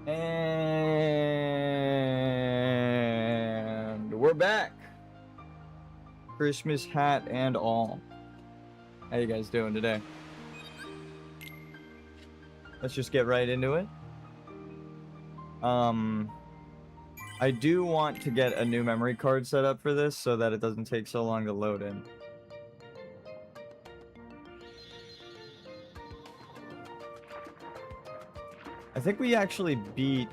And we're back. Christmas hat and all. How you guys doing today? Let's just get right into it. I do want to get a new memory card set up for this so that it doesn't take so long to load in. I think we actually beat...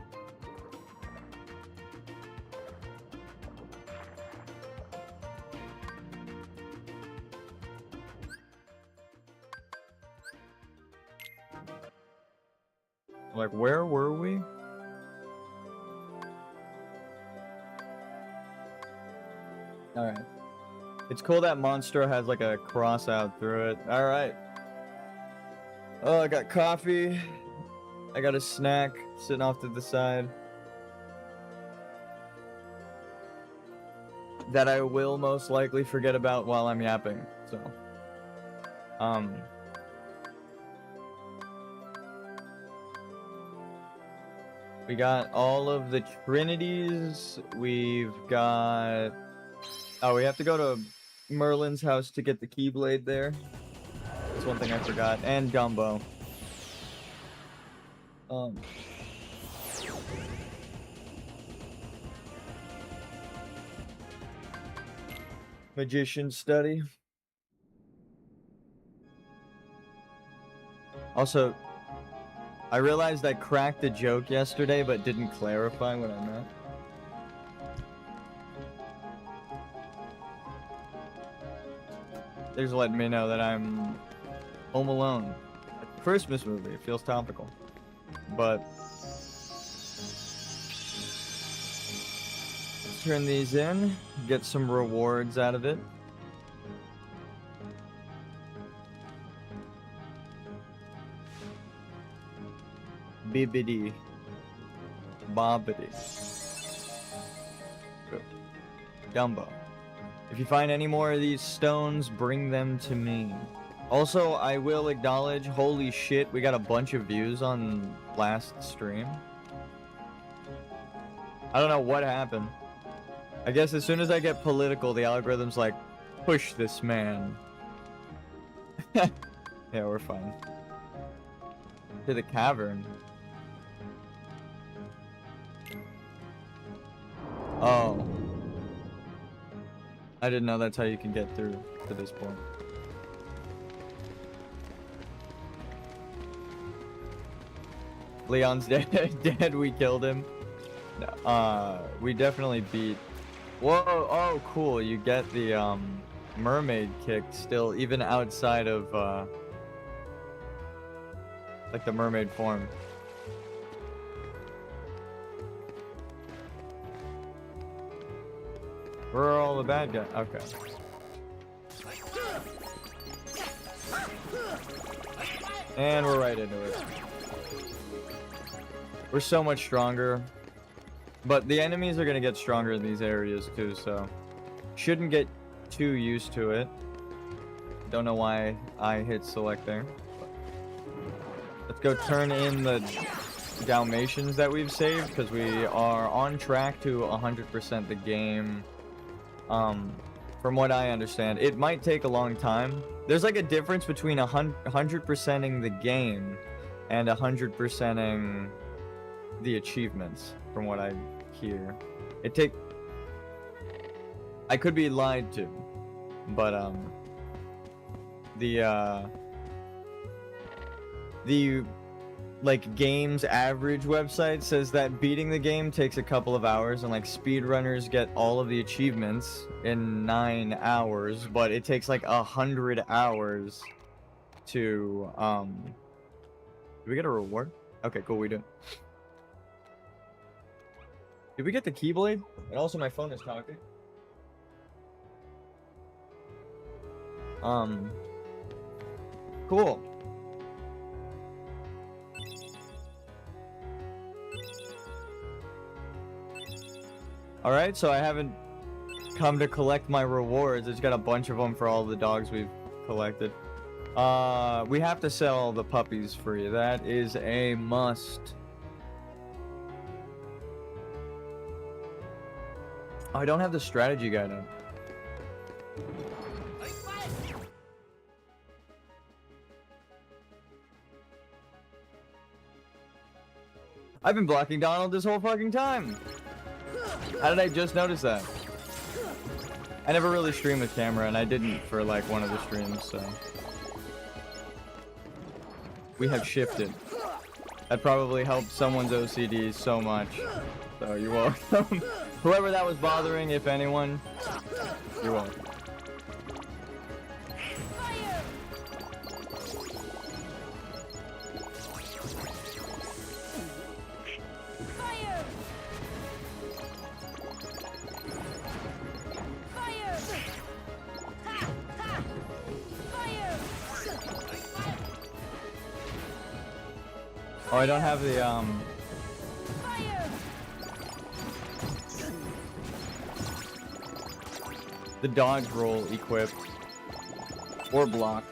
Like, where were we? Alright. It's cool that Monstro has like a cross out through it. Alright. Oh, I got coffee. I got a snack sitting off to the side. That I will most likely forget about while I'm yapping. So. We got all of the Trinities. We've got... Oh, we have to go to Merlin's house to get the Keyblade there. That's one thing I forgot. And Gumbo. Magician study. Also, I realized I cracked a joke yesterday, but didn't clarify what I meant. They're just letting me know that I'm home alone. A Christmas movie. It feels topical. But let's turn these in, get some rewards out of it. Bibbidi. Bobbidi. Good. Dumbo. If you find any more of these stones, bring them to me. Also, I will acknowledge, holy shit, we got a bunch of views on last stream. I don't know what happened. I guess as soon as I get political, the algorithm's like, push this man. Yeah, we're fine. To the cavern. Oh. I didn't know that's how you can get through to this point. Leon's dead. We killed him. We definitely beat... Whoa, oh, cool. You get the, mermaid kick still, even outside of, like the mermaid form. Where are all the bad guys? Okay. And we're right into it. We're so much stronger. But the enemies are gonna get stronger in these areas too, so shouldn't get too used to it. Don't know why I hit select there. Let's go turn in the Dalmatians that we've saved, because we are on track to 100% the game. From what I understand, it might take a long time. There's like a difference between 100%ing the game and 100%ing the achievements, from what I hear. I could be lied to, but the like game's average website says that beating the game takes a couple of hours, and like speedrunners get all of the achievements in 9 hours, but it takes like 100 hours to do we get a reward? Okay, cool, we do. Did we get the Keyblade? And also my phone is talking. Cool. Alright, so I haven't come to collect my rewards. It's got a bunch of them for all the dogs we've collected. We have to sell the puppies free. That is a must. Oh, I don't have the strategy guide up. I've been blocking Donald this whole fucking time. How did I just notice that? I never really stream with camera, and I didn't for like one of the streams, so. We have shifted. That probably helped someone's OCD so much. So you're welcome. Whoever that was bothering, if anyone, you're welcome. Oh, I don't have the dodge roll equipped or blocked.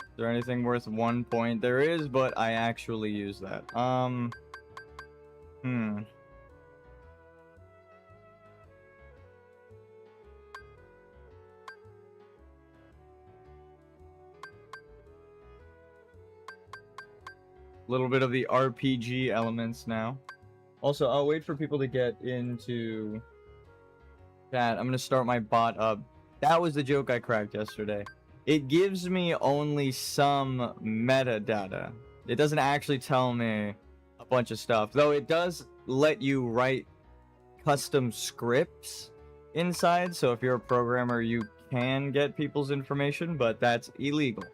Is there anything worth 1 point? There is, but I actually use that. Little bit of the RPG elements now. Also, I'll wait for people to get into chat. I'm gonna start my bot up. That was the joke I cracked yesterday. It gives me only some metadata. It doesn't actually tell me a bunch of stuff, though it does let you write custom scripts inside. So if you're a programmer, you can get people's information, but that's illegal.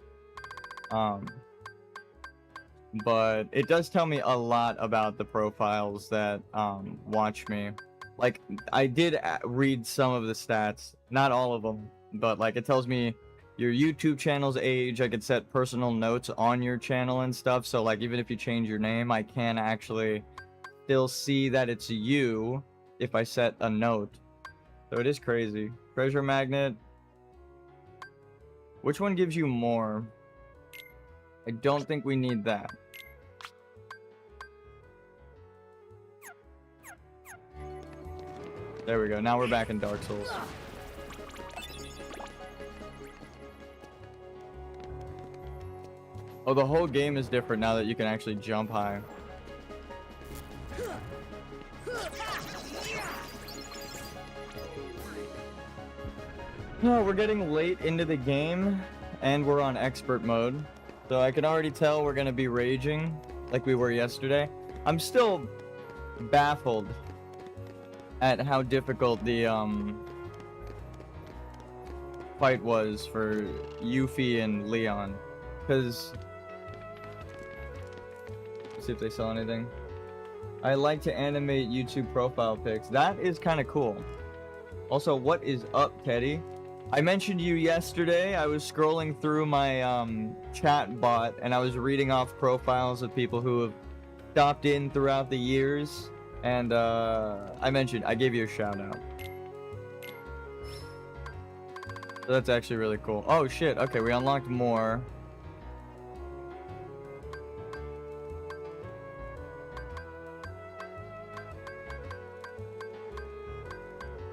But it does tell me a lot about the profiles that watch me. Like, I did read some of the stats, not all of them, but like it tells me your YouTube channel's age. I could set personal notes on your channel and stuff, so like even if you change your name, I can actually still see that it's you if I set a note. So it is crazy. Treasure magnet. Which one gives you more? I don't think we need that. There we go. Now we're back in Dark Souls. Oh, the whole game is different now that you can actually jump high. Oh, we're getting late into the game, and we're on expert mode. So I can already tell we're gonna be raging like we were yesterday. I'm still baffled at how difficult the fight was for Yuffie and Leon. Because, let's see if they saw anything. I like to animate YouTube profile pics. That is kind of cool. Also, what is up, Teddy? I mentioned you yesterday. I was scrolling through my chat bot and I was reading off profiles of people who have stopped in throughout the years, and I gave you a shout out. So that's actually really cool. Oh shit, okay, we unlocked more.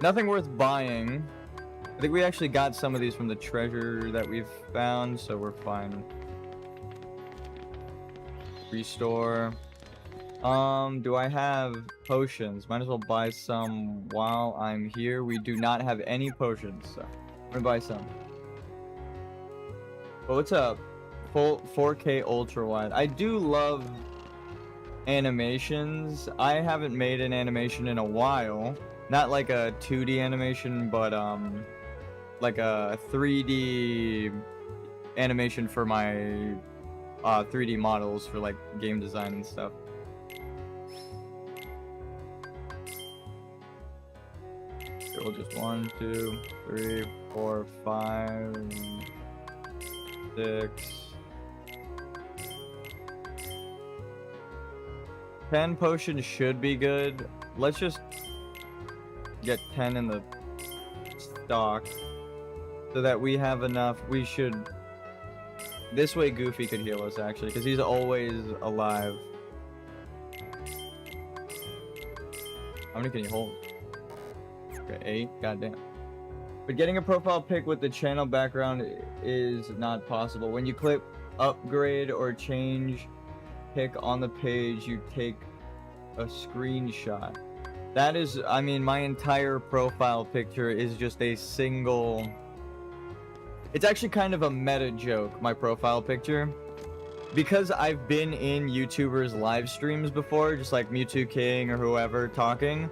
Nothing worth buying. I think we actually got some of these from the treasure that we've found, so we're fine. Restore. Do I have potions? Might as well buy some while I'm here. We do not have any potions, so I'm gonna buy some. But what's up? Full 4K ultra wide. I do love animations. I haven't made an animation in a while. Not like a 2D animation, but like a 3D animation for my 3D models for like game design and stuff. So we'll just 1, 2, 3, 4, 5, 6. 10 potions should be good. Let's just get 10 in the stock so that we have enough. We should... This way Goofy could heal us, actually, because he's always alive. How many can you hold? Okay, 8. Goddamn. But getting a profile pic with the channel background is not possible. When you click upgrade or change pic on the page, you take a screenshot. That is, I mean, my entire profile picture is just a single... It's actually kind of a meta joke, my profile picture. Because I've been in YouTubers' live streams before, just like Mewtwo King or whoever talking.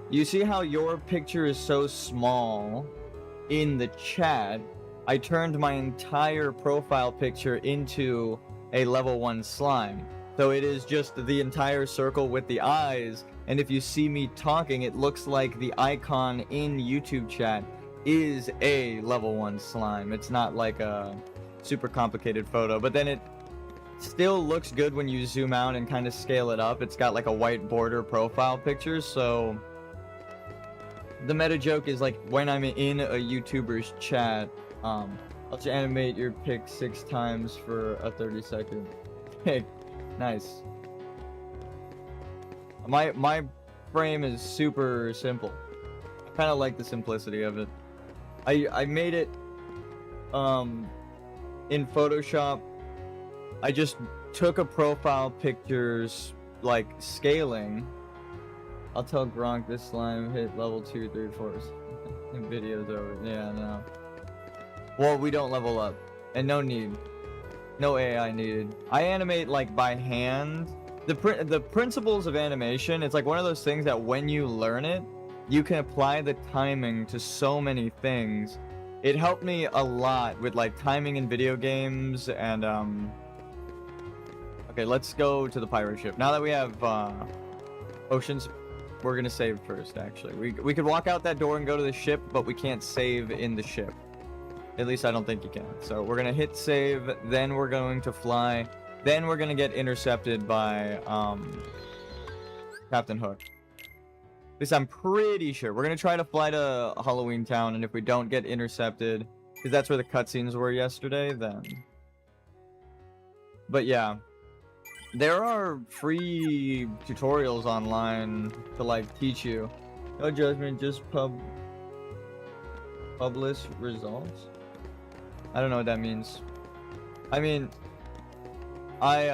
You see how your picture is so small in the chat? I turned my entire profile picture into a level 1 slime. So it is just the entire circle with the eyes, and if you see me talking, it looks like the icon in YouTube chat is a level 1 slime. It's not like a super complicated photo, but then it still looks good when you zoom out and kind of scale it up. It's got like a white border profile picture, so the meta joke is like when I'm in a YouTuber's chat, I'll just animate your pic 6 times for a 30-second pic. Nice. My frame is super simple. I kind of like the simplicity of it. I made it in Photoshop. I just took a profile picture's like scaling. I'll tell Gronk this slime hit level 2, 3, 4. Video's over. Yeah, no. Well, we don't level up, and no need. No AI needed. I animate like by hand. The principles of animation, it's like one of those things that when you learn it, you can apply the timing to so many things. It helped me a lot with like timing in video games and okay, let's go to the pirate ship. Now that we have oceans, we're gonna save first actually. We could walk out that door and go to the ship, but we can't save in the ship. At least I don't think you can. So we're gonna hit save, then we're going to fly, then we're gonna get intercepted by Captain Hook. At least I'm pretty sure. We're gonna try to fly to Halloween Town, and if we don't get intercepted, because that's where the cutscenes were yesterday, then. But yeah, there are free tutorials online to like teach you. No judgment, just publish results. I don't know what that means. I mean, I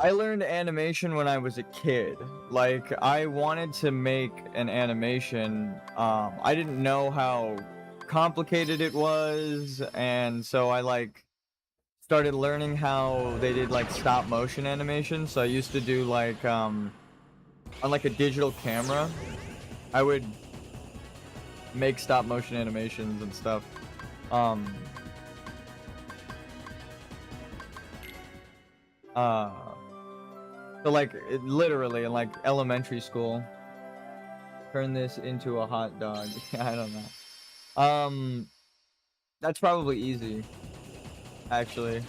learned animation when I was a kid. Like, I wanted to make an animation. I didn't know how complicated it was, and so I like started learning how they did like stop motion animation. So I used to do like on like a digital camera, I would make stop motion animations and stuff. So like literally in like elementary school, turn this into a hot dog. I don't know. That's probably easy, actually,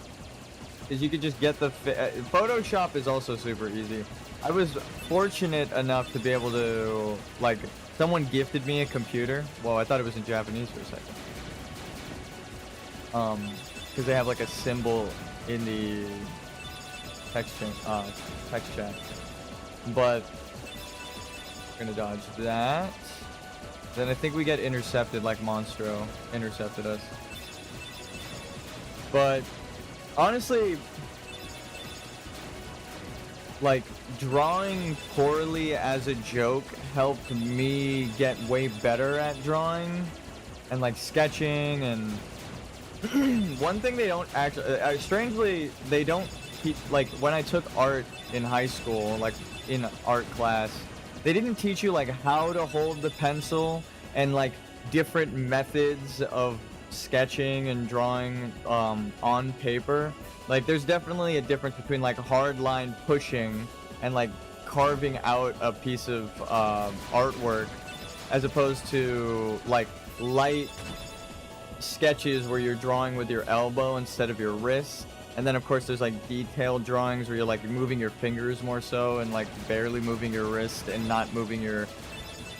because you could just get the Photoshop is also super easy. I was fortunate enough to be able to like someone gifted me a computer. Well, I thought it was in Japanese for a second. Because they have like a symbol in the text chat. But we're gonna dodge that. Then I think we get intercepted like Monstro intercepted us. But honestly, like drawing poorly as a joke helped me get way better at drawing and like sketching. And one thing they don't actually strangely they don't teach, like when I took art in high school, like in art class, they didn't teach you like how to hold the pencil and like different methods of sketching and drawing on paper. Like there's definitely a difference between like hard line pushing and like carving out a piece of artwork as opposed to like light sketches where you're drawing with your elbow instead of your wrist. And then of course there's like detailed drawings where you're like moving your fingers more so and like barely moving your wrist and not moving your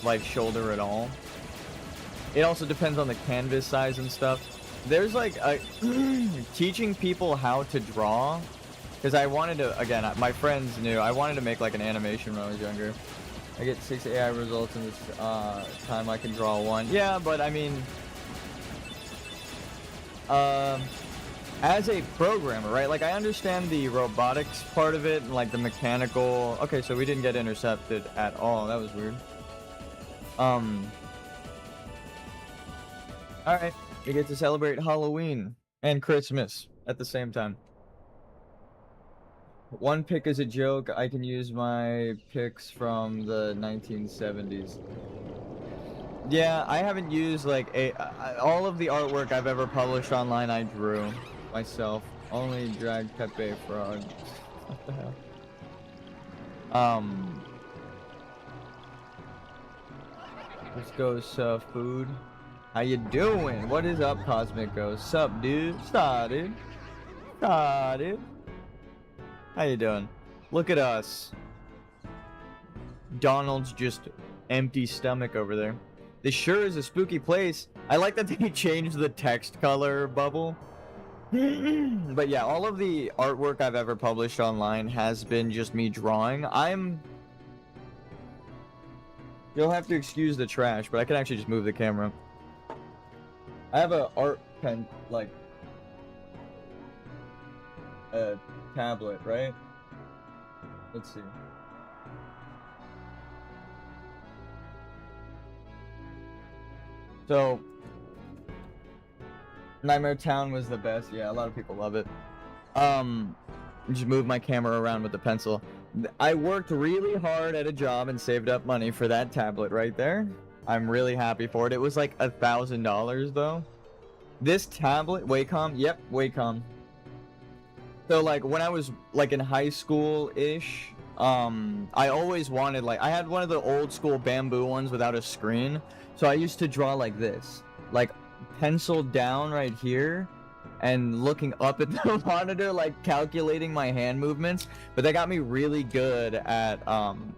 like shoulder at all. It also depends on the canvas size and stuff. There's like a teaching people how to draw, because I wanted to, again, my friends knew I wanted to make like an animation when I was younger. I get 6 AI results in this time I can draw one. Yeah, but I mean, as a programmer, right? Like I understand the robotics part of it and like the mechanical. Okay, so we didn't get intercepted at all. That was weird. All right, we get to celebrate Halloween and Christmas at the same time. One pick is a joke. I can use my picks from the 1970s. Yeah, I haven't used like all of the artwork I've ever published online. I drew myself. Only drag Pepe Frog. What the hell? Let's go, food. How you doing? What is up, Cosmic Ghost? Sup, dude? Started. How you doing? Look at us. Donald's just empty stomach over there. This sure is a spooky place. I like that they changed the text color bubble. But yeah, all of the artwork I've ever published online has been just me drawing. You'll have to excuse the trash, but I can actually just move the camera. I have a art pen, like a tablet, right? Let's see. So, Nightmare Town was the best. Yeah, a lot of people love it. Just move my camera around with the pencil. I worked really hard at a job and saved up money for that tablet right there. I'm really happy for it. It was like $1,000 though. This tablet, Wacom, yep, Wacom. So like when I was like in high school-ish, I always wanted, like, I had one of the old school bamboo ones without a screen. So I used to draw like this, like pencil down right here and looking up at the monitor, like calculating my hand movements. But that got me really good at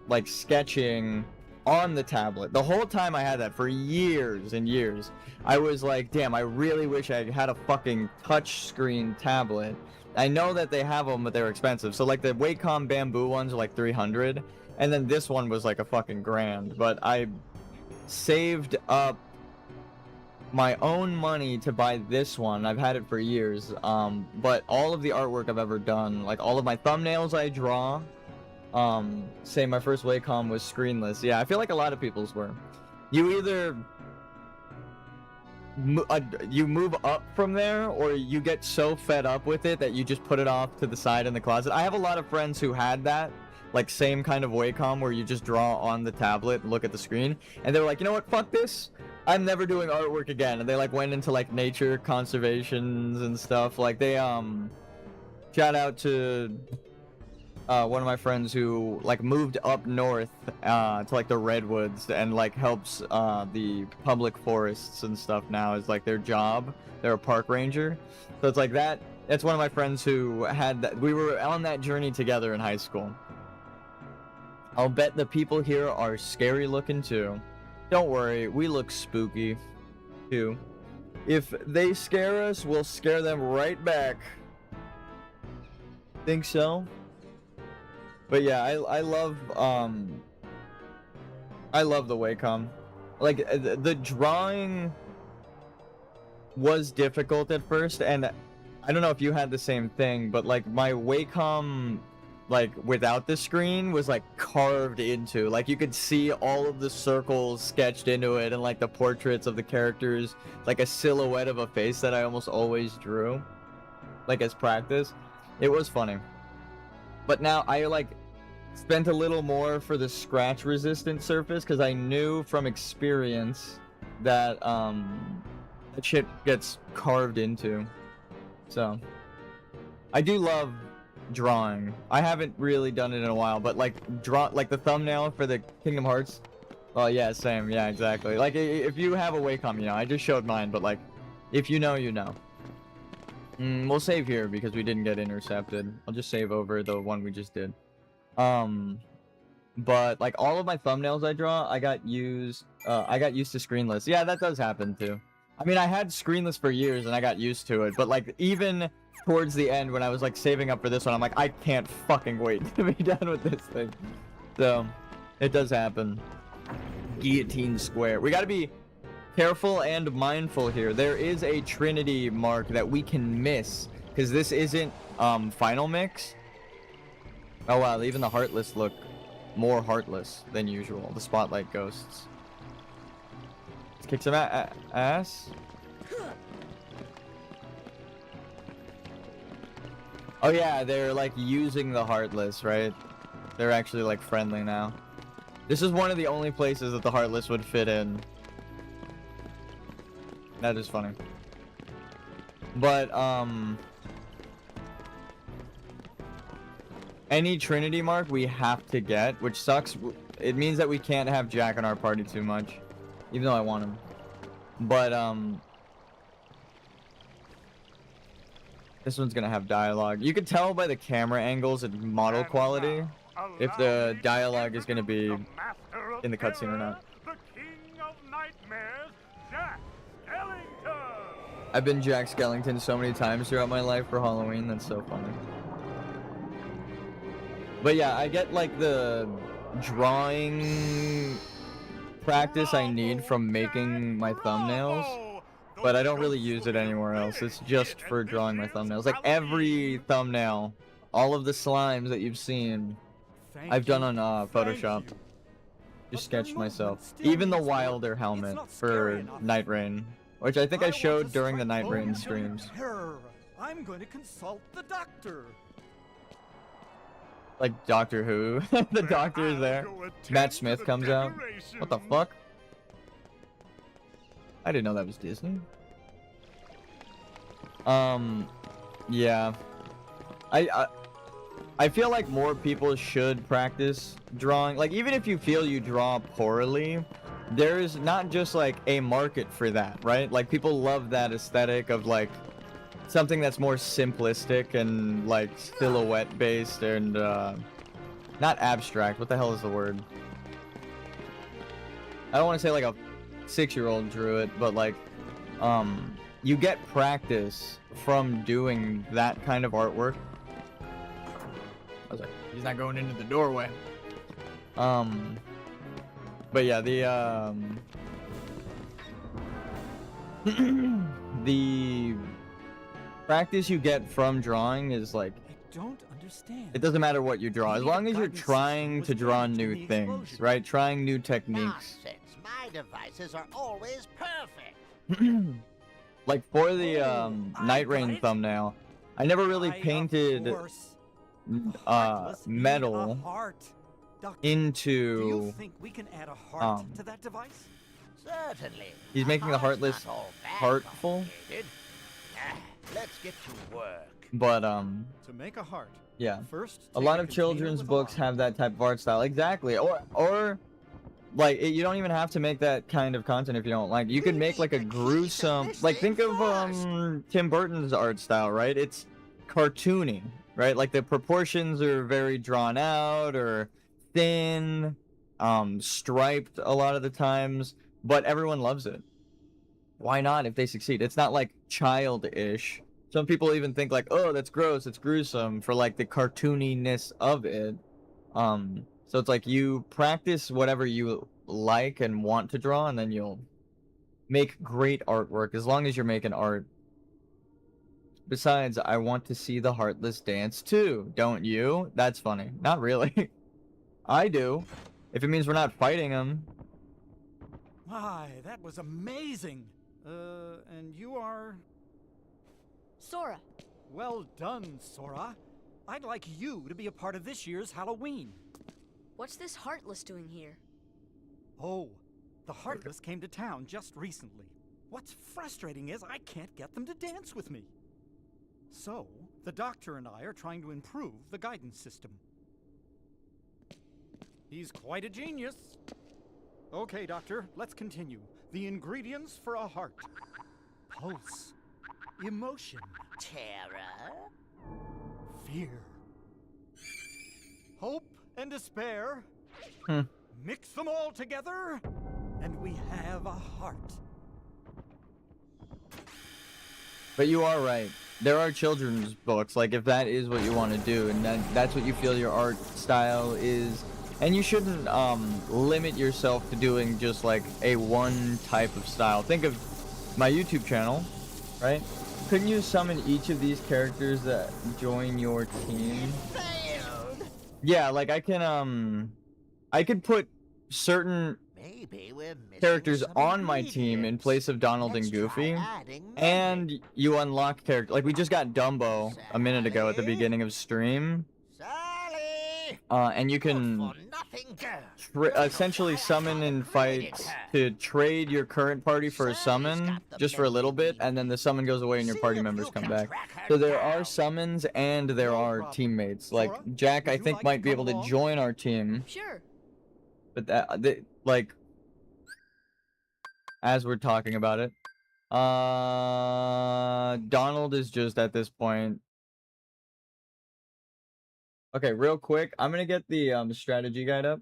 like sketching on the tablet. The whole time I had that for years and years. I was like, damn, I really wish I had a fucking touch screen tablet. I know that they have them, but they're expensive. So like the Wacom bamboo ones are like 300, and then this one was like a fucking grand. But I saved up my own money to buy this one. I've had it for years. But all of the artwork I've ever done, like all of my thumbnails I draw, say my first Wacom was screenless. Yeah, I feel like a lot of people's were. You either you move up from there, or you get so fed up with it that you just put it off to the side in the closet. I have a lot of friends who had that, like same kind of Wacom where you just draw on the tablet and look at the screen, and they were like, you know what, fuck this, I'm never doing artwork again. And they like went into like nature conservations and stuff. Like they shout out to one of my friends who like moved up north to like the redwoods and like helps the public forests and stuff now is like their job. They're a park ranger. So it's like that. That's one of my friends who had that. We were on that journey together in high school. I'll bet the people here are scary looking too. Don't worry, we look spooky too. If they scare us, we'll scare them right back. Think so? But yeah, I love the Wacom. Like the drawing was difficult at first, and I don't know if you had the same thing, but like my Wacom, like without the screen, was like carved into, like you could see all of the circles sketched into it, and like the portraits of the characters, like a silhouette of a face that I almost always drew, like as practice. It was funny. But now I like spent a little more for the scratch resistant surface, because I knew from experience that that shit gets carved into. So I do love drawing. I haven't really done it in a while, but like like the thumbnail for the Kingdom Hearts. Well, yeah, same. Yeah, exactly. Like if you have a Wacom, you know, I just showed mine, but like if you know, you know. We'll save here because we didn't get intercepted. I'll just save over the one we just did. But like all of my thumbnails I draw, I got used to screenless. Yeah, that does happen too. I mean, I had screenless for years and I got used to it, but like even towards the end when I was like saving up for this one, I'm like, I can't fucking wait to be done with this thing. So, it does happen. Guillotine Square. We gotta be careful and mindful here. There is a Trinity mark that we can miss because this isn't final mix. Oh wow, even the Heartless look more heartless than usual. The Spotlight Ghosts. Let's kick some ass. Oh yeah, they're like using the Heartless, right? They're actually like friendly now. This is one of the only places that the Heartless would fit in. That is funny. But, any Trinity mark we have to get, which sucks. It means that we can't have Jack in our party too much. Even though I want him. But, this one's gonna have dialogue. You can tell by the camera angles and model quality if the dialogue is gonna be in the cutscene or not. The King of Nightmares, Jack Skellington. I've been Jack Skellington so many times throughout my life for Halloween. That's so funny. But yeah, I get like the drawing practice I need from making my thumbnails, but I don't really use it anywhere else. It's just for drawing my thumbnails. Like every thumbnail, all of the slimes that you've seen, I've done on Photoshop. Just sketched myself. Even the Wilder helmet for Night Rain, which I think I showed during the Night Rain streams. I'm going to consult the doctor. Like Doctor Who. The doctor is there. Matt Smith comes out. What the fuck? I didn't know that was Disney. Yeah. I feel like more people should practice drawing. Like, even if you feel you draw poorly, there's not just like a market for that, right? Like, people love that aesthetic of like something that's more simplistic and like silhouette based and not abstract. What the hell is the word? I don't want to say like a 6-year-old drew it, but like you get practice from doing that kind of artwork. I was like, he's not going into the doorway. But yeah, the practice you get from drawing is like, I don't understand. it doesn't matter what you draw, as long as you're trying to draw new things, right? Trying new techniques. Nonsense. My devices are always perfect. Like for the Night Rain thumbnail, I never really painted metal into. Do you think we can add a heart to that device? Certainly. He's making the Heartless Not all that heartful. complicated. Let's get to work. But To make a heart. yeah, First, a lot of children's books have that type of art style. Exactly. Or like you don't even have to make that kind of content if you don't like. You can make like a gruesome, like think of Tim Burton's art style, right? It's cartoony, right? Like the proportions are very drawn out or thin, striped a lot of the times, but everyone loves it. Why not if they succeed? It's not like childish. Some people even think like, oh, that's gross, it's gruesome for like the cartooniness of it. So it's like you practice whatever you like and want to draw, and then you'll make great artwork as long as you're making art. Besides, I want to see the Heartless dance too, don't you? That's funny. Not really. I do. If it means we're not fighting them. My, that was amazing. And you are... Sora. Well done, Sora. I'd like you to be a part of this year's Halloween. What's this Heartless doing here? Oh, the Heartless came to town just recently. What's frustrating is I can't get them to dance with me. So, the doctor and I are trying to improve the guidance system. He's quite a genius. Okay, Doctor, let's continue. The ingredients for a heart. Pulse. Emotion. Terror? Fear. Hope and despair. Hmm. Mix them all together, and we have a heart. But you are right. There are children's books, like if that is what you want to do, and that's what you feel your art style is, and you shouldn't limit yourself to doing just like a one type of style. Think of my YouTube channel, right? Couldn't you summon each of these characters that join your team? Failed! Yeah, like I could put certain Maybe we're missing characters some on my team in ingredients. place of Donald Let's and try Goofy, adding and Muddy. you unlock character. Like we just got Dumbo a minute ago at the Sally? beginning of stream, Sally! and you Good can for nothing girl. essentially summon and fight to trade your current party for a summon just for a little bit, and then the summon goes away and your See party if members you come can back. track her So there are down. summons and there No are problem. teammates. Like Sora, Jack, I would you think like might to be come able to along? join our team, Sure. but like as we're talking about it, Donald is just at this point. Okay, real quick, I'm gonna get the strategy guide up.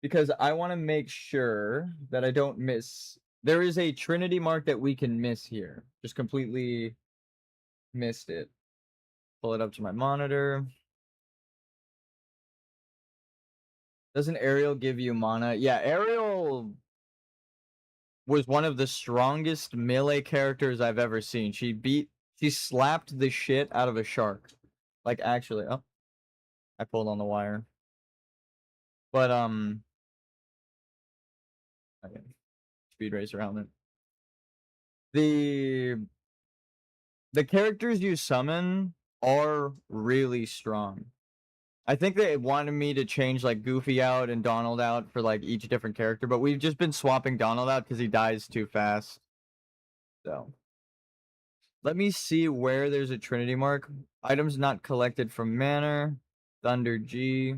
Because I want to make sure that I don't miss. There is a Trinity mark that we can miss here. Just completely missed it. Pull it up to my monitor. Doesn't Ariel give you mana? Yeah, Ariel was one of the strongest melee characters I've ever seen. She slapped the shit out of a shark. Like actually, oh, I pulled on the wire. But okay. Speed race around it. The characters you summon are really strong. I think they wanted me to change like Goofy out and Donald out for like each different character, but we've just been swapping Donald out because he dies too fast. So let me see where there's a Trinity mark. Items not collected from Manor, Thunder G,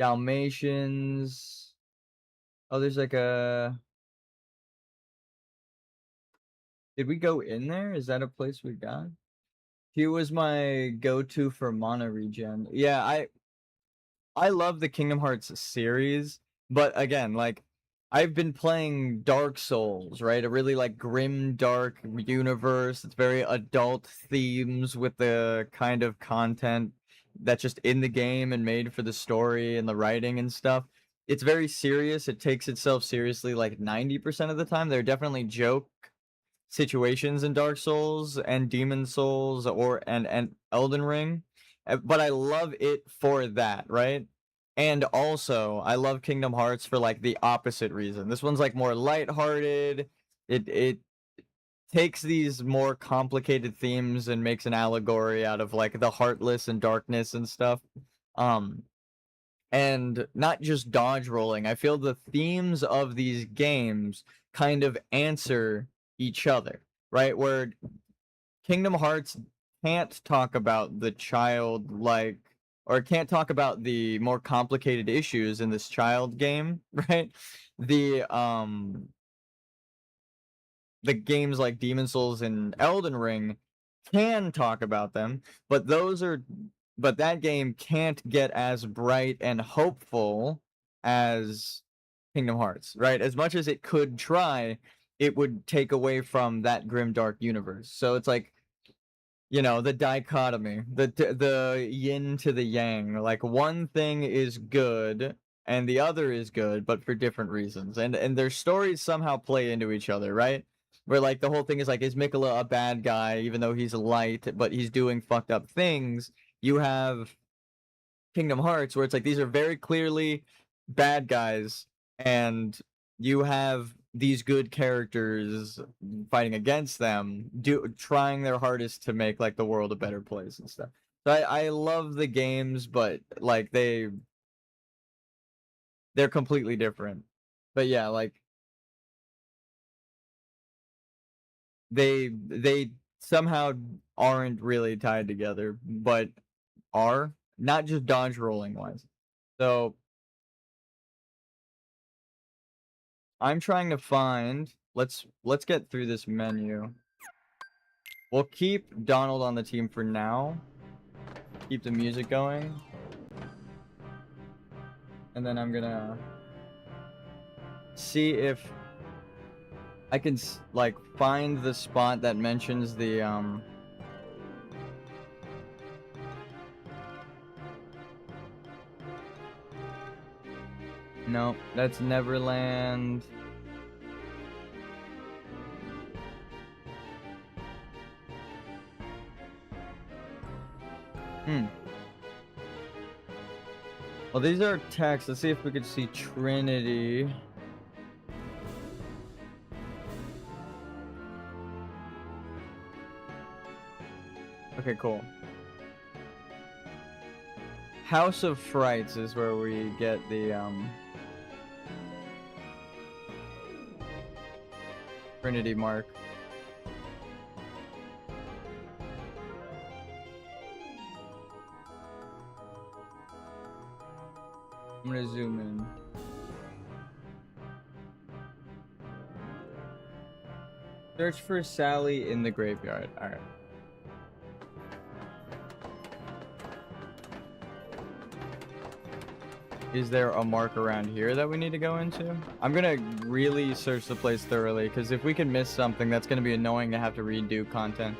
Dalmatians. Oh, there's like a. Did we go in there? Is that a place we got? He was my go-to for mana regen. Yeah, I love the Kingdom Hearts series, but again, like I've been playing Dark Souls, right? A really like grim dark universe. It's very adult themes with the kind of content that's just in the game and made for the story and the writing and stuff. It's very serious. It takes itself seriously like 90% of the time. There are definitely joke situations in Dark Souls and Demon Souls and Elden Ring, but I love it for that, right? And also, I love Kingdom Hearts for like the opposite reason. This one's like more lighthearted. It takes these more complicated themes and makes an allegory out of like the heartless and darkness and stuff. And not just dodge rolling. I feel the themes of these games kind of answer each other, right? Where Kingdom Hearts can't talk about the childlike, or can't talk about the more complicated issues in this child game, right? The games like Demon Souls and Elden Ring can talk about them, but that game can't get as bright and hopeful as Kingdom Hearts, right? As much as it could try, it would take away from that grim dark universe. So it's like, you know, the dichotomy, the yin to the yang. Like one thing is good and the other is good, but for different reasons. And their stories somehow play into each other, right? Where like the whole thing is like, is Miquella a bad guy even though he's light, but he's doing fucked up things? You have Kingdom Hearts where it's like these are very clearly bad guys, and you have these good characters fighting against them, trying their hardest to make like the world a better place and stuff. So I love the games, but like they're completely different. But yeah, like they somehow aren't really tied together, but are not just dodge rolling wise. So I'm trying to find. Let's get through this menu. We'll keep Donald on the team for now. Keep the music going. And then I'm gonna see if I can like find the spot that mentions the no, that's Neverland. Well, these are texts. Let's see if we could see Trinity. Okay, cool. House of Frights is where we get the Trinity mark. I'm gonna zoom in. Search for Sally in the graveyard. Alright. Is there a mark around here that we need to go into? I'm gonna really search the place thoroughly, because if we can miss something, that's gonna be annoying to have to redo content.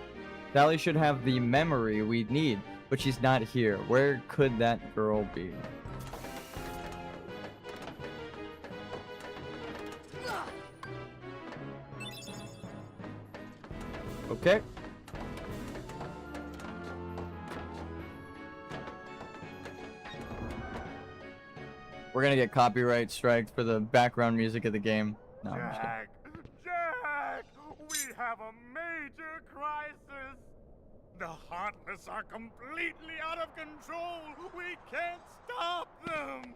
Sally should have the memory we need, but she's not here. Where could that girl be? Okay. We're gonna get copyright striked for the background music of the game. No, I'm just kidding. Jack! We have a major crisis! The Heartless are completely out of control! We can't stop them!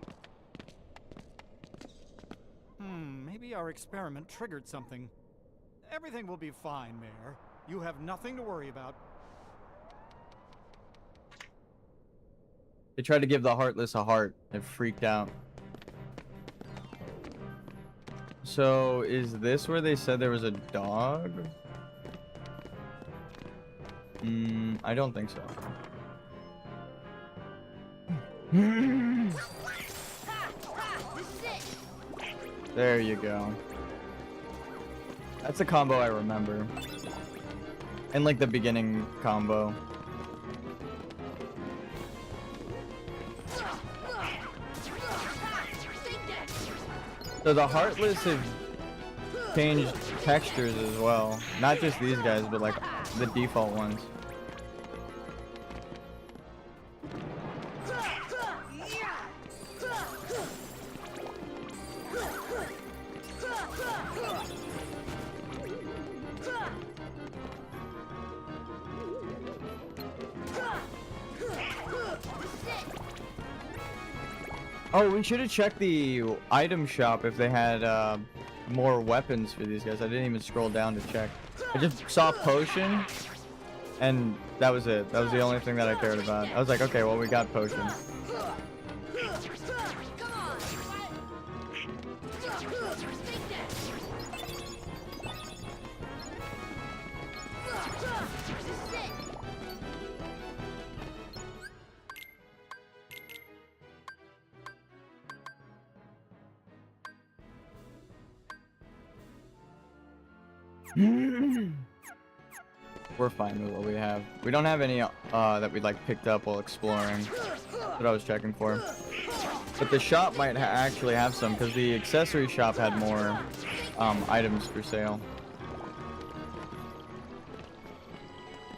Maybe our experiment triggered something. Everything will be fine, Mayor. You have nothing to worry about. They tried to give the Heartless a heart. It freaked out. So, is this where they said there was a dog? I don't think so. There you go. That's a combo I remember. And like the beginning combo. So the Heartless have changed textures as well. Not just these guys, but like the default ones. Oh, we should have checked the item shop if they had more weapons for these guys. I didn't even scroll down to check. I just saw potion, and that was it. That was the only thing that I cared about. I was like, okay, well, we got potion. We're fine with what we have. We don't have any that we like picked up while exploring. That's what I was checking for. But the shop might actually have some, because the accessory shop had more items for sale.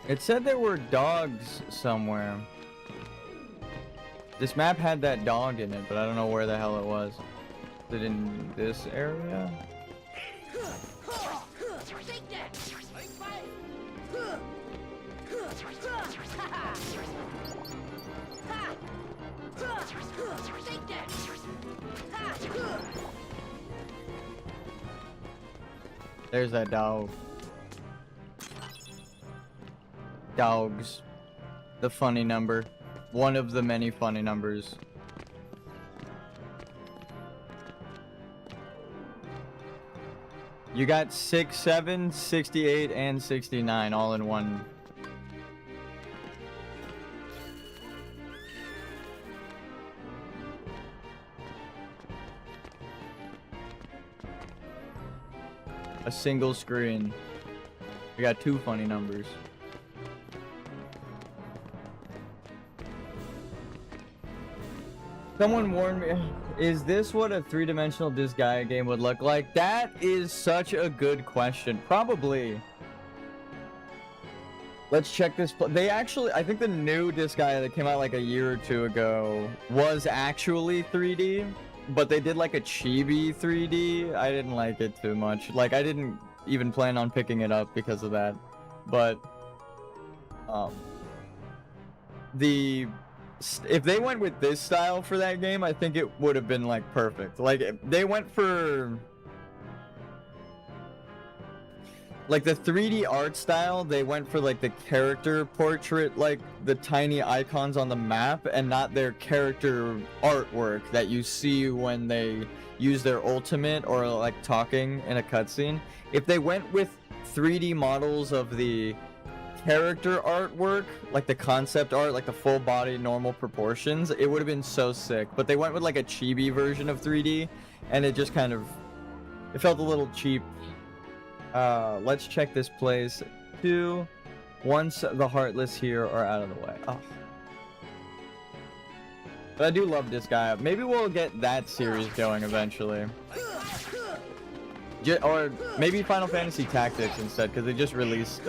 It said there were dogs somewhere. This map had that dog in it, but I don't know where the hell it was. Is it in this area? There's that dog. Dogs. The funny number. One of the many funny numbers. You got 67, 68, and 69 all in one. A single screen. We got 2 funny numbers. Someone warned me. Is this what a 3-dimensional Disgaea game would look like? That is such a good question. Probably. Let's check this. They actually, I think the new Disgaea that came out like a year or 2 ago was actually 3D, but they did like a chibi 3D. I didn't like it too much. Like, I didn't even plan on picking it up because of that. But if they went with this style for that game, I think it would have been like perfect. Like, if they went for like the 3D art style, they went for like the character portrait, like the tiny icons on the map, and not their character artwork that you see when they use their ultimate or like talking in a cutscene. If they went with 3D models of the character artwork, like the concept art, like the full body normal proportions, it would have been so sick. But they went with like a chibi version of 3D, and it just kind of, it felt a little cheap. Let's check this place. 2, once the Heartless here are out of the way. Oh. But I do love this guy. Maybe we'll get that series going eventually. Or maybe Final Fantasy Tactics instead, because they just released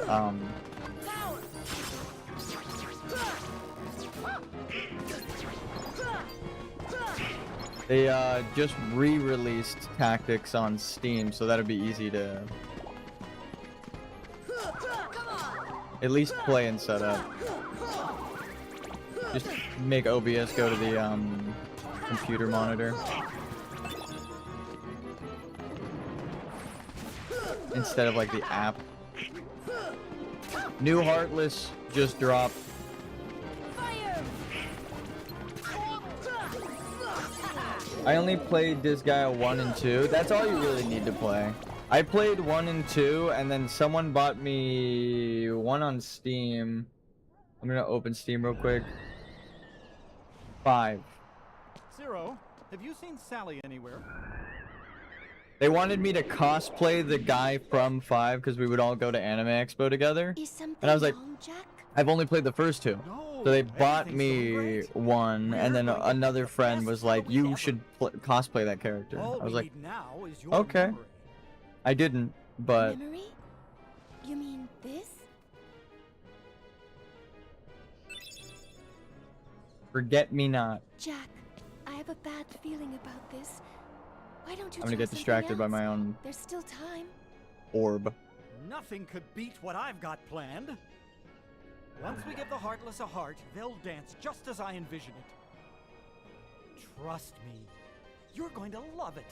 they just re-released Tactics on Steam, so that'd be easy to at least play and set up. Just make OBS go to the computer monitor instead of like the app. New Heartless just dropped. I only played Disgaea 1 and 2. That's all you really need to play. I played 1 and 2, and then someone bought me 1 on Steam. I'm gonna open Steam real quick. 5. Zero, have you seen Sally anywhere? They wanted me to cosplay the guy from 5 because we would all go to Anime Expo together. Is something And I was like, wrong, Jack? I've only played the first 2. No. So they bought everything's me going great. 1, and then We're going to another get the friend best was like, Sally you ever. should cosplay that character. All I was we like, need now is your okay. memory. I didn't, but Memory? You mean this? forget me not. Jack, I have a bad feeling about this. Why don't you I'm gonna try get something distracted by else? my own There's still time. orb. Nothing could beat what I've got planned. Once we give the Heartless a heart, they'll dance just as I envision it. Trust me, you're going to love it.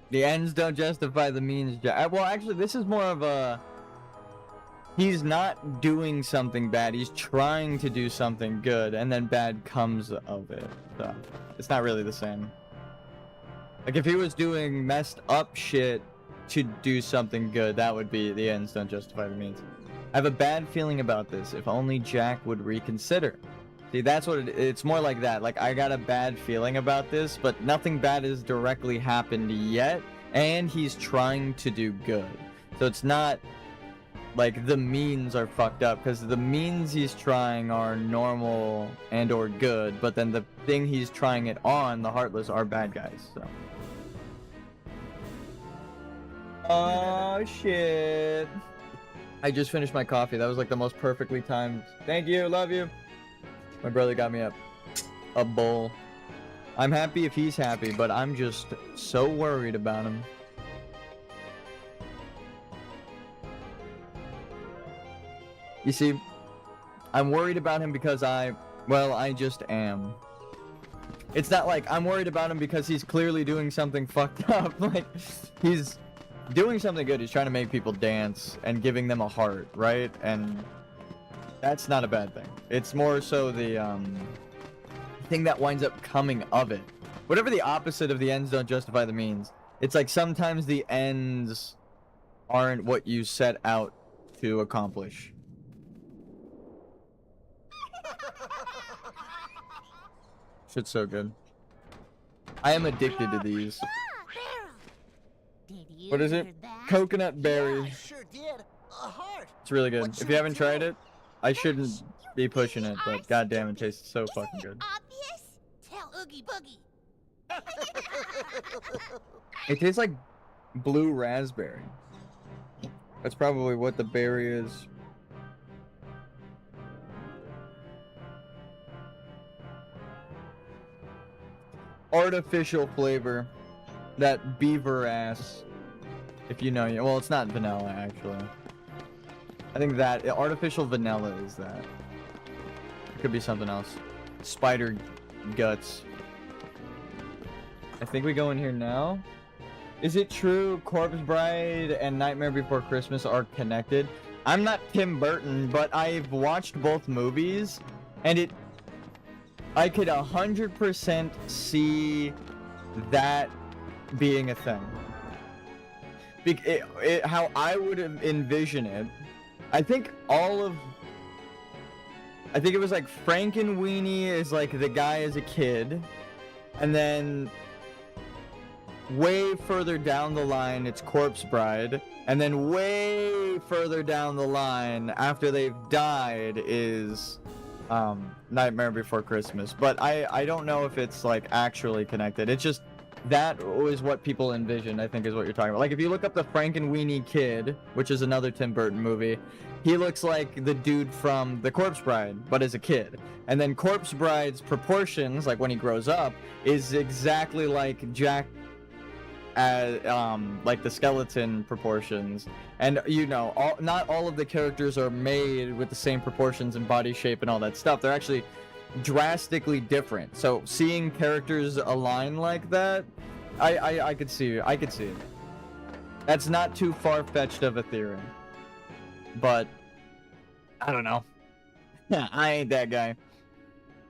The ends don't justify the means. Well, actually, this is more of a... He's not doing something bad. He's trying to do something good, and then bad comes of it. So, it's not really the same. Like, if he was doing messed up shit to do something good, that would be the ends don't justify the means. I have a bad feeling about this. If only Jack would reconsider. See, that's what it's more like that. Like, I got a bad feeling about this, but nothing bad has directly happened yet, and he's trying to do good. So it's not like the means are fucked up, because the means he's trying are normal and or good, but then the thing he's trying it on, the Heartless, are bad guys. So. Oh shit. I just finished my coffee. That was like the most perfectly timed. Thank you, love you. My brother got me a bowl. I'm happy if he's happy, but I'm just so worried about him. You see, I'm worried about him because I just am. It's not like I'm worried about him because he's clearly doing something fucked up. Like, he's doing something good. He's trying to make people dance and giving them a heart, right? And that's not a bad thing. It's more so the thing that winds up coming of it. Whatever the opposite of the ends don't justify the means. It's like sometimes the ends aren't what you set out to accomplish. Shit's so good. I am addicted to these. Did you What is it? hear that? Coconut Yeah, I berry. sure did. A heart. It's really good. What If should you I haven't tried do? it, I shouldn't be pushing it, are but goddamn, it stupid. tastes so Isn't fucking it good. obvious? Tell Oogie Boogie. It tastes like blue raspberry. That's probably what the berry is. Artificial flavor. That beaver ass. If you know, well, it's not vanilla actually. I think that artificial vanilla is that. It could be something else. Spider guts. I think we go in here now. Is it true Corpse Bride and Nightmare Before Christmas are connected? I'm not Tim Burton, but I've watched both movies, and I could 100% see that being a thing. How I would envision it, I think it was like Frankenweenie is like the guy as a kid, and then way further down the line it's Corpse Bride, and then way further down the line after they've died is Nightmare Before Christmas. But I don't know if it's like actually connected. It's just that was what people envisioned, I think, is what you're talking about. Like if you look up the Frankenweenie Kid, which is another Tim Burton movie, he looks like the dude from The Corpse Bride, but as a kid. And then Corpse Bride's proportions, like when he grows up, is exactly like Jack, like the skeleton proportions. And you know, not all of the characters are made with the same proportions and body shape and all that stuff. They're actually drastically different. So seeing characters align like that, I could see it. That's not too far-fetched of a theory. But I don't know. I ain't that guy.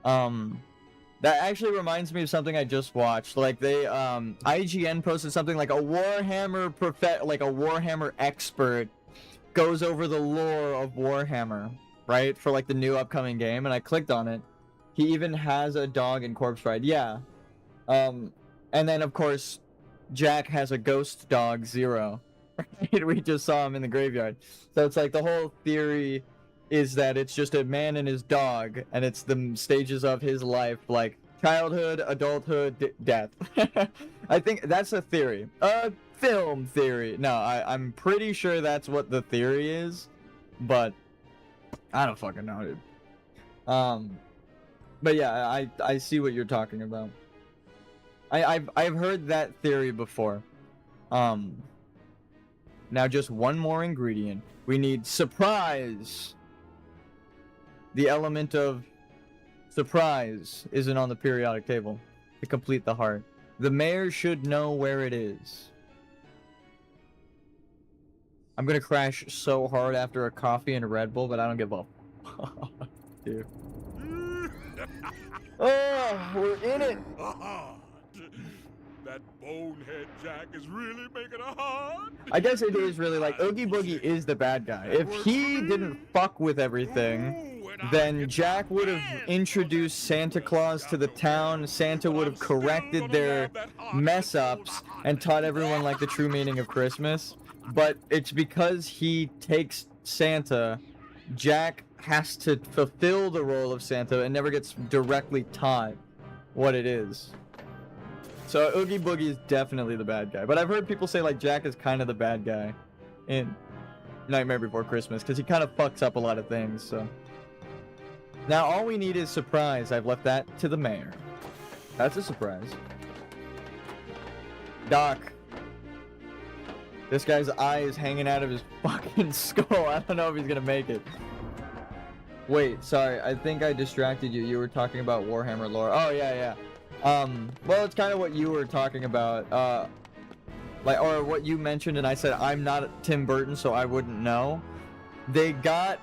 That actually reminds me of something I just watched. Like they IGN posted something like a Warhammer expert goes over the lore of Warhammer, right? For like the new upcoming game, and I clicked on it. He even has a dog in Corpse Bride. Yeah. And then of course Jack has a ghost dog, Zero. Right? We just saw him in the graveyard. So it's like the whole theory is that it's just a man and his dog, and it's the stages of his life, like childhood, adulthood, death. I think that's a theory. A film theory. No, I'm pretty sure that's what the theory is, but I don't fucking know, dude. But yeah, I see what you're talking about. I've heard that theory before. Now just one more ingredient. We need surprise. The element of surprise isn't on the periodic table to complete the heart. The mayor should know where it is. I'm gonna crash so hard after a coffee and a Red Bull, but I don't give a fuck, dude. Oh, we're in it. That bonehead Jack is really making a heart. I guess it is really like Oogie Boogie is the bad guy. If he didn't fuck with everything, then Jack would have introduced Santa Claus to the town. Santa would have corrected their mess ups and taught everyone like the true meaning of Christmas. But it's because he takes Santa, Jack has to fulfill the role of Santa and never gets directly taught what it is. So Oogie Boogie is definitely the bad guy. But I've heard people say like Jack is kind of the bad guy in Nightmare Before Christmas because he kind of fucks up a lot of things. So now all we need is surprise. I've left that to the mayor. That's a surprise. Doc. This guy's eye is hanging out of his fucking skull. I don't know if he's gonna make it. Wait, sorry. I think I distracted you. You were talking about Warhammer lore. Oh, yeah. Well, it's kind of what you were talking about. Or what you mentioned, and I said I'm not Tim Burton, so I wouldn't know. They got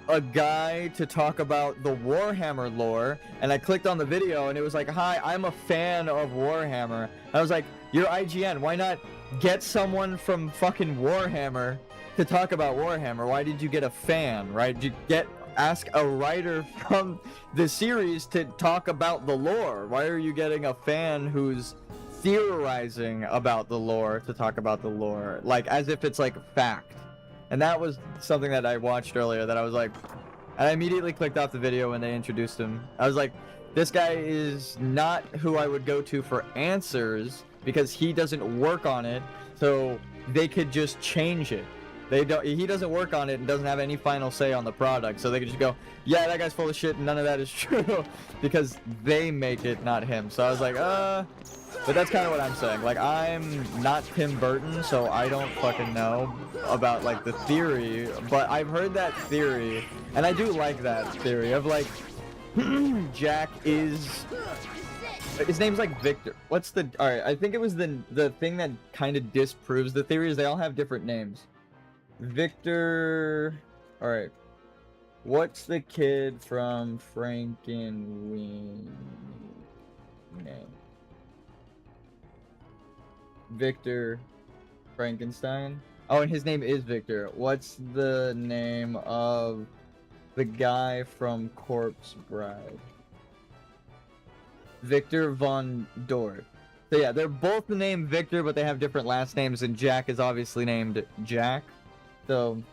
a guy to talk about the Warhammer lore, and I clicked on the video, and it was like, hi, I'm a fan of Warhammer. And I was like, You're IGN. Why not get someone from fucking Warhammer to talk about Warhammer? Why did you get a fan, right? Did you ask a writer from the series to talk about the lore? Why are you getting a fan who's theorizing about the lore to talk about the lore? Like, as if it's like fact. And that was something that I watched earlier that I was like, and I immediately clicked off the video when they introduced him. I was like, this guy is not who I would go to for answers because he doesn't work on it, so they could just change it. He doesn't work on it and doesn't have any final say on the product, so they could just go, yeah, that guy's full of shit and none of that is true because they make it, not him. So I was like, but that's kind of what I'm saying. Like, I'm not Tim Burton, so I don't fucking know about like the theory, but I've heard that theory, and I do like that theory of like, Jack is, his name's like Victor. What's the, alright, I think it was the thing that kind of disproves the theory is they all have different names. Victor, alright. What's the kid from Frankenweenie name? Victor Frankenstein? Oh, and his name is Victor. What's the name of the guy from Corpse Bride? Victor Von Dohr. So yeah, they're both the name Victor, but they have different last names, and Jack is obviously named Jack. So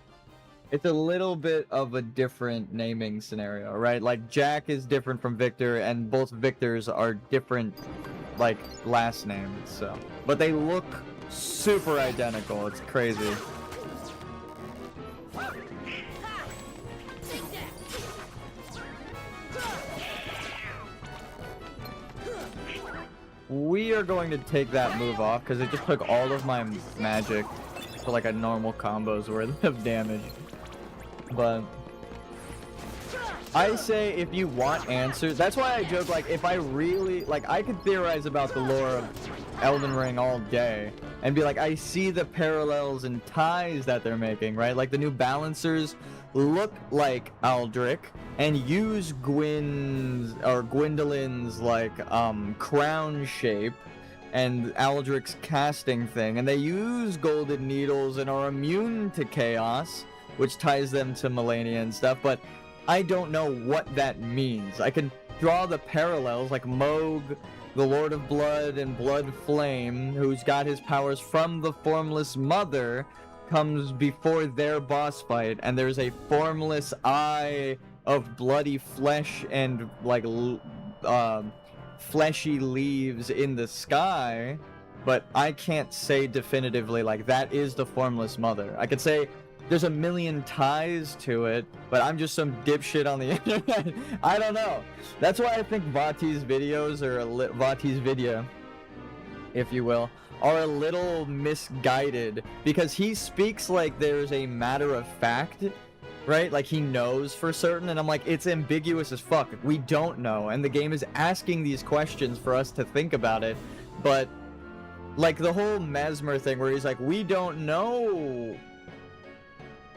it's a little bit of a different naming scenario, right? Like, Jack is different from Victor, and both Victors are different, like, last names, so. But they look super identical. It's crazy. We are going to take that move off because it just took all of my magic for like a normal combo's worth of damage. But I say if you want answers, that's why I joke, like, if I really, like, I could theorize about the lore of Elden Ring all day and be like, I see the parallels and ties that they're making, right? Like, the new balancers look like Aldrich and use Gwendolyn's like crown shape and Aldrich's casting thing, and they use golden needles and are immune to chaos, which ties them to Melania and stuff, but I don't know what that means. I can draw the parallels, like Moog, the Lord of Blood and Blood Flame, who's got his powers from the Formless Mother, comes before their boss fight, and there's a formless eye of bloody flesh and like fleshy leaves in the sky, but I can't say definitively like that is the Formless Mother. I could say there's a million ties to it, but I'm just some dipshit on the internet. I don't know. That's why I think Vati's videos, or Vati's video, if you will, are a little misguided, because he speaks like there's a matter of fact, right? Like he knows for certain, and I'm like, it's ambiguous as fuck. We don't know, and the game is asking these questions for us to think about it. But like the whole Mesmer thing where he's like, we don't know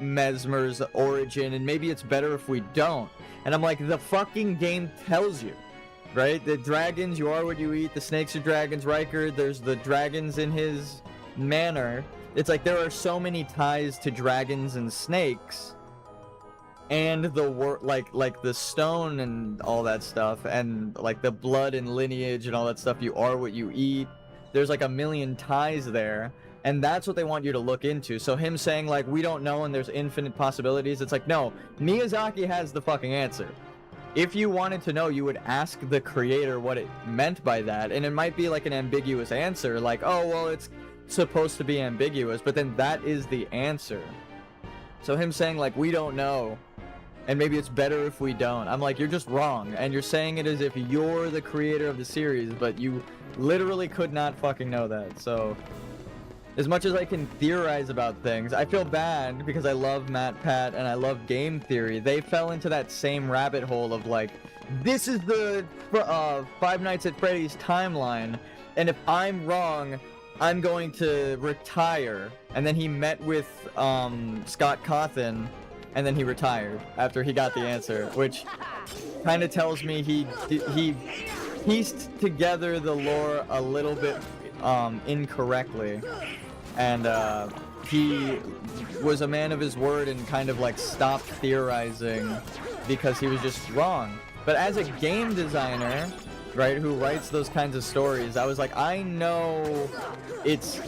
Mesmer's origin, and maybe it's better if we don't. And I'm like, the fucking game tells you, right? The dragons, you are what you eat. The snakes are dragons. Riker, there's the dragons in his manor. It's like there are so many ties to dragons and snakes, and the like the stone and all that stuff, and like the blood and lineage and all that stuff. You are what you eat. There's like a million ties there, and that's what they want you to look into. So him saying like we don't know and there's infinite possibilities, it's like, no, Miyazaki has the fucking answer. If you wanted to know, you would ask the creator what it meant by that, and it might be like an ambiguous answer, like, oh, well, it's supposed to be ambiguous, but then that is the answer. So him saying like, we don't know, and maybe it's better if we don't, I'm like, you're just wrong, and you're saying it as if you're the creator of the series, but you literally could not fucking know that. So as much as I can theorize about things, I feel bad because I love MatPat and I love game theory. They fell into that same rabbit hole of like, this is the Five Nights at Freddy's timeline, and if I'm wrong, I'm going to retire. And then he met with Scott Cawthon, and then he retired after he got the answer, which kind of tells me he pieced together the lore a little bit incorrectly, and he was a man of his word and kind of like stopped theorizing because he was just wrong. But as a game designer, right, who writes those kinds of stories, I was like, I know it's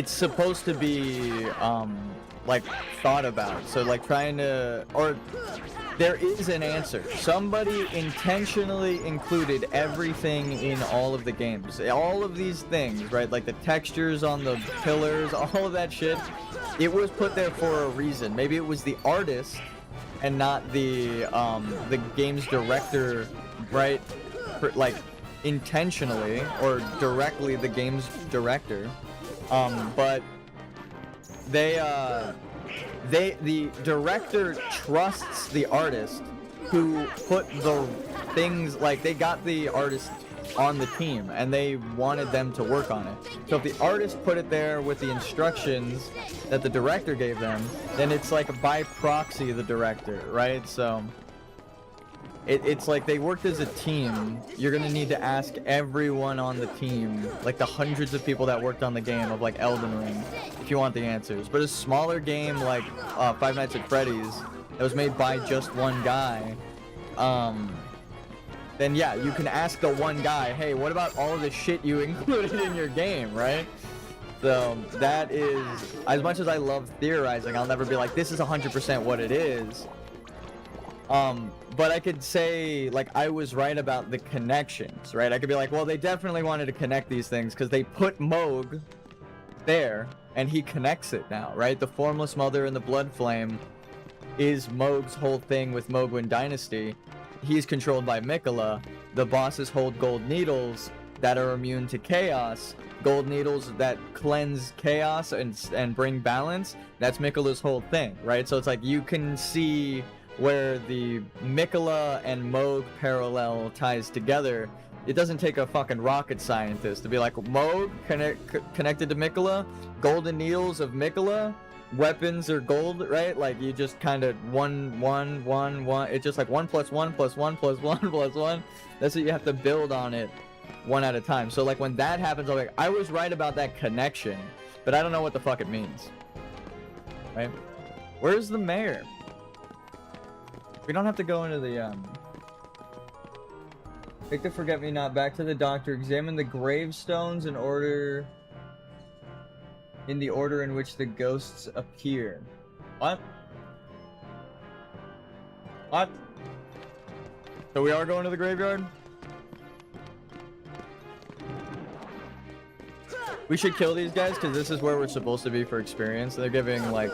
supposed to be like thought about. So like trying to, or there is an answer. Somebody intentionally included everything in all of the games. All of these things, right? Like the textures on the pillars, all of that shit. It was put there for a reason. Maybe it was the artist and not the game's director, right? Like intentionally or directly the game's director. But the director trusts the artist who put the things, like they got the artist on the team and they wanted them to work on it. So if the artist put it there with the instructions that the director gave them, then it's like by proxy the director, right? So it's like they worked as a team. You're gonna need to ask everyone on the team, like the hundreds of people that worked on the game of like Elden Ring, if you want the answers. But a smaller game like Five Nights at Freddy's that was made by just one guy, then yeah, you can ask the one guy, hey, what about all of the shit you included in your game, right? So that is, as much as I love theorizing, I'll never be like, this is 100% what it is. But I could say, like, I was right about the connections, right? I could be like, well, they definitely wanted to connect these things because they put Mohg there and he connects it now, right? The Formless Mother and the Blood Flame is Mohg's whole thing with Mohgwyn Dynasty. He's controlled by Miquella. The bosses hold gold needles that are immune to chaos. Gold needles that cleanse chaos and bring balance. That's Miquella's whole thing, right? So it's like you can see where the Miquella and Mohg parallel ties together. It doesn't take a fucking rocket scientist to be like, Mohg connected to Miquella, golden needles of Miquella, weapons are gold, right? Like you just kind of one. It's just like 1 + 1 + 1 + 1 + 1. That's what you have to build on it one at a time. So like when that happens, I'm like, I was right about that connection, but I don't know what the fuck it means. Right? Where's the mayor? We don't have to go into the take the forget-me-not back to the doctor. Examine the gravestones in the order in which the ghosts appear. What? What? So we are going to the graveyard? We should kill these guys because this is where we're supposed to be for experience. They're giving like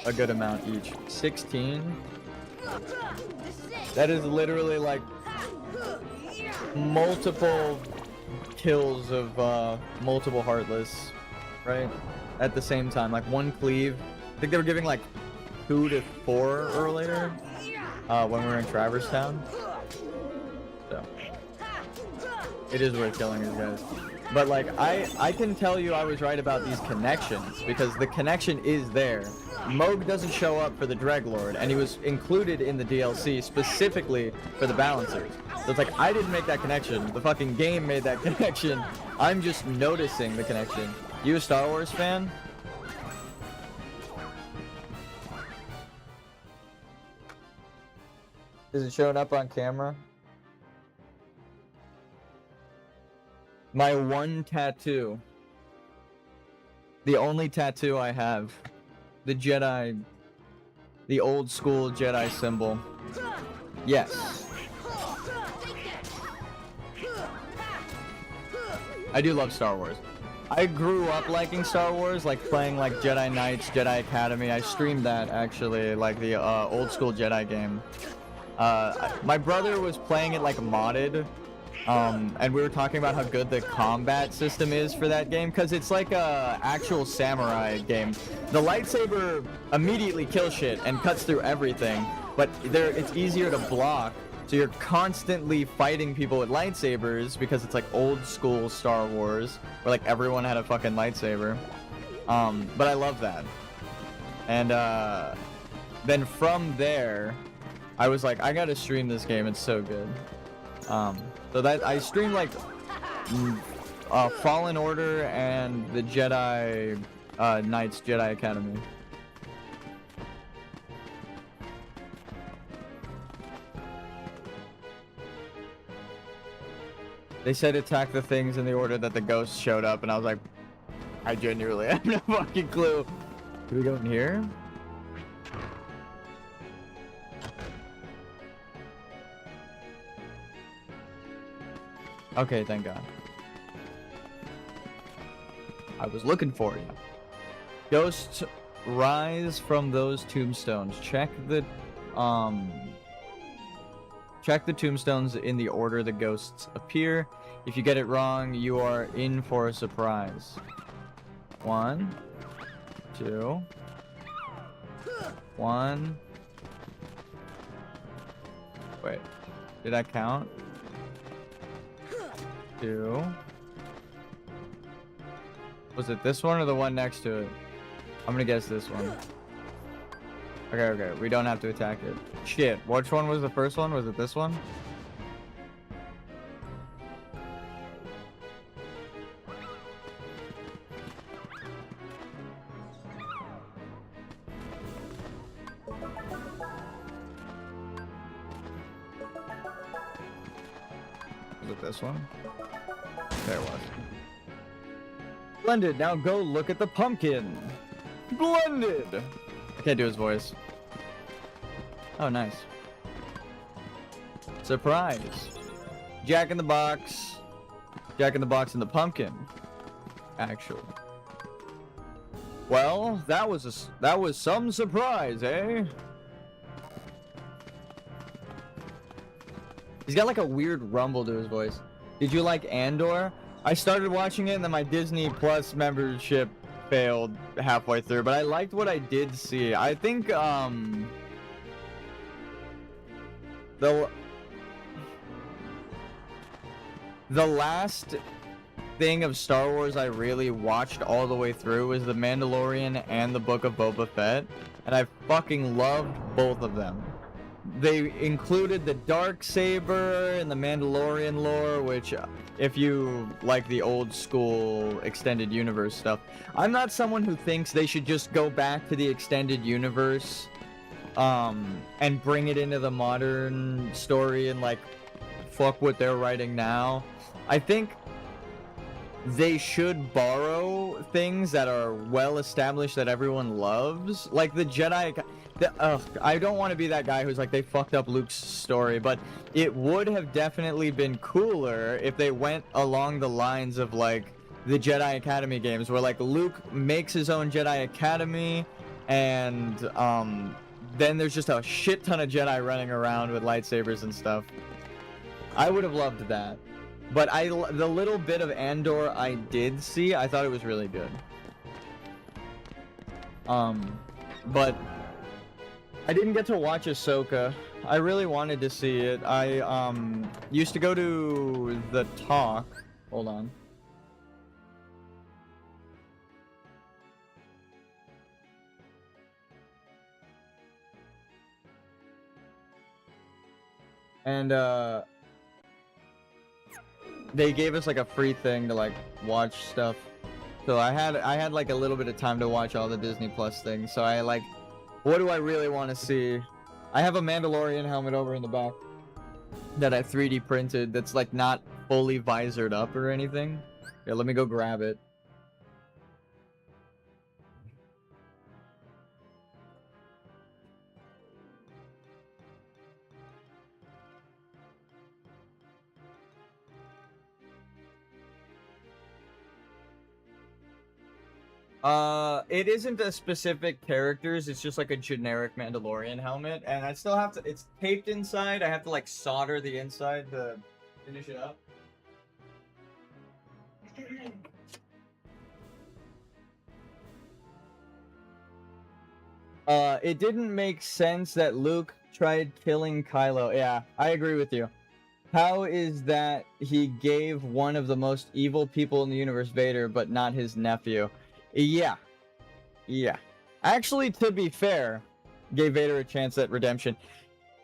a good amount each. 16. That is literally like multiple kills of multiple Heartless, right? At the same time, like one cleave. I think they were giving like 2 to 4 earlier when we were in Traverse Town. So it is worth killing these guys. But like I can tell you I was right about these connections because the connection is there. Mohg doesn't show up for the Dreglord, and he was included in the DLC specifically for the Balancers. So it's like, I didn't make that connection. The fucking game made that connection. I'm just noticing the connection. You a Star Wars fan? Is it showing up on camera? My one tattoo. The only tattoo I have. The Jedi, the old school Jedi symbol. Yes. I do love Star Wars. I grew up liking Star Wars, like playing like Jedi Knights, Jedi Academy. I streamed that actually, like the old school Jedi game. My brother was playing it like modded. And we were talking about how good the combat system is for that game because it's like a actual samurai game. The lightsaber immediately kills shit and cuts through everything, but it's easier to block, so you're constantly fighting people with lightsabers because it's like old school Star Wars where like everyone had a fucking lightsaber. But I love that. And then from there I was like, I gotta stream this game, it's so good. So that I streamed like Fallen Order and the Jedi Knights Jedi Academy. They said attack the things in the order that the ghosts showed up, and I was like, I genuinely have no fucking clue. Do we go in here? Okay, thank God. I was looking for you. Ghosts rise from those tombstones. Check the tombstones in the order the ghosts appear. If you get it wrong, you are in for a surprise. 1, 2, 1. Wait, did I count? 2. Was it this one or the one next to it? I'm gonna guess this one. Okay, we don't have to attack it. Shit, which one was the first one? Was it this one? Was it this one? There it was. Splendid, now go look at the pumpkin. Splendid! I can't do his voice. Oh, nice. Surprise. Jack in the Box. Jack in the Box and the pumpkin. Actually. Well, that was some surprise, eh? He's got like a weird rumble to his voice. Did you like Andor? I started watching it and then my Disney Plus membership failed halfway through, but I liked what I did see. I think the last thing of Star Wars I really watched all the way through was The Mandalorian and the Book of Boba Fett, and I fucking loved both of them. They included the Darksaber and the Mandalorian lore, which, if you like the old school extended universe stuff, I'm not someone who thinks they should just go back to the extended universe and bring it into the modern story and like fuck what they're writing now. I think they should borrow things that are well established that everyone loves, like the Jedi. I don't want to be that guy who's like, they fucked up Luke's story, but it would have definitely been cooler if they went along the lines of like the Jedi Academy games, where like Luke makes his own Jedi Academy, and then there's just a shit ton of Jedi running around with lightsabers and stuff. I would have loved that. But the little bit of Andor I did see, I thought it was really good. But I didn't get to watch Ahsoka. I really wanted to see it. I used to go to the talk. Hold on. And they gave us like a free thing to like watch stuff. So I had like a little bit of time to watch all the Disney Plus things. So I like, what do I really want to see? I have a Mandalorian helmet over in the back that I 3D printed that's like not fully visored up or anything. Here, let me go grab it. It isn't a specific characters, it's just like a generic Mandalorian helmet, and I still have to, it's taped inside, I have to like solder the inside to finish it up. It didn't make sense that Luke tried killing Kylo. Yeah, I agree with you. How is that he gave one of the most evil people in the universe Vader, but not his nephew? Yeah. Actually, to be fair, gave Vader a chance at redemption.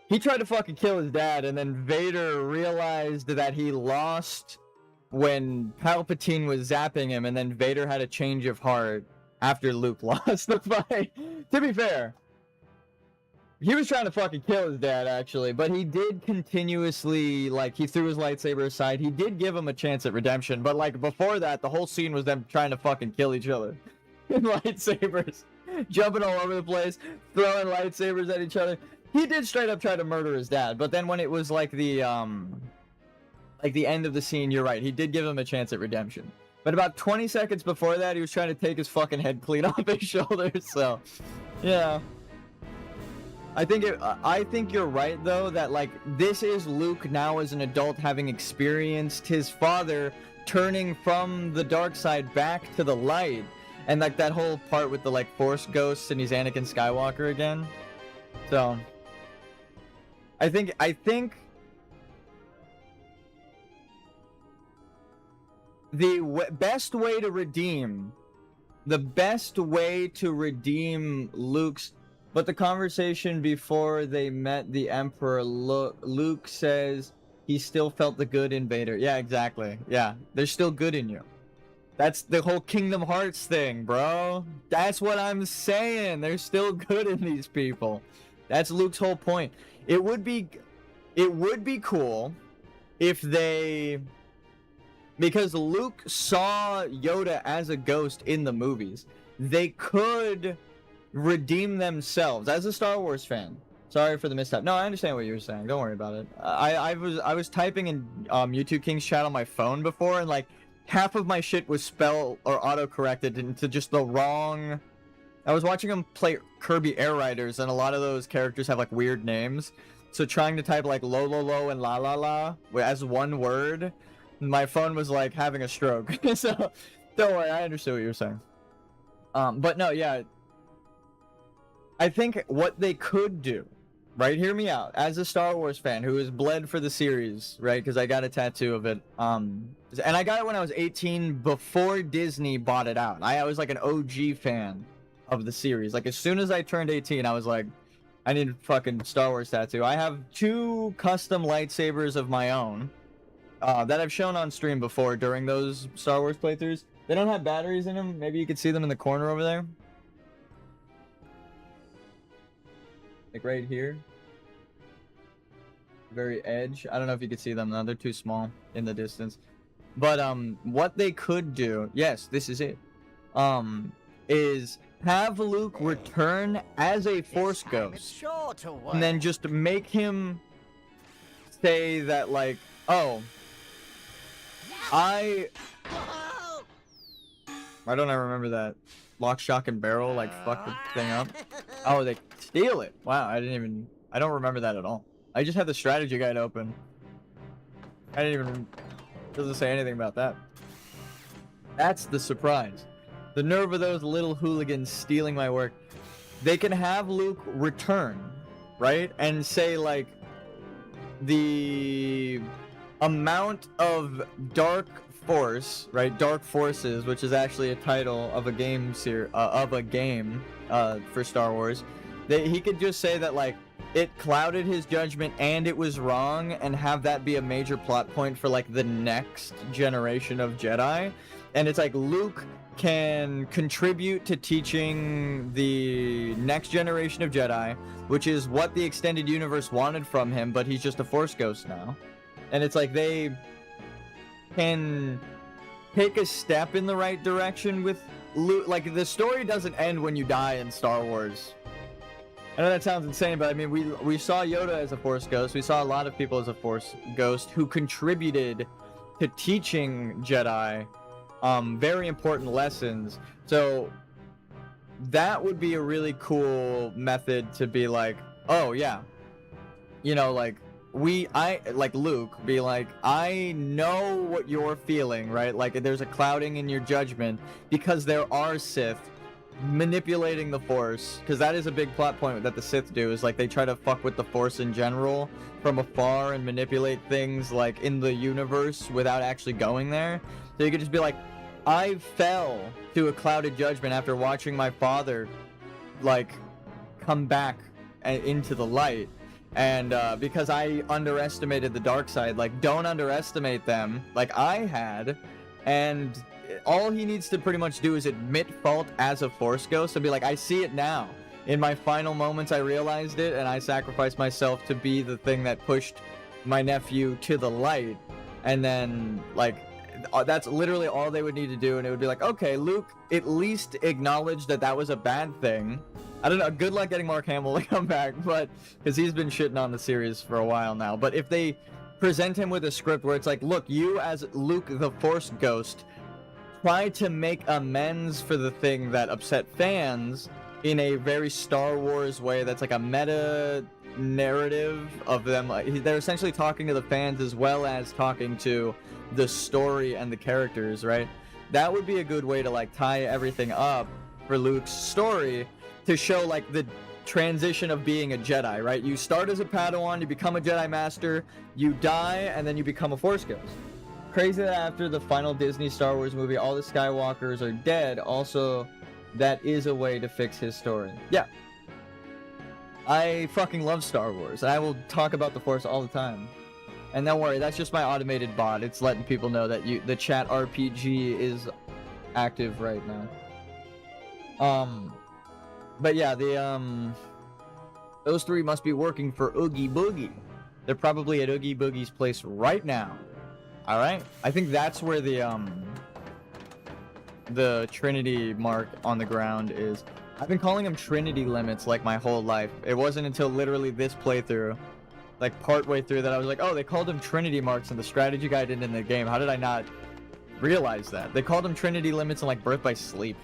He tried to fucking kill his dad, and then Vader realized that he lost when Palpatine was zapping him, and then Vader had a change of heart after Luke lost the fight. To be fair, he was trying to fucking kill his dad, actually, but he did continuously, like, he threw his lightsaber aside. He did give him a chance at redemption, but, like, before that, the whole scene was them trying to fucking kill each other. In lightsabers. Jumping all over the place, throwing lightsabers at each other. He did straight up try to murder his dad, but then when it was, like, the end of the scene, you're right, he did give him a chance at redemption. But about 20 seconds before that, he was trying to take his fucking head clean off his shoulders, so, yeah. I think you're right, though, that, like, this is Luke now as an adult having experienced his father turning from the dark side back to the light. And, like, that whole part with the, like, Force ghosts and he's Anakin Skywalker again. So, I think the best way to redeem Luke's, but the conversation before they met the Emperor, Luke says he still felt the good in Vader. Yeah, exactly. Yeah, there's still good in you. That's the whole Kingdom Hearts thing, bro. That's what I'm saying. There's still good in these people. That's Luke's whole point. It would be cool if they, because Luke saw Yoda as a ghost in the movies, they could redeem themselves. As a Star Wars fan, sorry for the misstep. No, I understand what you were saying. Don't worry about it. I was typing in YouTube King's chat on my phone before, and like half of my shit was spell or auto-corrected into just the wrong. I was watching him play Kirby Air Riders, and a lot of those characters have like weird names. So trying to type like lo lo lo and la la la as one word, my phone was like having a stroke. So don't worry, I understood what you were saying. But no, yeah. I think what they could do, right? Hear me out. As a Star Wars fan who has bled for the series, right? Because I got a tattoo of it. And I got it when I was 18 before Disney bought it out. I was like an OG fan of the series. Like as soon as I turned 18, I was like, I need a fucking Star Wars tattoo. I have 2 custom lightsabers of my own that I've shown on stream before during those Star Wars playthroughs. They don't have batteries in them. Maybe you could see them in the corner over there. Like right here. Very edge. I don't know if you could see them though. They're too small in the distance. But what they could do, yes, this is it. Is have Luke return as a Force ghost. And then just make him say that like, oh, why don't I remember that? Lock, shock, and barrel, like, fuck the thing up. Oh, they steal it. Wow, I don't remember that at all. I just had the strategy guide open. Doesn't say anything about that. That's the surprise. The nerve of those little hooligans stealing my work. They can have Luke return, right? And say, like, the amount of dark force, right? Dark Forces, which is actually a title of a game for Star Wars. He could just say that like it clouded his judgment and it was wrong, and have that be a major plot point for like the next generation of Jedi. And it's like Luke can contribute to teaching the next generation of Jedi, which is what the extended universe wanted from him, but he's just a Force ghost now. And it's like they can take a step in the right direction with Luke. Like, the story doesn't end when you die in Star Wars. I know that sounds insane, but I mean, we saw Yoda as a Force ghost. We saw a lot of people as a Force ghost who contributed to teaching Jedi very important lessons. So that would be a really cool method to be like, oh yeah, you know, like like Luke be like, I know what you're feeling, right? Like there's a clouding in your judgment because there are Sith manipulating the Force, because that is a big plot point that the Sith do, is like they try to fuck with the Force in general from afar and manipulate things like in the universe without actually going there. So you could just be like, I fell to a clouded judgment after watching my father like come back into the light. And because I underestimated the dark side, like, don't underestimate them, like I had. And all he needs to pretty much do is admit fault as a Force Ghost and be like, I see it now. In my final moments, I realized it, and I sacrificed myself to be the thing that pushed my nephew to the light. And then, like, that's literally all they would need to do, and it would be like, okay, Luke at least acknowledged that that was a bad thing. I don't know, good luck getting Mark Hamill to come back, but because he's been shitting on the series for a while now. But if they present him with a script where it's like, look, you as Luke the Force Ghost, try to make amends for the thing that upset fans in a very Star Wars way that's like a meta narrative of them. Like, they're essentially talking to the fans as well as talking to the story and the characters, right? That would be a good way to like tie everything up for Luke's story, to show like the transition of being a Jedi, right? You start as a Padawan, you become a Jedi Master, you die, and then you become a Force Ghost. Crazy that after the final Disney Star Wars movie, all the Skywalkers are dead. Also, that is a way to fix his story. Yeah. I fucking love Star Wars. I will talk about the Force all the time. And don't worry, that's just my automated bot. It's letting people know that the chat RPG is active right now. But yeah, those three must be working for Oogie Boogie. They're probably at Oogie Boogie's place right now. All right, I think that's where the Trinity mark on the ground is. I've been calling them Trinity limits like my whole life. It wasn't until literally this playthrough, like partway through, that I was like, oh, they called them Trinity marks in the strategy guide and in the game. How did I not realize that? They called them Trinity limits in like Birth by Sleep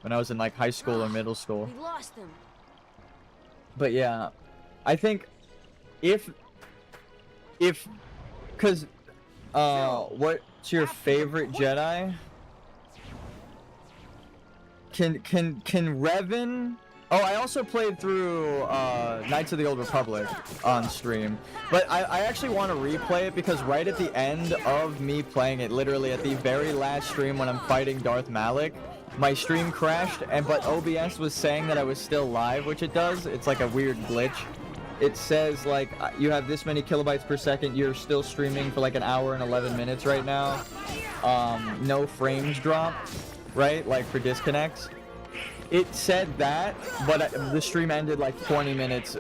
when I was in like high school or middle school. We lost them. But yeah, I think if because what's your favorite Jedi? Can Revan? Oh, I also played through Knights of the Old Republic on stream, but I actually want to replay it because right at the end of me playing it, literally at the very last stream when I'm fighting Darth Malak, my stream crashed, but OBS was saying that I was still live, which it does. It's like a weird glitch. It says like you have this many kilobytes per second, you're still streaming for like an hour and 11 minutes right now. No frames dropped, right? Like for disconnects. It said that, but the stream ended like 20 minutes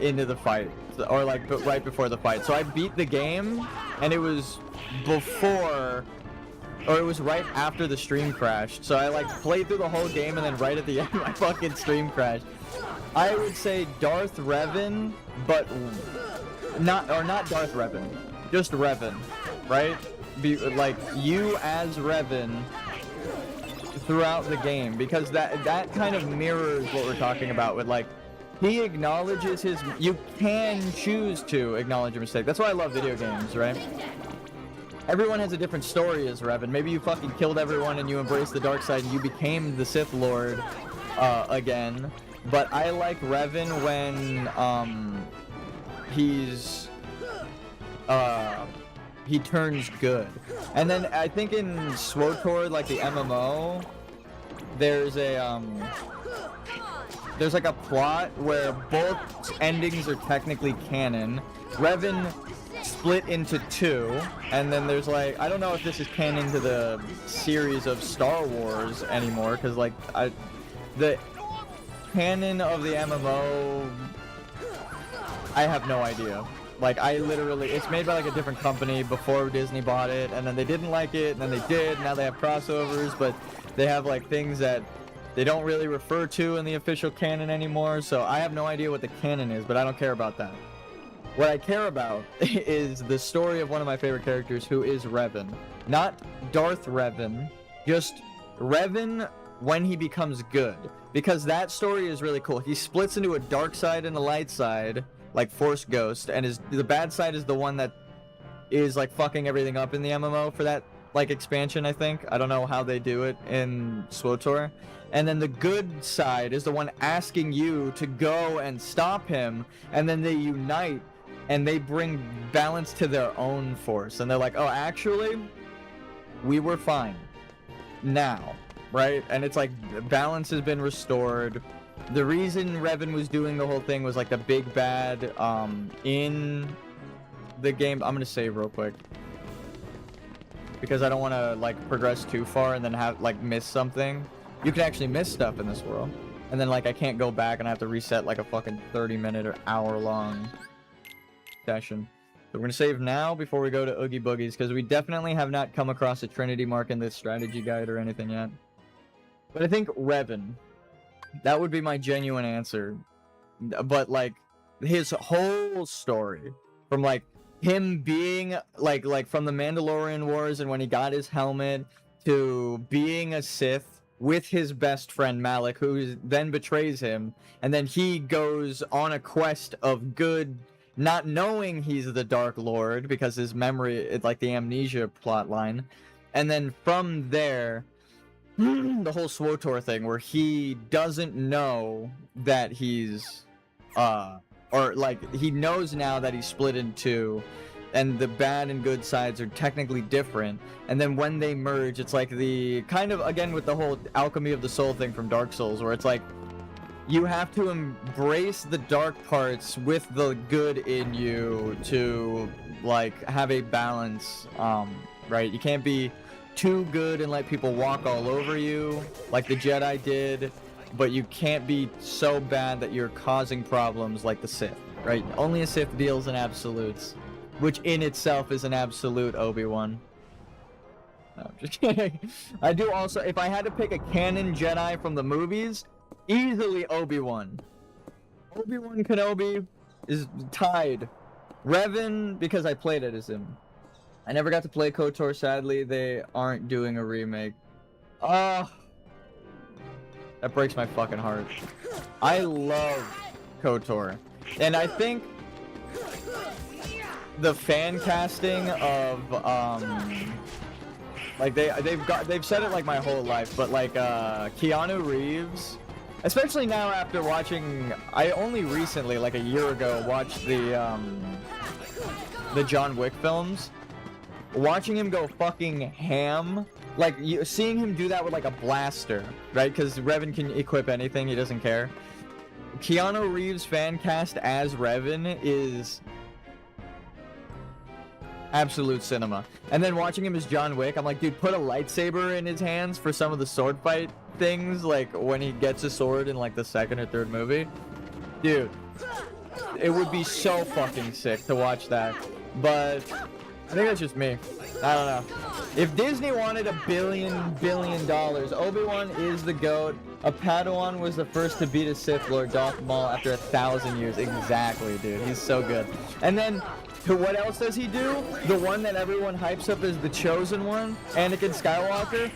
into the fight, or like right before the fight. So I beat the game, and it was before, or it was right after the stream crashed. So I like played through the whole game, and then right at the end, my fucking stream crashed. I would say Darth Revan, but not Darth Revan, just Revan, right? Like you as Revan throughout the game, because that kind of mirrors what we're talking about with like, he acknowledges his, you can choose to acknowledge a mistake. That's why I love video games, right? Everyone has a different story as Revan. Maybe you fucking killed everyone and you embraced the dark side and you became the Sith Lord again. But I like Revan when he turns good. And then I think in SWTOR, like the MMO, there's like a plot where both endings are technically canon. Revan split into two, and then there's like, I don't know if this is canon to the series of Star Wars anymore, because like the canon of the MMO, I have no idea. Like, I literally, it's made by like a different company before Disney bought it, and then they didn't like it, and then they did. Now they have crossovers, but they have like things that they don't really refer to in the official canon anymore. So I have no idea what the canon is, but I don't care about that. What I care about is the story of one of my favorite characters, who is Revan. Not Darth Revan, just Revan when he becomes good. Because that story is really cool. He splits into a dark side and a light side, like Force Ghost, and the bad side is the one that is like fucking everything up in the MMO for that like expansion, I think. I don't know how they do it in SWTOR. And then the good side is the one asking you to go and stop him, and then they unite and they bring balance to their own force, and they're like, oh, actually we were fine now, right? And it's like balance has been restored. the reason Revan was doing the whole thing was like the big bad in the game. I'm gonna save real quick because I don't want to like progress too far and then have like miss something. You can actually miss stuff in this world, and then like I can't go back and I have to reset like a fucking 30-minute or hour-long session. So we're gonna save now before we go to Oogie Boogies, because we definitely have not come across a Trinity mark in this strategy guide or anything yet. But I think Revan, that would be my genuine answer. But like his whole story, from like him being like from the Mandalorian Wars and when he got his helmet to being a Sith with his best friend Malak, who then betrays him, and then he goes on a quest of good, not knowing he's the Dark Lord because his memory, it's like the amnesia plot line. And then from there, the whole SWTOR thing where he doesn't know that he's or like he knows now that he's split in two and the bad and good sides are technically different, and then when they merge, it's like the kind of, again with the whole alchemy of the soul thing from Dark Souls, where it's like you have to embrace the dark parts with the good in you to like have a balance, right? You can't be too good and let people walk all over you like the Jedi did, but you can't be so bad that you're causing problems like the Sith, right? Only a Sith deals in absolutes, which in itself is an absolute, Obi-Wan. No, I'm just kidding. I do also, if I had to pick a canon Jedi from the movies, easily Obi-Wan. Obi-Wan Kenobi is tied. Revan, because I played it as him. I never got to play KOTOR, sadly. They aren't doing a remake. That breaks my fucking heart. I love KOTOR. And I think the fan casting of like they've said it like my whole life, but like Keanu Reeves, especially now after watching, I only recently, like a year ago, watched the John Wick films. Watching him go fucking ham, like seeing him do that with like a blaster, right? Because Revan can equip anything, he doesn't care. Keanu Reeves fan cast as Revan is absolute cinema. And then watching him as John Wick, I'm like, dude, put a lightsaber in his hands for some of the sword fight things, like when he gets a sword in like the second or third movie. Dude, it would be so fucking sick to watch that. But I think that's just me. I don't know. If Disney wanted $1 billion, Obi-Wan is the GOAT. A Padawan was the first to beat a Sith Lord, Darth Maul, after 1,000 years. Exactly, dude. He's so good. And then, what else does he do? The one that everyone hypes up as the chosen one, Anakin Skywalker,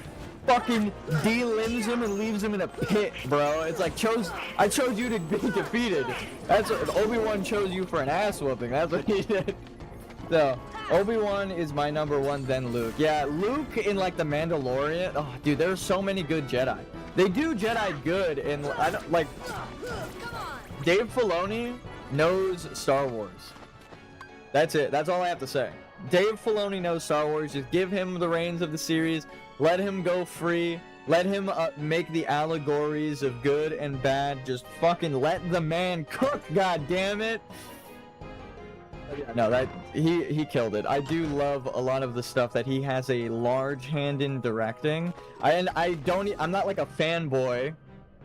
fucking de-limbs him and leaves him in a pit, bro. It's like, I chose you to be defeated. That's what Obi-Wan chose you for, an ass whooping. That's what he did. So, Obi-Wan is my number one, then Luke. Yeah, Luke in like the Mandalorian. Oh, dude, there's so many good Jedi. They do Jedi good, and I don't like. Dave Filoni knows Star Wars. That's it. That's all I have to say. Dave Filoni knows Star Wars. Just give him the reins of the series. Let him go free. Let him make the allegories of good and bad. Just fucking let the man cook. God damn it. No, that he killed it. I do love a lot of the stuff that he has a large hand in directing. I'm not like a fanboy,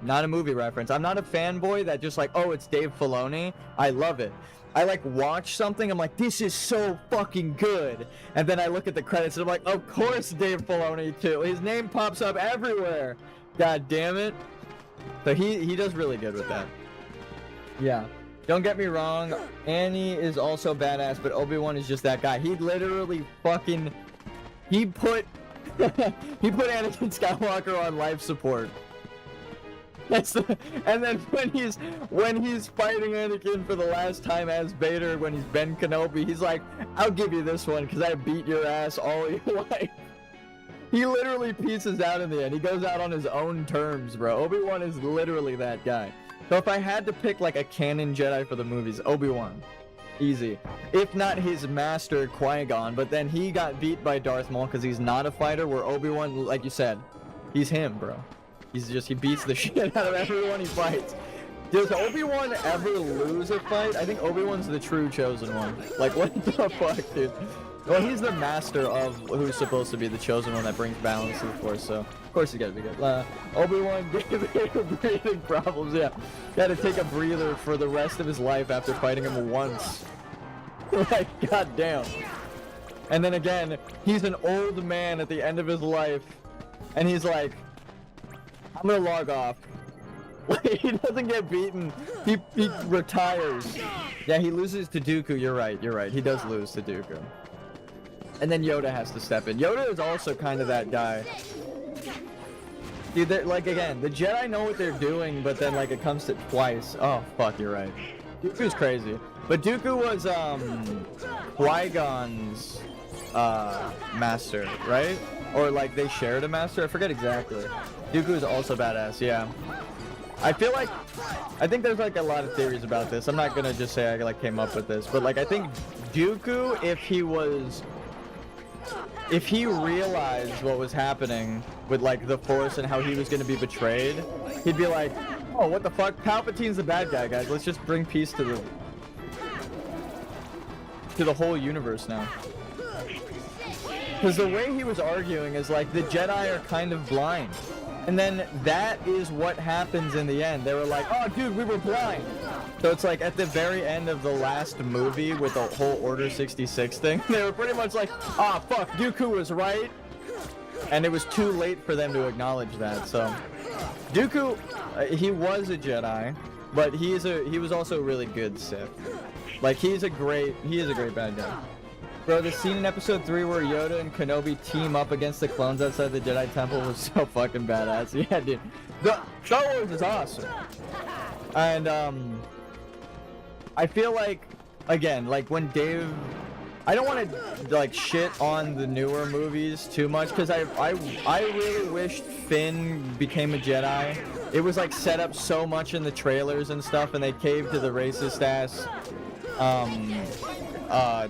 not a movie reference. I'm not a fanboy that just like, oh, it's Dave Filoni. I love it. I like watch something, I'm like, this is so fucking good. And then I look at the credits and I'm like, of course Dave Filoni too. His name pops up everywhere. God damn it. So he does really good with that. Yeah. Don't get me wrong, Annie is also badass, but Obi-Wan is just that guy. He literally fucking, he put Anakin Skywalker on life support. And then when he's fighting Anakin for the last time as Vader, when he's Ben Kenobi, he's like, I'll give you this one because I beat your ass all your life. He literally pieces out in the end. He goes out on his own terms, bro. Obi-Wan is literally that guy. So if I had to pick like a canon Jedi for the movies, Obi-Wan. Easy. If not his master, Qui-Gon, but then he got beat by Darth Maul because he's not a fighter, where Obi-Wan, like you said, he's him, bro. he beats the shit out of everyone he fights. Does Obi-Wan ever lose a fight? I think Obi-Wan's the true chosen one. Like, what the fuck, dude? Well, he's the master of who's supposed to be the chosen one that brings balance to the Force, so of course he's gotta be good. Obi-Wan gave breathing problems, yeah. He had to take a breather for the rest of his life after fighting him once. Like, goddamn. And then again, he's an old man at the end of his life, and he's like, I'm gonna log off. He doesn't get beaten. He retires. Yeah, he loses to Dooku. You're right. He does lose to Dooku. And then Yoda has to step in. Yoda is also kind of that guy. Dude, like, again, the Jedi know what they're doing, but then, like, it comes to twice. Oh, fuck, you're right. Dooku's crazy. But Dooku was, Qui-Gon's, master, right? Or, like, they shared a master? I forget exactly. Dooku is also badass, yeah. I think there's, like, a lot of theories about this. I'm not gonna just say I, like, came up with this. But, like, I think Dooku, if he realized what was happening with, like, the Force and how he was going to be betrayed, he'd be like, oh, what the fuck? Palpatine's the bad guy, guys. Let's just bring peace to the whole universe now. Because the way he was arguing is, like, the Jedi are kind of blind. And then that is what happens in the end. They were like, oh, dude, we were blind. So it's like at the very end of the last movie with the whole Order 66 thing, they were pretty much like, ah, fuck, Dooku was right. And it was too late for them to acknowledge that. So Dooku, he was a Jedi, but he was also a really good Sith. Like, he is a great bad guy. Bro, the scene in episode 3 where Yoda and Kenobi team up against the clones outside the Jedi Temple was so fucking badass. Yeah, dude. The Star Wars is awesome. And, I feel like, again, like when Dave... I don't want to, like, shit on the newer movies too much, because I really wished Finn became a Jedi. It was, like, set up so much in the trailers and stuff, and they caved to the racist-ass,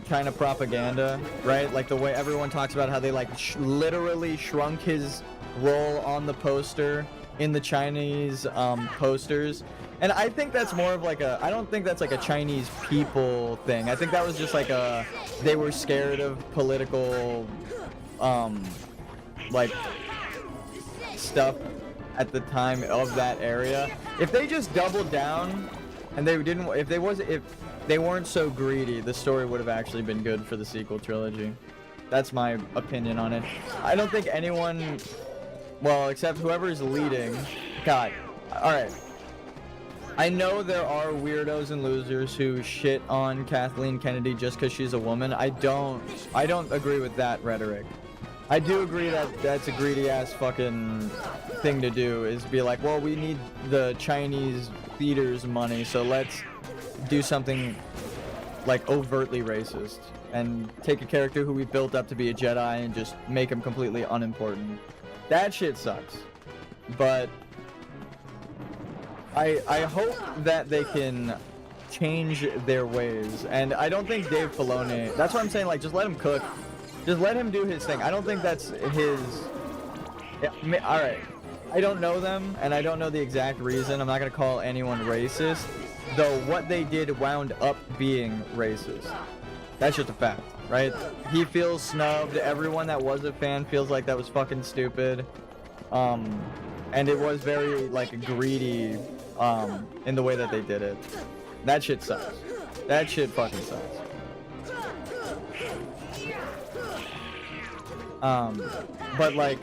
kind of propaganda, right? Like the way everyone talks about how they like literally shrunk his role on the poster in the Chinese posters. And I think that's more of like I don't think that's like a Chinese people thing. I think that was just like they were scared of political like stuff at the time of that area. If they just doubled down and if they weren't so greedy, the story would have actually been good for the sequel trilogy. That's my opinion on it. I don't think anyone, well, except whoever is leading. God, alright. I know there are weirdos and losers who shit on Kathleen Kennedy just because she's a woman. I don't agree with that rhetoric. I do agree that that's a greedy ass fucking thing to do, is be like, well, we need the Chinese theater's money, so let's do something like overtly racist and take a character who we built up to be a Jedi and just make him completely unimportant. That shit sucks. But I hope that they can change their ways, and I don't think Dave Filoni, that's what I'm saying, like, just let him cook. Just let him do his thing. I don't think that's his... Yeah, alright. I don't know them, and I don't know the exact reason. I'm not gonna call anyone racist, though what they did wound up being racist. That's just a fact, right? He feels snubbed. Everyone that was a fan feels like that was fucking stupid. And it was very, like, greedy, in the way that they did it. That shit sucks. That shit fucking sucks. But, like,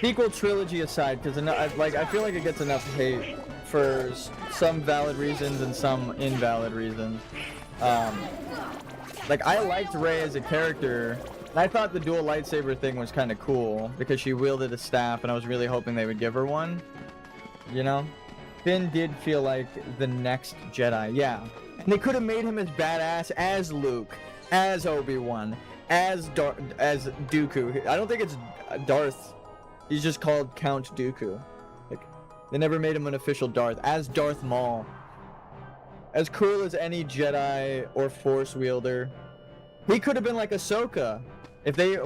sequel trilogy aside, because I feel like it gets enough hate for some valid reasons and some invalid reasons. Like, I liked Rey as a character, and I thought the dual lightsaber thing was kind of cool because she wielded a staff, and I was really hoping they would give her one. You know? Finn did feel like the next Jedi, yeah. And they could have made him as badass as Luke, as Obi-Wan, as Dooku. I don't think it's Darth. He's just called Count Dooku. Like, they never made him an official Darth. As Darth Maul. As cool as any Jedi or Force wielder. He could have been like Ahsoka. If they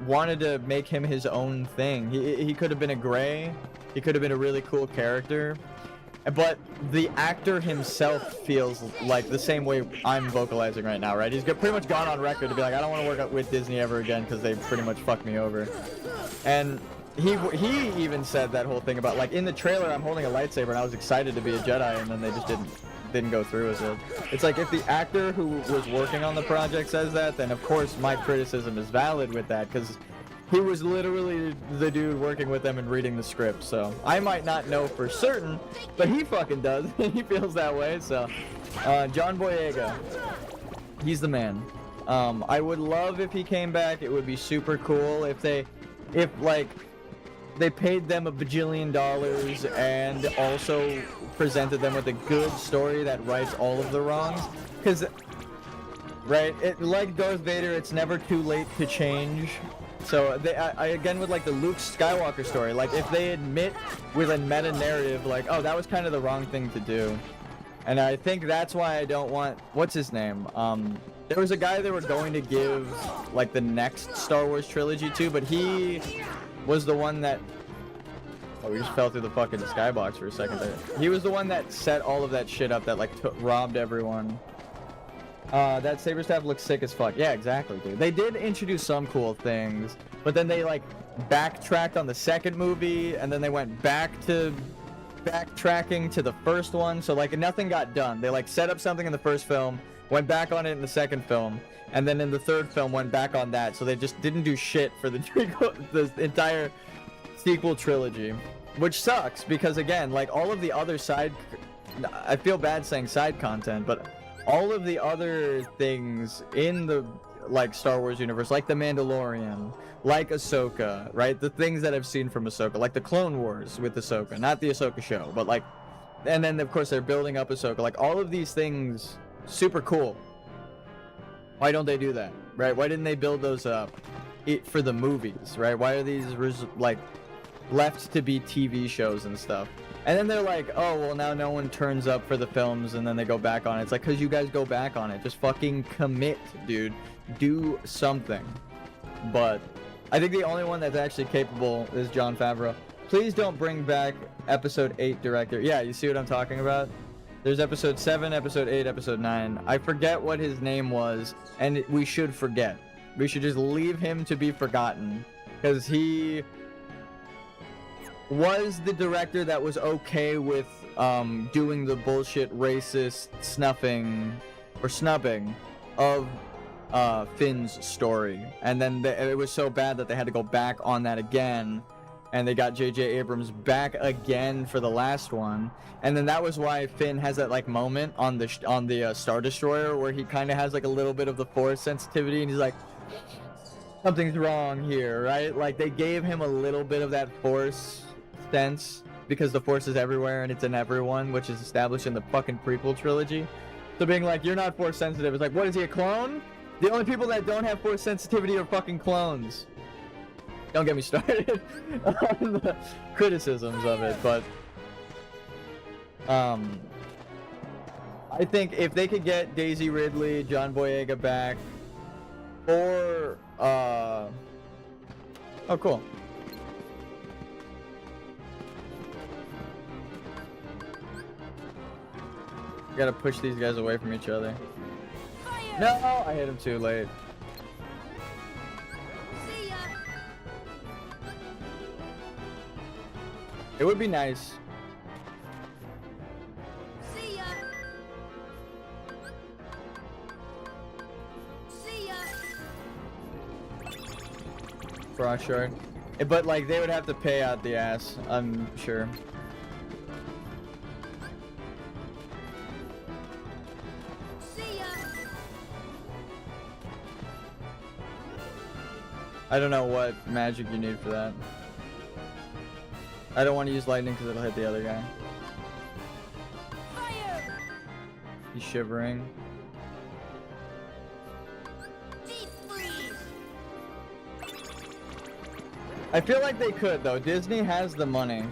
wanted to make him his own thing. He could have been a Gray. He could have been a really cool character. But the actor himself feels like the same way I'm vocalizing right now, right? He's pretty much gone on record to be like, I don't want to work with Disney ever again because they pretty much fucked me over. And he even said that whole thing about, like, in the trailer, I'm holding a lightsaber and I was excited to be a Jedi, and then they just didn't go through with it. It's like, if the actor who was working on the project says that, then of course my criticism is valid with that, because he was literally the dude working with them and reading the script. So I might not know for certain, but he fucking does. He feels that way. So John Boyega, he's the man. I would love if he came back. It would be super cool if they paid them $1 bajillion and also presented them with a good story that rights all of the wrongs. Because, right, like Darth Vader, it's never too late to change. So I again would like the Luke Skywalker story. Like, if they admit with a meta narrative, like, oh, that was kind of the wrong thing to do. And I think that's why I don't want, what's his name? There was a guy they were going to give like the next Star Wars trilogy to, but he was the one that, oh, we just fell through the fucking skybox for a second there. He was the one that set all of that shit up that like robbed everyone. That saber staff looks sick as fuck. Yeah, exactly, dude. They did introduce some cool things, but then they like backtracked on the second movie, and then they went backtracking to the first one. So like nothing got done. They like set up something in the first film, went back on it in the second film, and then in the third film went back on that. So they just didn't do shit for the entire sequel trilogy, which sucks because again, like all of the other side, I feel bad saying side content, but all of the other things in the like Star Wars universe, like the Mandalorian, like Ahsoka, right? The things that I've seen from Ahsoka, like the Clone Wars with Ahsoka, not the Ahsoka show, but like, and then of course they're building up Ahsoka, like all of these things, super cool. Why don't they do that, right? Why didn't they build those up for the movies, right? Why are these like left to be TV shows and stuff? And then they're like, oh, well, now no one turns up for the films, and then they go back on it. It's like, because you guys go back on it. Just fucking commit, dude. Do something. But I think the only one that's actually capable is Jon Favreau. Please don't bring back Episode 8 director. Yeah, you see what I'm talking about? There's Episode 7, Episode 8, Episode 9. I forget what his name was, and we should forget. We should just leave him to be forgotten. Because he was the director that was okay with doing the bullshit racist snubbing of Finn's story, and then it was so bad that they had to go back on that again, and they got J.J. Abrams back again for the last one, and then that was why Finn has that like moment on the Star Destroyer where he kind of has like a little bit of the Force sensitivity, and he's like, something's wrong here, right? Like they gave him a little bit of that Force sense because the Force is everywhere and it's in everyone, which is established in the fucking prequel trilogy. So being like, you're not Force sensitive, it's like, what is he, a clone? The only people that don't have Force sensitivity are fucking clones. Don't get me started on the criticisms of it, but I think if they could get Daisy Ridley, John Boyega back, or oh cool. Gotta push these guys away from each other. Fire! No, I hit him too late. See ya! It would be nice. See ya! See ya! Frost shard. But like they would have to pay out the ass, I'm sure. See ya! I don't know what magic you need for that. I don't want to use lightning because it'll hit the other guy. Fire! He's shivering. Deep freeze! I feel like they could though. Disney has the money.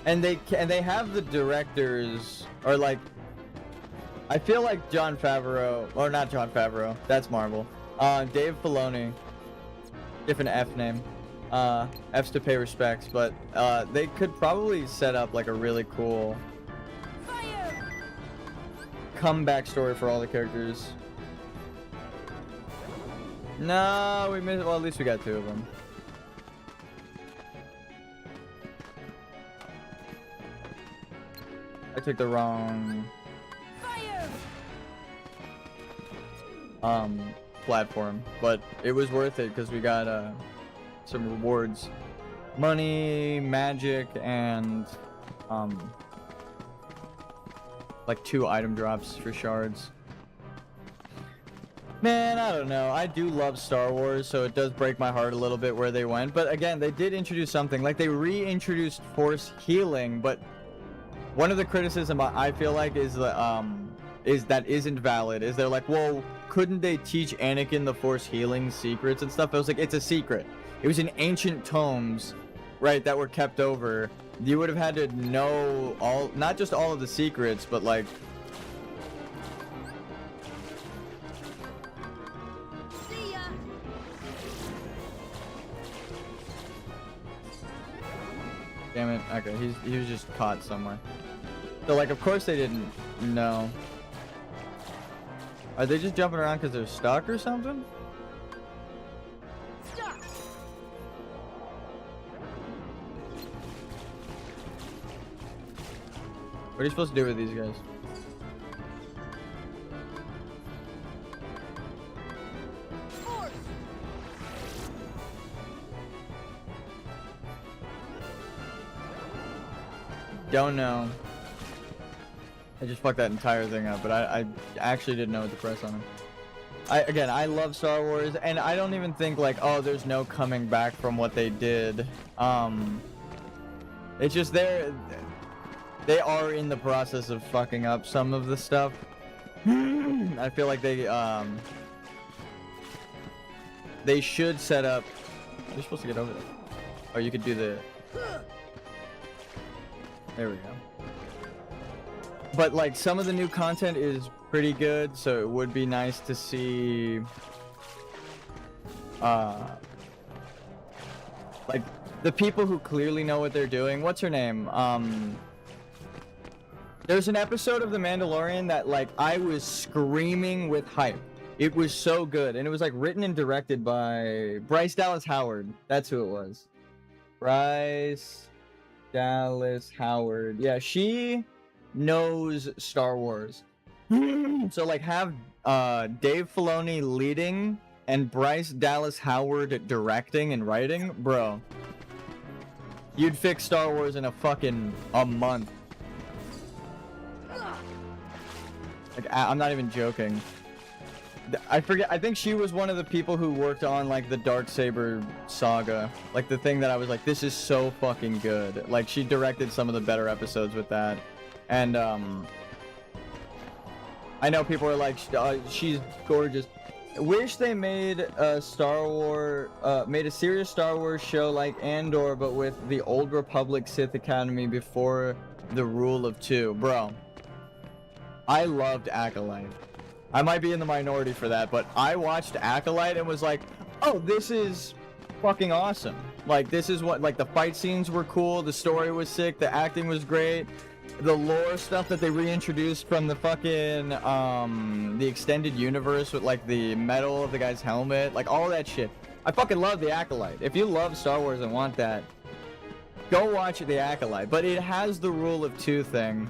And they have the directors, or like, I feel like Jon Favreau, or not Jon Favreau, that's Marvel. Dave Filoni, different F name. F's to pay respects, but they could probably set up like a really cool Fire! comeback story for all the characters. No, we missed. Well, at least we got 2 of them. I took the wrong Fire! platform, but it was worth it because we got some rewards, money, magic, and like 2 item drops for shards. Man, I don't know. I do love Star Wars, so it does break my heart a little bit where they went. But again, they did introduce something. Like, they reintroduced Force healing, but one of the criticism I feel like is that isn't valid. Is they're like, well, couldn't they teach Anakin the Force healing secrets and stuff? I was like, it's a secret. It was in ancient tomes, right, that were kept over. You would have had to know all, not just all of the secrets, but like, See ya! damn it. Okay, he was just caught somewhere. So like, of course they didn't know. Are they just jumping around because they're stuck or something? Stop! What are you supposed to do with these guys? Force! Don't know. I just fucked that entire thing up, but I actually didn't know what to press on him. Again, I love Star Wars, and I don't even think like, oh, there's no coming back from what they did. It's just they are in the process of fucking up some of the stuff. I feel like they should set up. You're supposed to get over there. Or you could do the. There we go. But like, some of the new content is pretty good, so it would be nice to see like the people who clearly know what they're doing. What's her name? There's an episode of The Mandalorian that like I was screaming with hype. It was so good, and it was like written and directed by Bryce Dallas Howard. That's who it was. Bryce Dallas Howard. Yeah, she knows Star Wars. So like, have Dave Filoni leading and Bryce Dallas Howard directing and writing, bro. You'd fix Star Wars in a month. Like, I'm not even joking. I forget. I think she was one of the people who worked on like the Darksaber saga, like the thing that I was like, this is so fucking good. Like, she directed some of the better episodes with that, and I know people are like, she's gorgeous. Wish they made a made a serious Star Wars show like Andor, but with the Old Republic Sith Academy before the Rule of Two, bro. I loved Acolyte. I might be in the minority for that, but I watched Acolyte and was like, oh, this is fucking awesome. Like, this is what, like, the fight scenes were cool, the story was sick, the acting was great, the lore stuff that they reintroduced from the fucking, the extended universe with, like, the metal of the guy's helmet, like, all that shit. I fucking love the Acolyte. If you love Star Wars and want that, go watch the Acolyte. But it has the Rule of Two thing,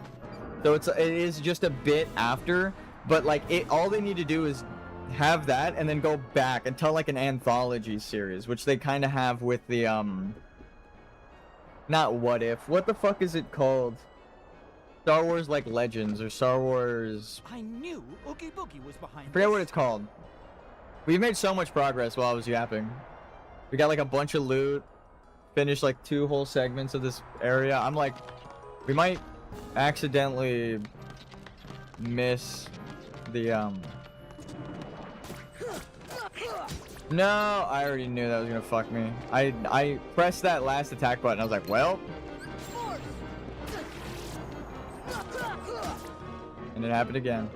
so it is just a bit after. But like, all they need to do is have that and then go back and tell like an anthology series, which they kind of have with the not What If. What the fuck is it called? Star Wars like Legends or Star Wars. I knew Oogie Boogie was behind I forget this. what it's called. We've made so much progress while I was yapping. We got like a bunch of loot. Finished like 2 whole segments of this area. I'm like, we might accidentally miss the No, I already knew that was gonna fuck me. I pressed that last attack button. I was like, well, Force! And it happened again.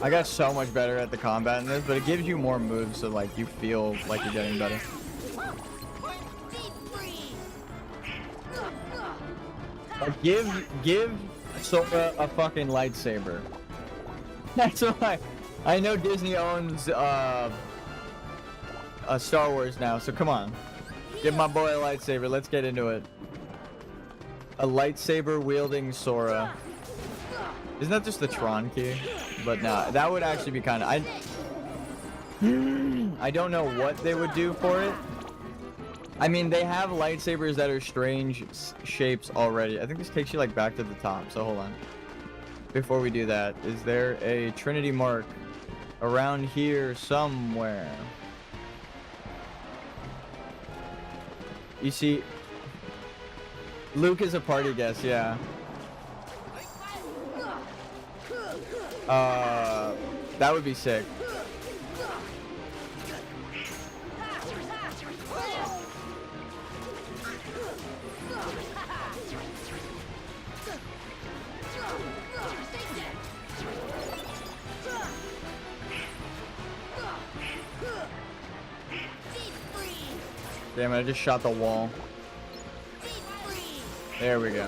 I got so much better at the combat in this, but it gives you more moves, so like you feel like you're getting better. Like, give Sora a fucking lightsaber. That's why I know Disney owns Star Wars now, so come on. Give my boy a lightsaber. Let's get into it. A lightsaber wielding Sora. Isn't that just the Tron key? But nah, that would actually be kind of... I don't know what they would do for it. I mean, they have lightsabers that are strange shapes already. I think this takes you like back to the top, so hold on. Before we do that, is there a Trinity mark around here somewhere? You see, Luke is a party guest, yeah. That would be sick. Damn it, I just shot the wall. There we go.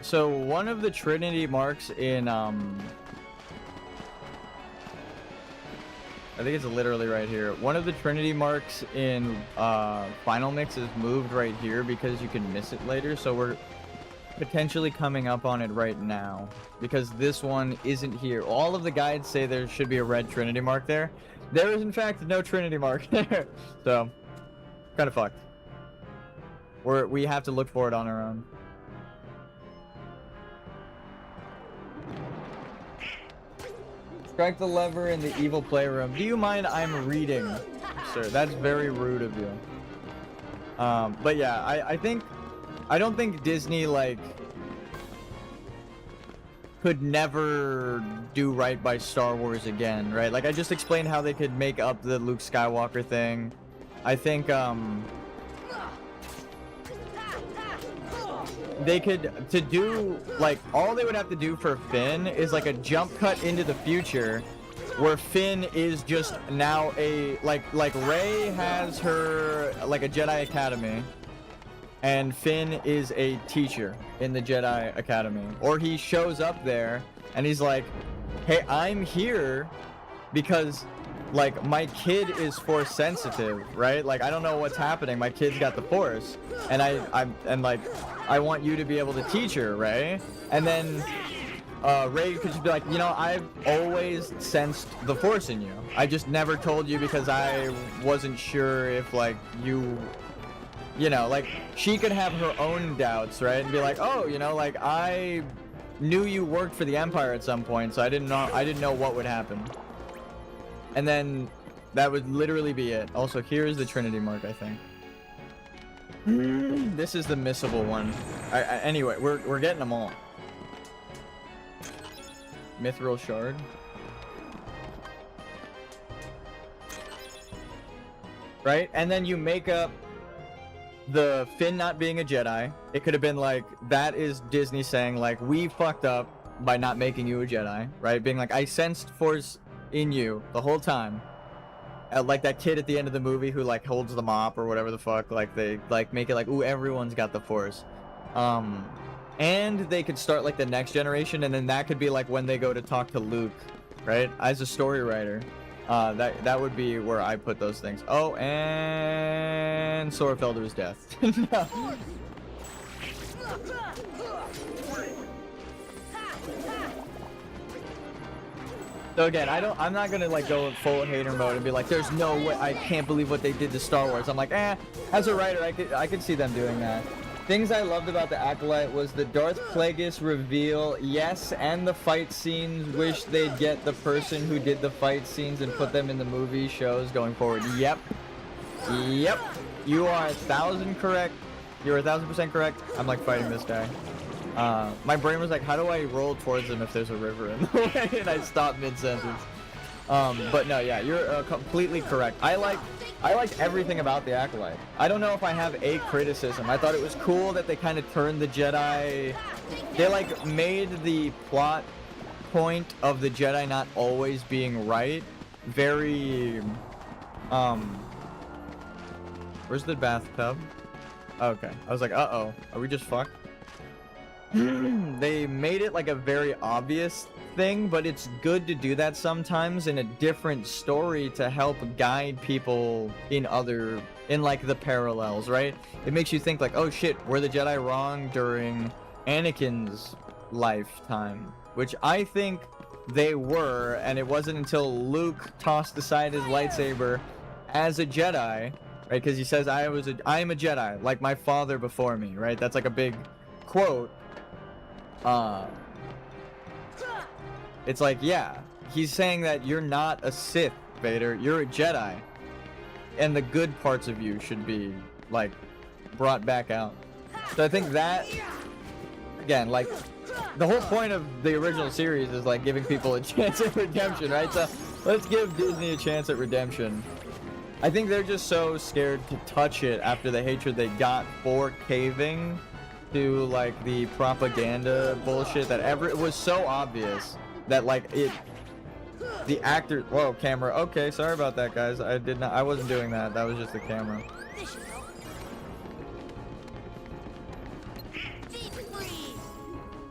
So one of the Trinity marks in I think it's literally right here. One of the Trinity marks in Final Mix is moved right here because you can miss it later. So we're potentially coming up on it right now because this one isn't here. All of the guides say there should be a red Trinity mark there. There is in fact no Trinity mark there. So kind of fucked. We have to look for it on our own. Strike the lever in the evil playroom. Do you mind? I'm reading, sir. That's very rude of you. But yeah, I don't think Disney like could never do right by Star Wars again, right? Like I just explained how they could make up the Luke Skywalker thing. I think they could do like all they would have to do for Finn is like a jump cut into the future where Finn is just now a like Rey has her like a Jedi Academy and Finn is a teacher in the Jedi Academy, or he shows up there and he's like, hey, I'm here because like my kid is Force sensitive, right? Like I don't know what's happening, my kid's got the Force and I want you to be able to teach her, right? And then Rey could just be like, you know, I've always sensed the Force in you. I just never told you because I wasn't sure if like you know, like she could have her own doubts, right? And be like, oh, you know, like I knew you worked for the Empire at some point, so I didn't know what would happen. And then that would literally be it. Also, here's the Trinity mark, I think. This is the missable one. Anyway, we're getting them all. Mithril shard. Right? And then you make up the Finn not being a Jedi. It could have been like, that is Disney saying like, we fucked up by not making you a Jedi, right? Being like, I sensed Force in you the whole time. Like that kid at the end of the movie who like holds the mop or whatever the fuck, like they like make it like, ooh, everyone's got the Force. And they could start like the next generation, and then that could be like when they go to talk to Luke, right? As a story writer, that would be where I put those things. Oh, and Sora fell to his death. No. So again, I'm not gonna like go full hater mode and be like, there's no way, I can't believe what they did to Star Wars. I'm like, as a writer, I could see them doing that. Things I loved about the Acolyte was the Darth Plagueis reveal, yes, and the fight scenes. Wish they'd get the person who did the fight scenes and put them in the movie shows going forward. Yep. You are 1,000% correct. You're 1,000% correct. I'm like fighting this guy. My brain was like, how do I roll towards him if there's a river in the way? And I stopped mid-sentence. But no, yeah, you're completely correct. I liked everything about the Acolyte. I don't know if I have a criticism. I thought it was cool that they kind of turned the Jedi. They like made the plot point of the Jedi not always being right very. Where's the bathtub? Okay, I was like, uh-oh, are we just fucked? They made it like a very obvious thing, but it's good to do that sometimes in a different story to help guide people in like the parallels, right? It makes you think like, oh shit, were the Jedi wrong during Anakin's lifetime? Which I think they were, and it wasn't until Luke tossed aside his lightsaber as a Jedi, right? Because he says, I am a Jedi, like my father before me, right? That's like a big quote. It's like, yeah, he's saying that you're not a Sith, Vader, you're a Jedi, and the good parts of you should be like brought back out. So I think that, again, like the whole point of the original series is like giving people a chance at redemption, right? So let's give Disney a chance at redemption. I think they're just so scared to touch it after the hatred they got for caving to like the propaganda bullshit that it was so obvious that like the actor, whoa, camera, okay, sorry about that, guys. I wasn't doing that. That was just the camera.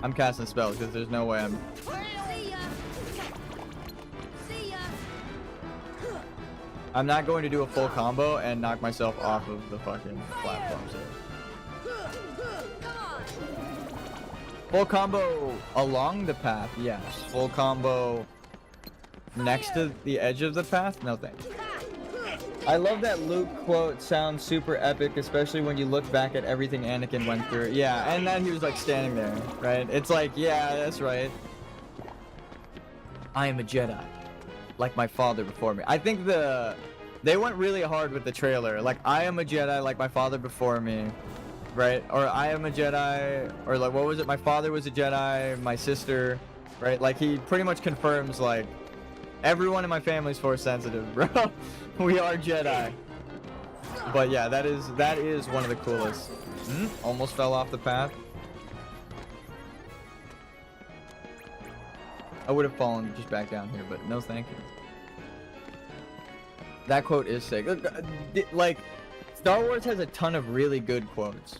I'm casting spells because there's no way I'm. I'm not going to do a full combo and knock myself off of the fucking platforms here. Full combo along the path, yes. Full combo next to the edge of the path, no thanks. I love that Luke quote sounds super epic, especially when you look back at everything Anakin went through. Yeah, and then he was like standing there, right? It's like, yeah, that's right. I am a Jedi, like my father before me. I think they went really hard with the trailer. Like, I am a Jedi, like my father before me. Right? Or I am a Jedi, or like, what was it? My father was a Jedi, my sister, right? Like, he pretty much confirms, like, everyone in my family's Force sensitive, bro. We are Jedi. But yeah, that is one of the coolest. Almost fell off the path. I would have fallen just back down here, but no thank you. That quote is sick. Like, Star Wars has a ton of really good quotes.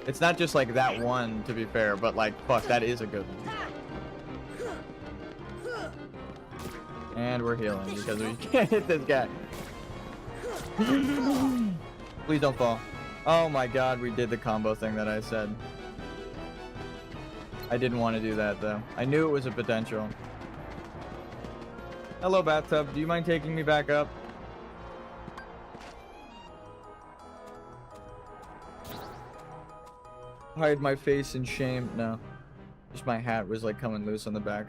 It's not just like that one, to be fair, but like, fuck, that is a good one. And we're healing because we can't hit this guy. Please don't fall. Oh my god, we did the combo thing that I said. I didn't want to do that though. I knew it was a potential. Hello, bathtub. Do you mind taking me back up? Hide my face in shame. No. Just my hat was like coming loose on the back.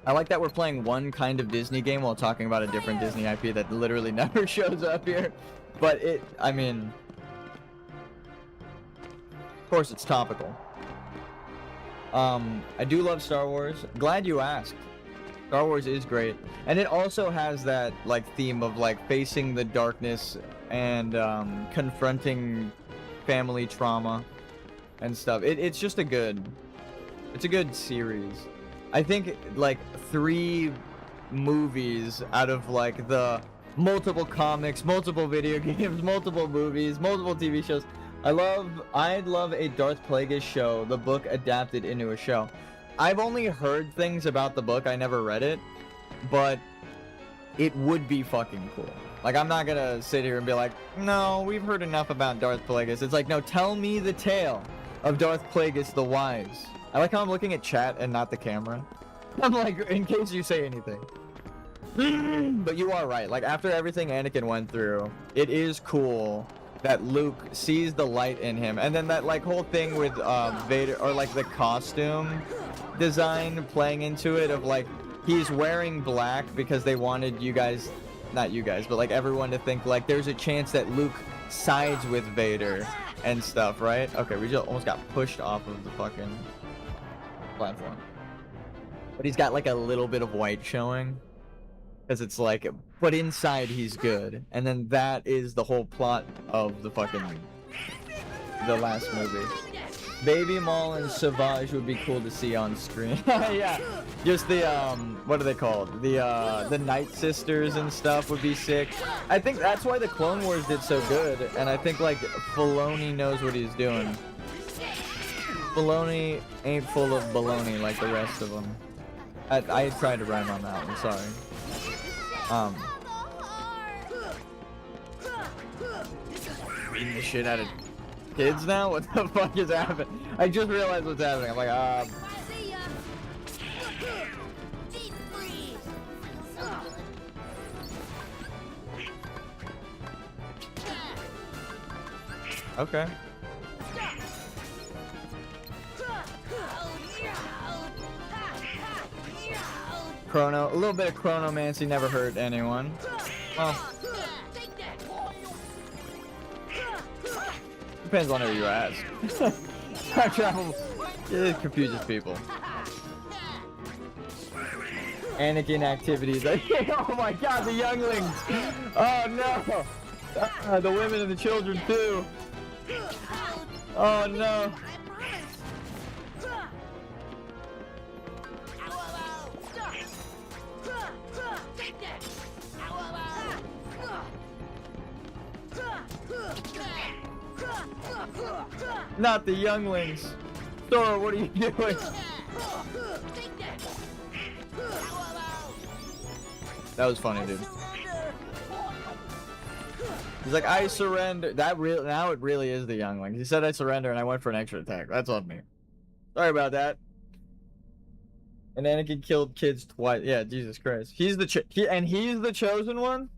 I like that we're playing one kind of Disney game while talking about a different Disney IP that literally never shows up here. But I mean, of course it's topical. I do love Star Wars. Glad you asked. Star Wars is great. And it also has that like theme of like facing the darkness and confronting family trauma and stuff. It's just a good series. I think like 3 movies out of like the multiple comics, multiple video games, multiple movies, multiple TV shows. I'd love a Darth Plagueis show, the book adapted into a show. I've only heard things about the book, I never read it, but it would be fucking cool. Like, I'm not gonna sit here and be like, no, we've heard enough about Darth Plagueis. It's like, no, tell me the tale of Darth Plagueis the Wise. I like how I'm looking at chat and not the camera. I'm like, in case you say anything. But you are right. Like, after everything Anakin went through, it is cool that Luke sees the light in him. And then that, like, whole thing with Vader, or, like, the costume design playing into it of, like, he's wearing black because they wanted you guys, not you guys, but, like, everyone to think, like, there's a chance that Luke sides with Vader and stuff, right? Okay, we just almost got pushed off of the fucking platform. But he's got, like, a little bit of white showing. Because it's like, but inside he's good. And then that is the whole plot of the last movie. Baby Maul and Savage would be cool to see on screen. Yeah. Just the, what are they called? The Night Sisters and stuff would be sick. I think that's why the Clone Wars did so good. And I think, like, Filoni knows what he's doing. Filoni ain't full of baloney like the rest of them. I tried to rhyme on that one, sorry. Beating the shit out of kids now? What the fuck is happening? I just realized what's happening. I'm like, See ya. Deep freeze. okay. Chrono, a little bit of chronomancy never hurt anyone. Oh, depends on who you ask. Time travel, it confuses people. Anakin activities. Oh my god, the younglings! Oh no! The women and the children too. Oh no! Not the younglings. Sora, what are you doing? That was funny, dude. He's like, I surrender. Now it really is the younglings. He said I surrender and I went for an extra attack. That's on me. Sorry about that. And Anakin killed kids twice. Yeah, Jesus Christ. He's the he's the chosen one?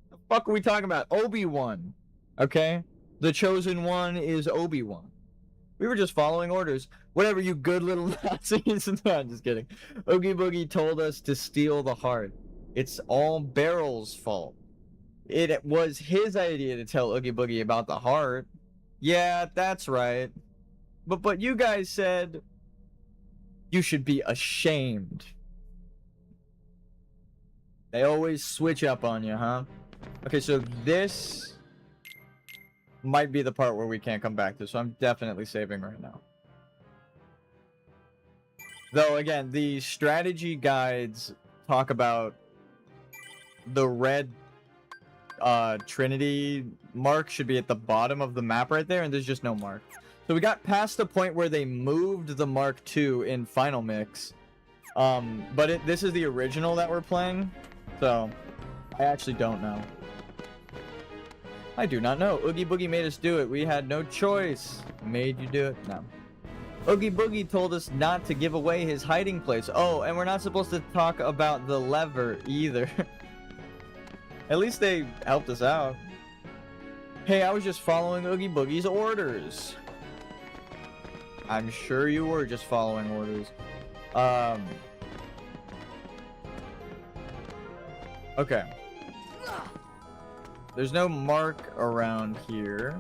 The fuck are we talking about? Obi-Wan. Okay? The chosen one is Obi-Wan. We were just following orders. Whatever, you good little Nazis. No, I'm just kidding. Oogie Boogie told us to steal the heart. It's all Barrel's fault. It was his idea to tell Oogie Boogie about the heart. Yeah, that's right. But you guys said you should be ashamed. They always switch up on you, huh? Okay, so this might be the part where we can't come back to, so I'm definitely saving right now. Though, again, the strategy guides talk about the red Trinity mark should be at the bottom of the map right there, and there's just no mark. So we got past the point where they moved the Mark II in Final Mix. But this is the original that we're playing, so I actually don't know. I do not know. Oogie Boogie made us do it. We had no choice. Made you do it? No. Oogie Boogie told us not to give away his hiding place. Oh, and we're not supposed to talk about the lever either. At least they helped us out. Hey, I was just following Oogie Boogie's orders. I'm sure you were just following orders. Okay. There's no mark around here.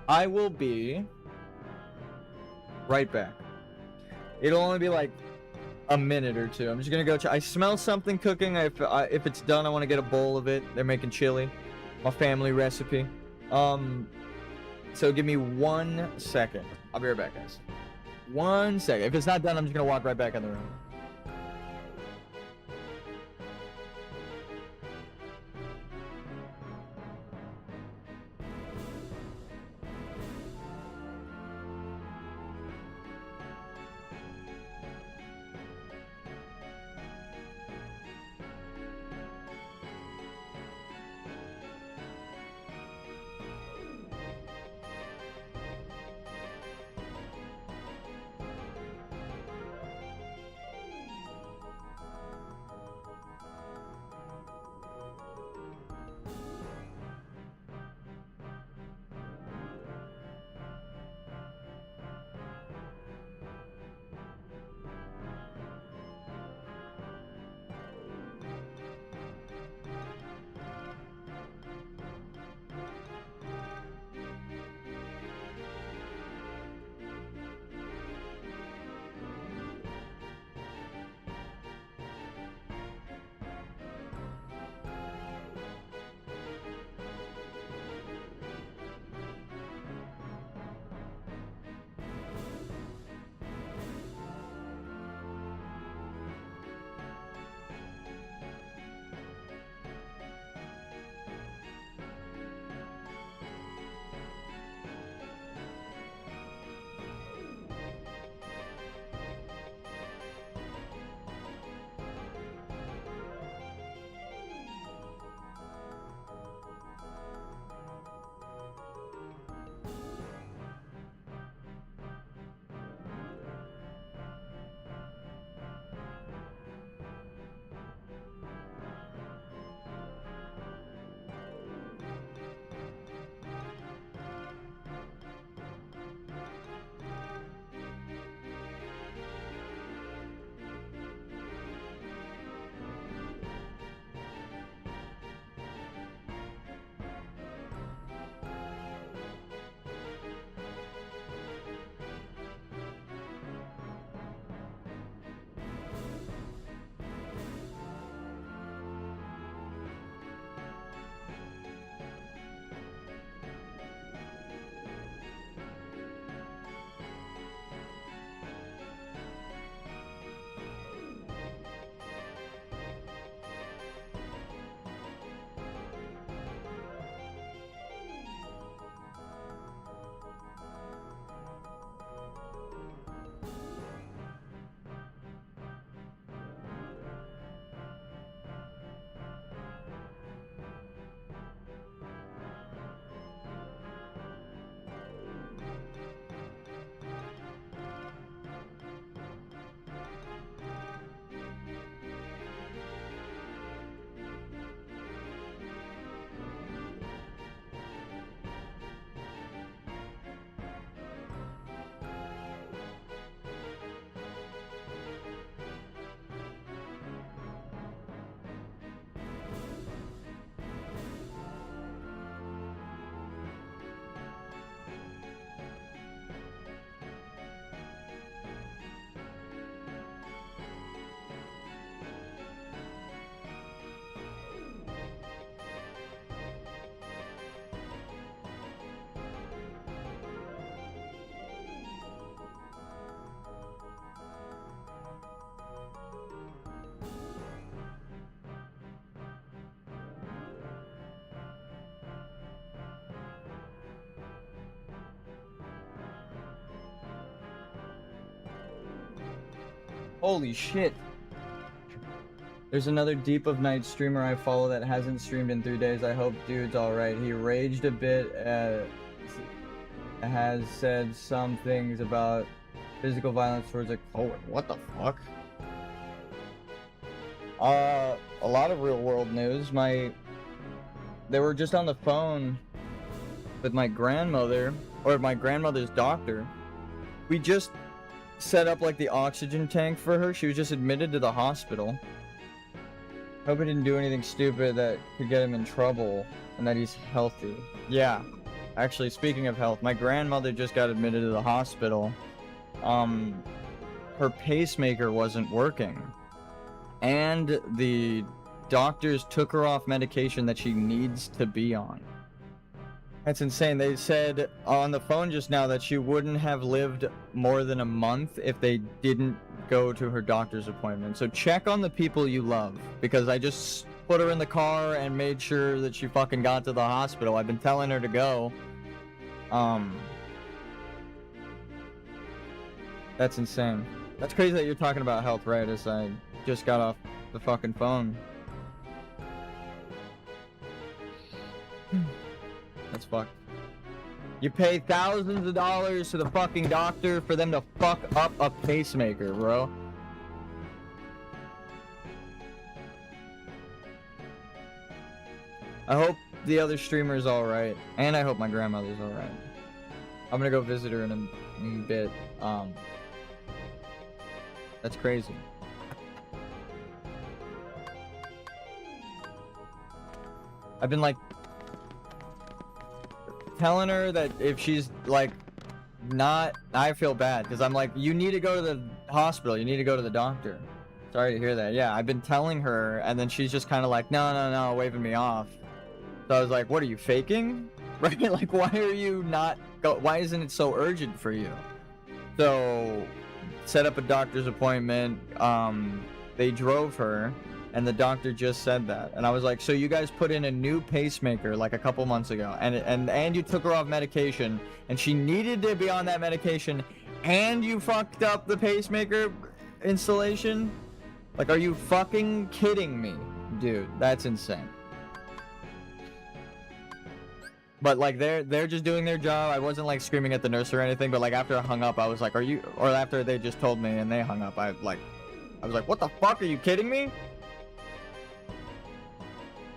I will be right back. It'll only be like a minute or two. I'm just gonna go I smell something cooking. If it's done, I want to get a bowl of it. They're making chili, my family recipe. So give me 1 second. I'll be right back, guys. 1 second. If it's not done, I'm just gonna walk right back in the room. Holy shit. There's another Deep of Night streamer I follow that hasn't streamed in 3 days. I hope dude's alright. He raged a bit, has said some things about physical violence towards a coworker. What the fuck? A lot of real world news. They were just on the phone with my grandmother, or my grandmother's doctor. We just set up like the oxygen tank for her. She was just admitted to the hospital. Hope he didn't do anything stupid that could get him in trouble and that he's healthy. Yeah. Actually, speaking of health, my grandmother just got admitted to the hospital. Her pacemaker wasn't working. And the doctors took her off medication that she needs to be on. That's insane. They said on the phone just now that she wouldn't have lived more than a month if they didn't go to her doctor's appointment. So check on the people you love, because I just put her in the car and made sure that she fucking got to the hospital. I've been telling her to go. That's insane. That's crazy that you're talking about health right as I just got off the fucking phone. That's fucked. You pay thousands of dollars to the fucking doctor for them to fuck up a pacemaker, bro. I hope the other streamer's alright. And I hope my grandmother's alright. I'm gonna go visit her in a bit. That's crazy. I've been like telling her that if she's like not, I feel bad because I'm like, you need to go to the hospital, you need to go to the doctor. Sorry to hear that. Yeah, I've been telling her, and then she's just kind of like, no, waving me off. So I was like, what are you faking? Right? Like, why are you not why isn't it so urgent for you? So set up a doctor's appointment. They drove her, and the doctor just said that, and I was like, so you guys put in a new pacemaker like a couple months ago, and you took her off medication, and she needed to be on that medication, and you fucked up the pacemaker installation? Like, are you fucking kidding me, dude? That's insane. But like they're just doing their job. I wasn't like screaming at the nurse or anything, but like after I hung up, I was like, are you, or after they just told me and they hung up, I was like, what the fuck, are you kidding me?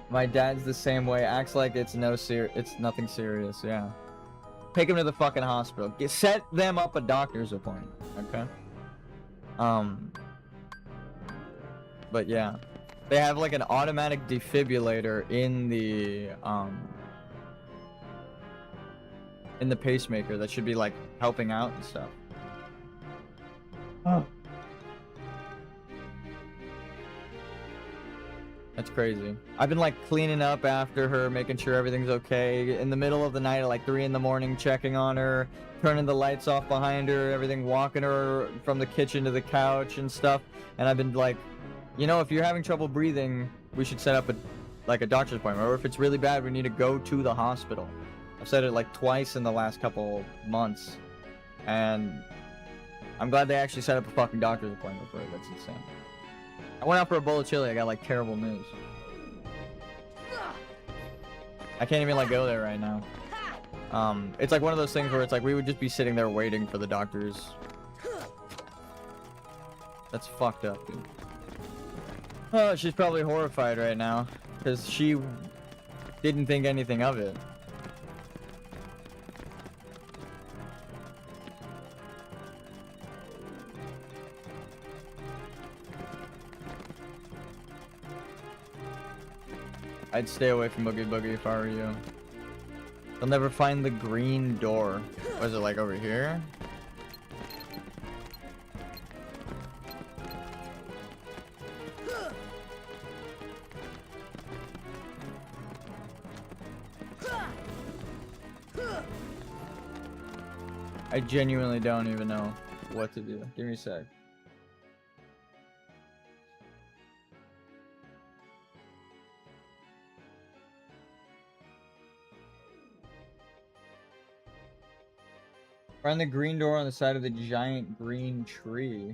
My dad's the same way, acts like it's nothing serious. Yeah, take him to the fucking hospital. Set them up a doctor's appointment, okay? But yeah, they have like an automatic defibrillator in the pacemaker that should be like helping out and stuff. Oh. That's crazy. I've been like cleaning up after her, making sure everything's okay. In the middle of the night at like 3 in the morning, checking on her, turning the lights off behind her, everything, walking her from the kitchen to the couch and stuff. And I've been like, you know, if you're having trouble breathing, we should set up a doctor's appointment. Or if it's really bad, we need to go to the hospital. I've said it like twice in the last couple months, and I'm glad they actually set up a fucking doctor's appointment for it. That's insane. I went out for a bowl of chili. I got like terrible news. I can't even like go there right now. It's like one of those things where it's like we would just be sitting there waiting for the doctors. That's fucked up, dude. Oh, she's probably horrified right now because she didn't think anything of it. I'd stay away from Boogie Boogie if I were you. They'll never find the green door. Was it like over here? I genuinely don't even know what to do. Give me a sec. Find the green door on the side of the giant green tree.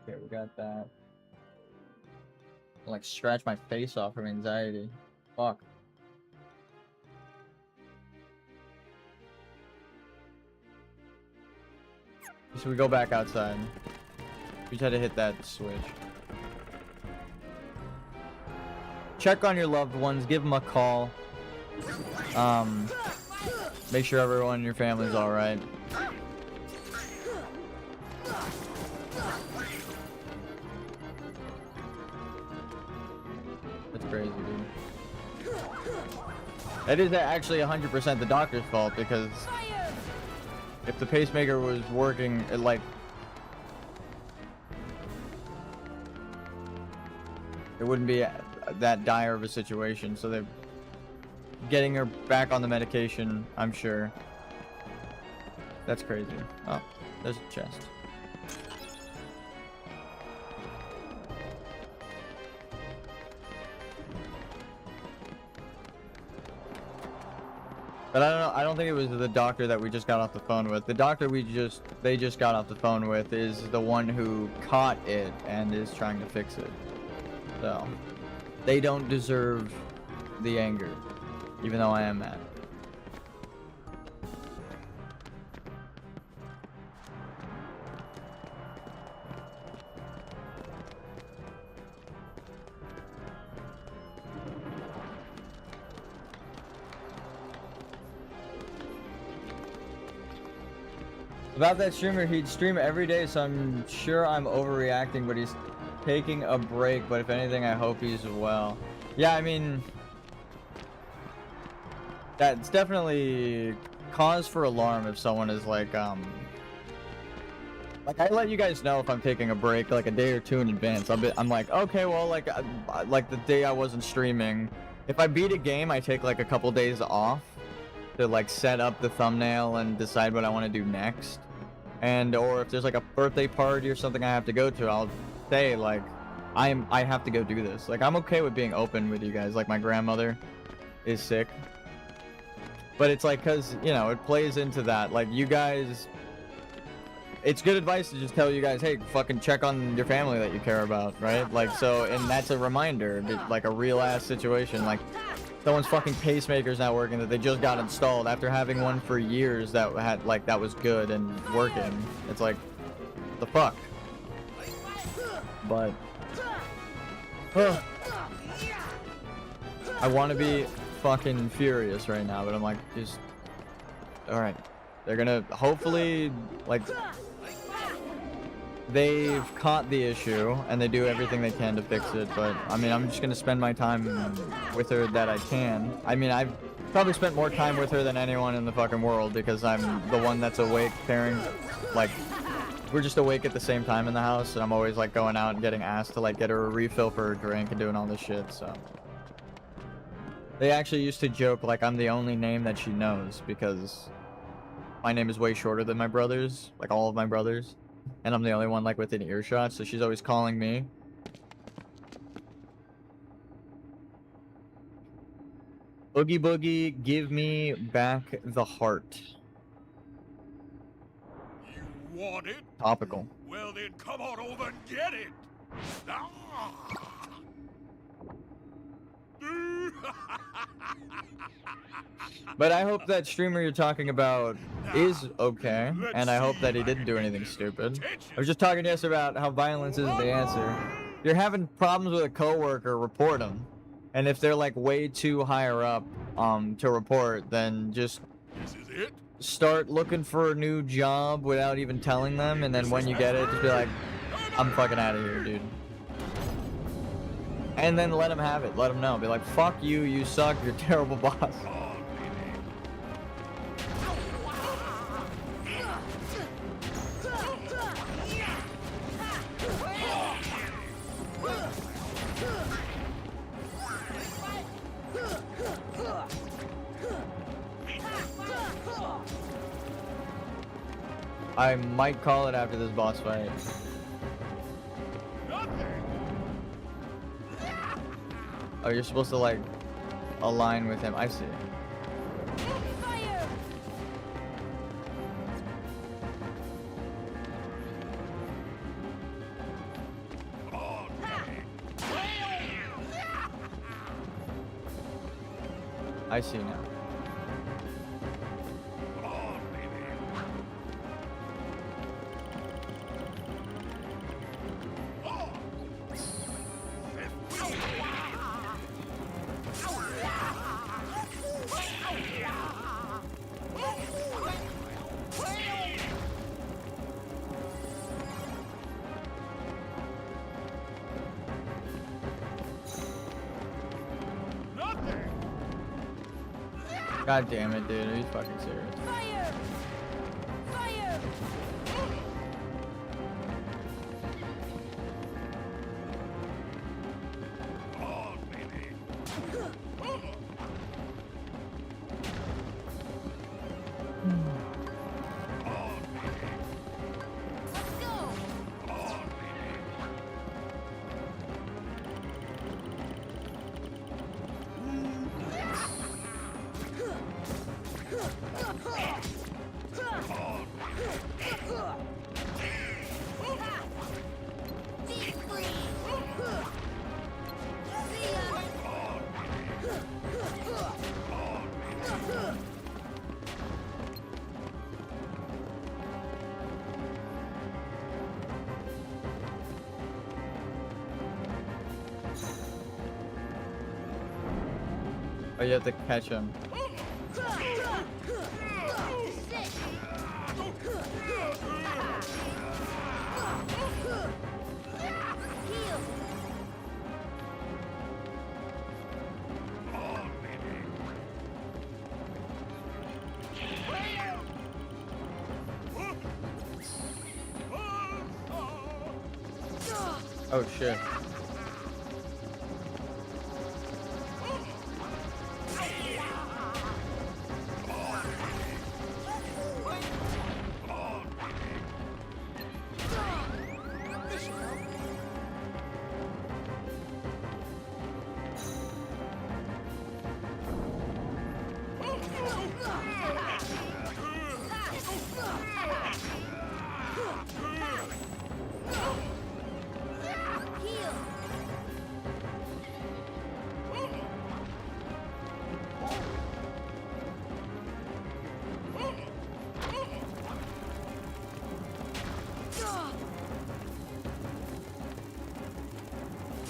Okay, we got that. Like scratch my face off from anxiety. Fuck. So we go back outside. We just had to hit that switch. Check on your loved ones. Give them a call. Make sure everyone in your family's all right. That's crazy, dude. That is actually 100% the doctor's fault, because Fire! if the pacemaker was working, it, like, it wouldn't be that dire of a situation. So they're getting her back on the medication, I'm sure. That's crazy. Oh, there's a chest. But I don't know. I don't think it was the doctor that we just got off the phone with. The doctor they just got off the phone with is the one who caught it and is trying to fix it. So they don't deserve the anger, even though I am mad. About that streamer, he'd stream every day, so I'm sure I'm overreacting, but he's taking a break. But if anything, I hope he's well. Yeah, I mean, that's definitely cause for alarm if someone is like I let you guys know if I'm taking a break like a day or two in advance. I'm like, okay, well, like the day I wasn't streaming, if I beat a game, I take like a couple days off to like set up the thumbnail and decide what I want to do next. And or if there's like a birthday party or something I have to go to, I'll say like I have to go do this. Like I'm okay with being open with you guys. Like my grandmother is sick, but it's like, cause you know, it plays into that. Like you guys, it's good advice to just tell you guys, hey, fucking check on your family that you care about, right? Like so, and that's a reminder, like a real ass situation. Like someone's fucking pacemaker's not working that they just got installed after having one for years that had like that was good and working. It's like the fuck. But I want to be fucking furious right now, but I'm like, just all right. They're gonna hopefully like they've caught the issue and they do everything they can to fix it. But I mean, I'm just gonna spend my time with her that I can. I mean, I've probably spent more time with her than anyone in the fucking world because I'm the one that's awake, caring. Like, we're just awake at the same time in the house, and I'm always like going out and getting asked to like get her a refill for her drink and doing all this shit. So they actually used to joke like I'm the only name that she knows because my name is way shorter than my brother's, like all of my brothers. And I'm the only one like within earshot, so she's always calling me. Oogie Boogie, give me back the heart. You want it? Topical. Well then, come on over and get it. Ah! But I hope that streamer you're talking about is okay, and I hope that he didn't do anything stupid. I was just talking yesterday about how violence isn't the answer. If you're having problems with a coworker, report them. And if they're like way too higher up to report, then just This is it? start looking for a new job without even telling them, and then when you get it, just be like, I'm fucking out of here, dude. And then let them have it. Let them know. Be like, fuck you, you suck, you're a terrible boss. I might call it after this boss fight. Oh, you're supposed to like align with him. I see. Fire! I see now. God damn it, dude. Are you fucking serious? Fire! Fire! Let's go! Be free! See ya! Oh, you have to catch him. Heal! Oh shit. This should help.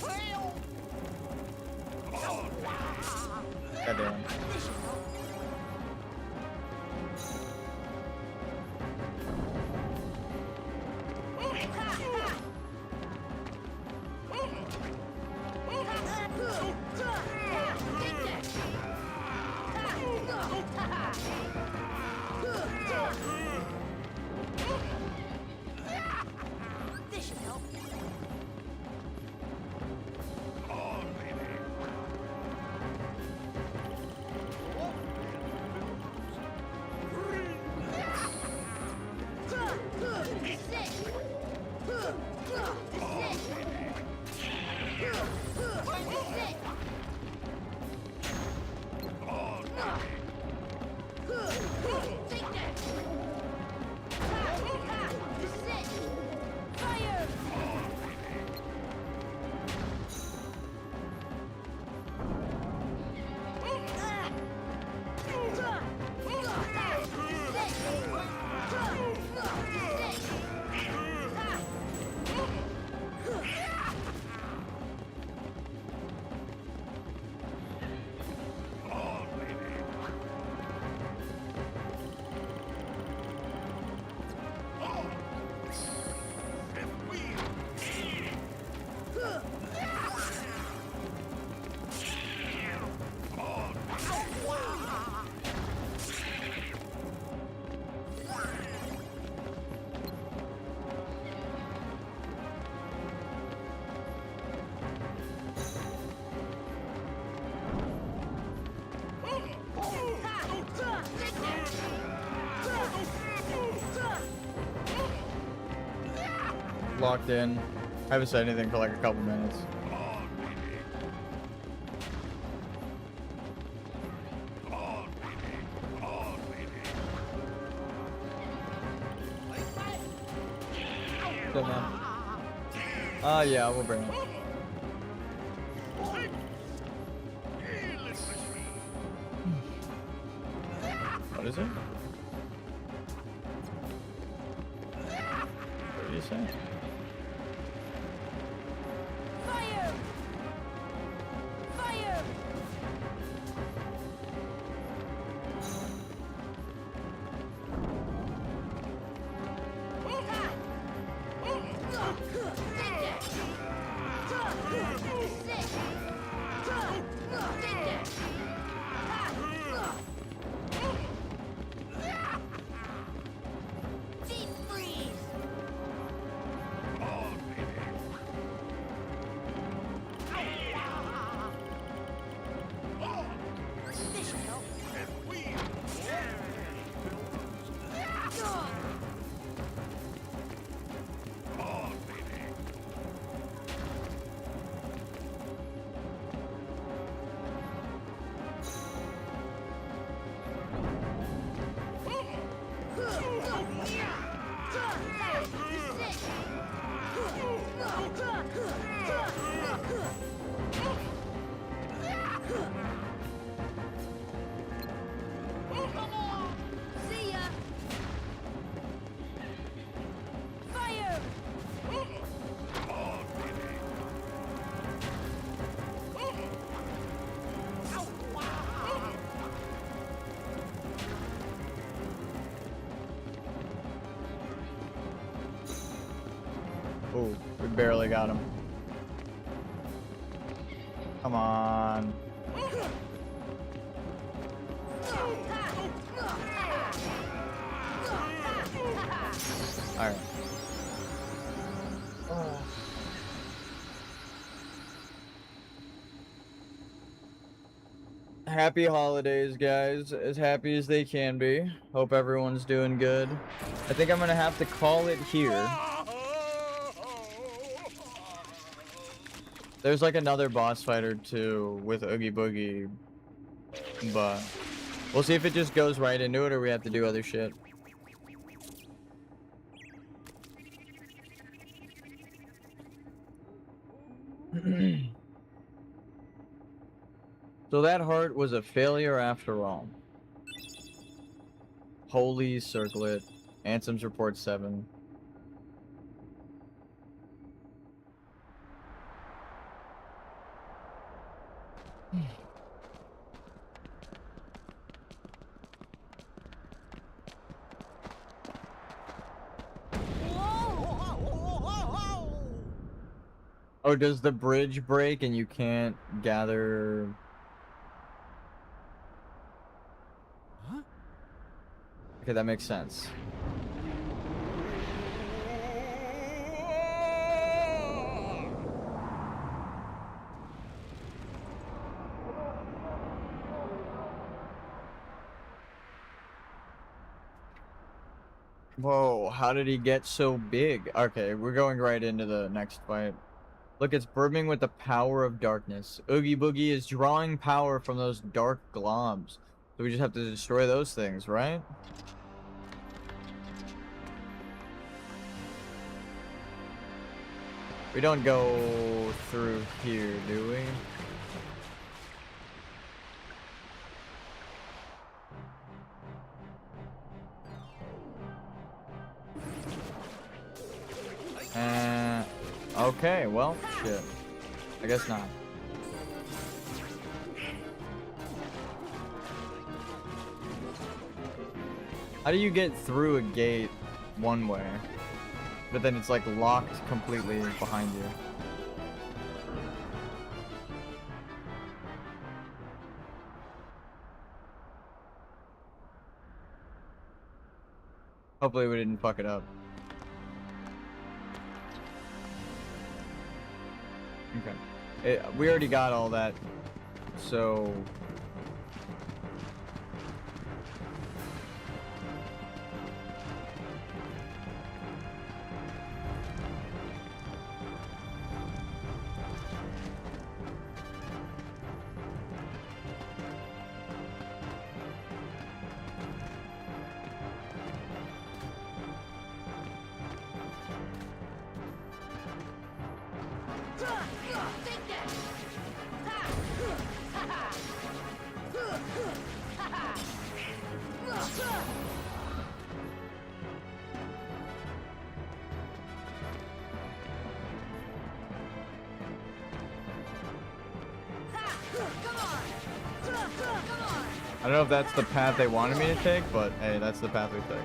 Heal! God damn. This should help. This should help. Fire! Locked in. I haven't said anything for like a couple minutes. Still man. Yeah, we'll bring it. Is it? What do you say? Fire! Fire! Deep freeze! This should help. See ya! Fire! Oh, we barely got him. Come on. Alright. Happy holidays, guys. As happy as they can be. Hope everyone's doing good. I think I'm gonna have to call it here. There's like another boss fight or two with Oogie Boogie, but we'll see if it just goes right into it or we have to do other shit. So that heart was a failure after all. Holy circlet. Ansem's report 7. Oh, does the bridge break and you can't gather? Huh? Okay, that makes sense. Whoa, how did he get so big? Okay, we're going right into the next fight. Look, it's brimming with the power of darkness. Oogie Boogie is drawing power from those dark globs. So we just have to destroy those things, right? We don't go through here, do we? Okay, well, shit. I guess not. How do you get through a gate one way, but then it's like locked completely behind you? Hopefully we didn't fuck it up. Okay. We already got all that, so... I don't know if that's the path they wanted me to take, but hey, that's the path we take.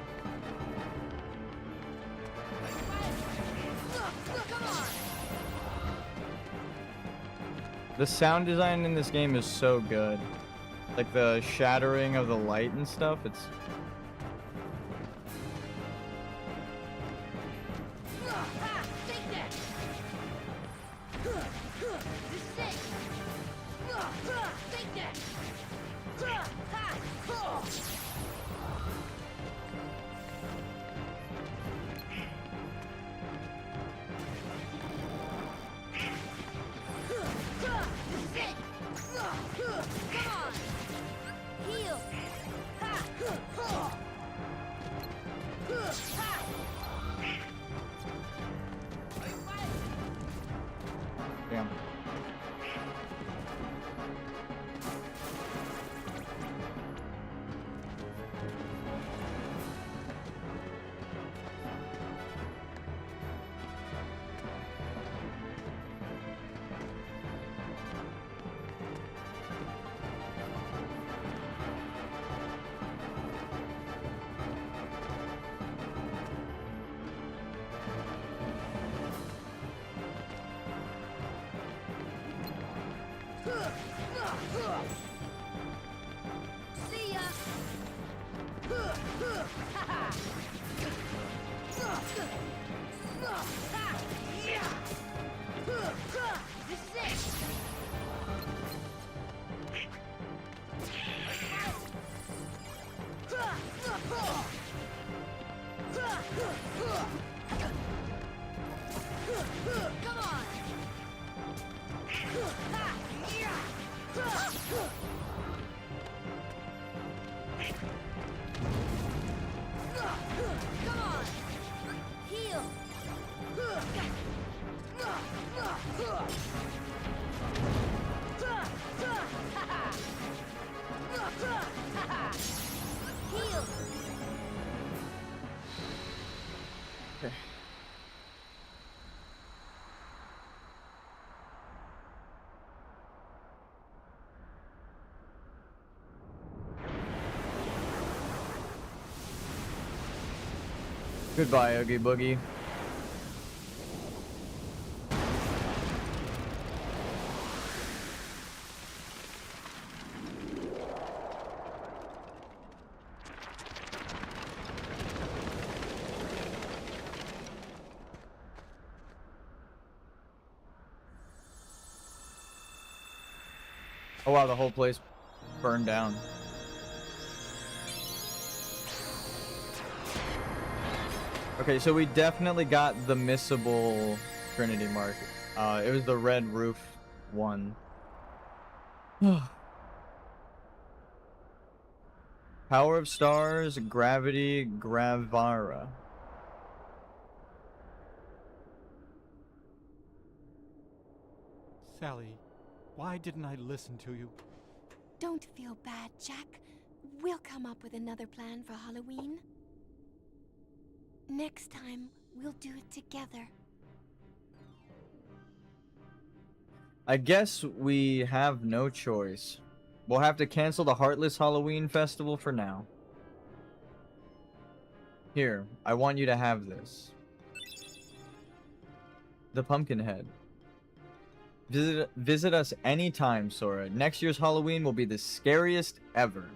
The sound design in this game is so good. Like the shattering of the light and stuff, it's... Damn. See ya! This is it! Come on! Come on! Heal! Heal! Goodbye, Oogie Boogie. Oh wow, the whole place burned down. Okay, so we definitely got the missable Trinity mark. It was the red roof one. Power of Stars, Gravity, Gravara. Sally, why didn't I listen to you? Don't feel bad, Jack. We'll come up with another plan for Halloween. Next time, we'll do it together. I guess we have no choice. We'll have to cancel the Heartless Halloween Festival for now. Here, I want you to have this. The Pumpkinhead. Visit us anytime, Sora. Next year's Halloween will be the scariest ever.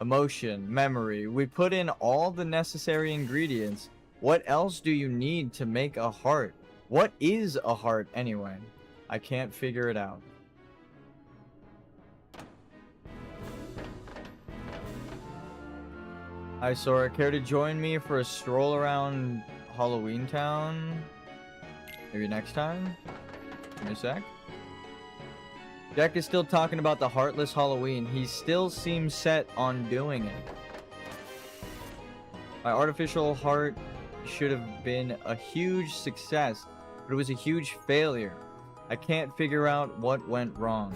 Emotion, memory, we put in all the necessary ingredients. What else do you need to make a heart? What is a heart anyway? I can't figure it out. Hi Sora, care to join me for a stroll around Halloween Town? Maybe next time? Give me a sec. Jack is still talking about the Heartless Halloween. He still seems set on doing it. My artificial heart should have been a huge success, but it was a huge failure. I can't figure out what went wrong.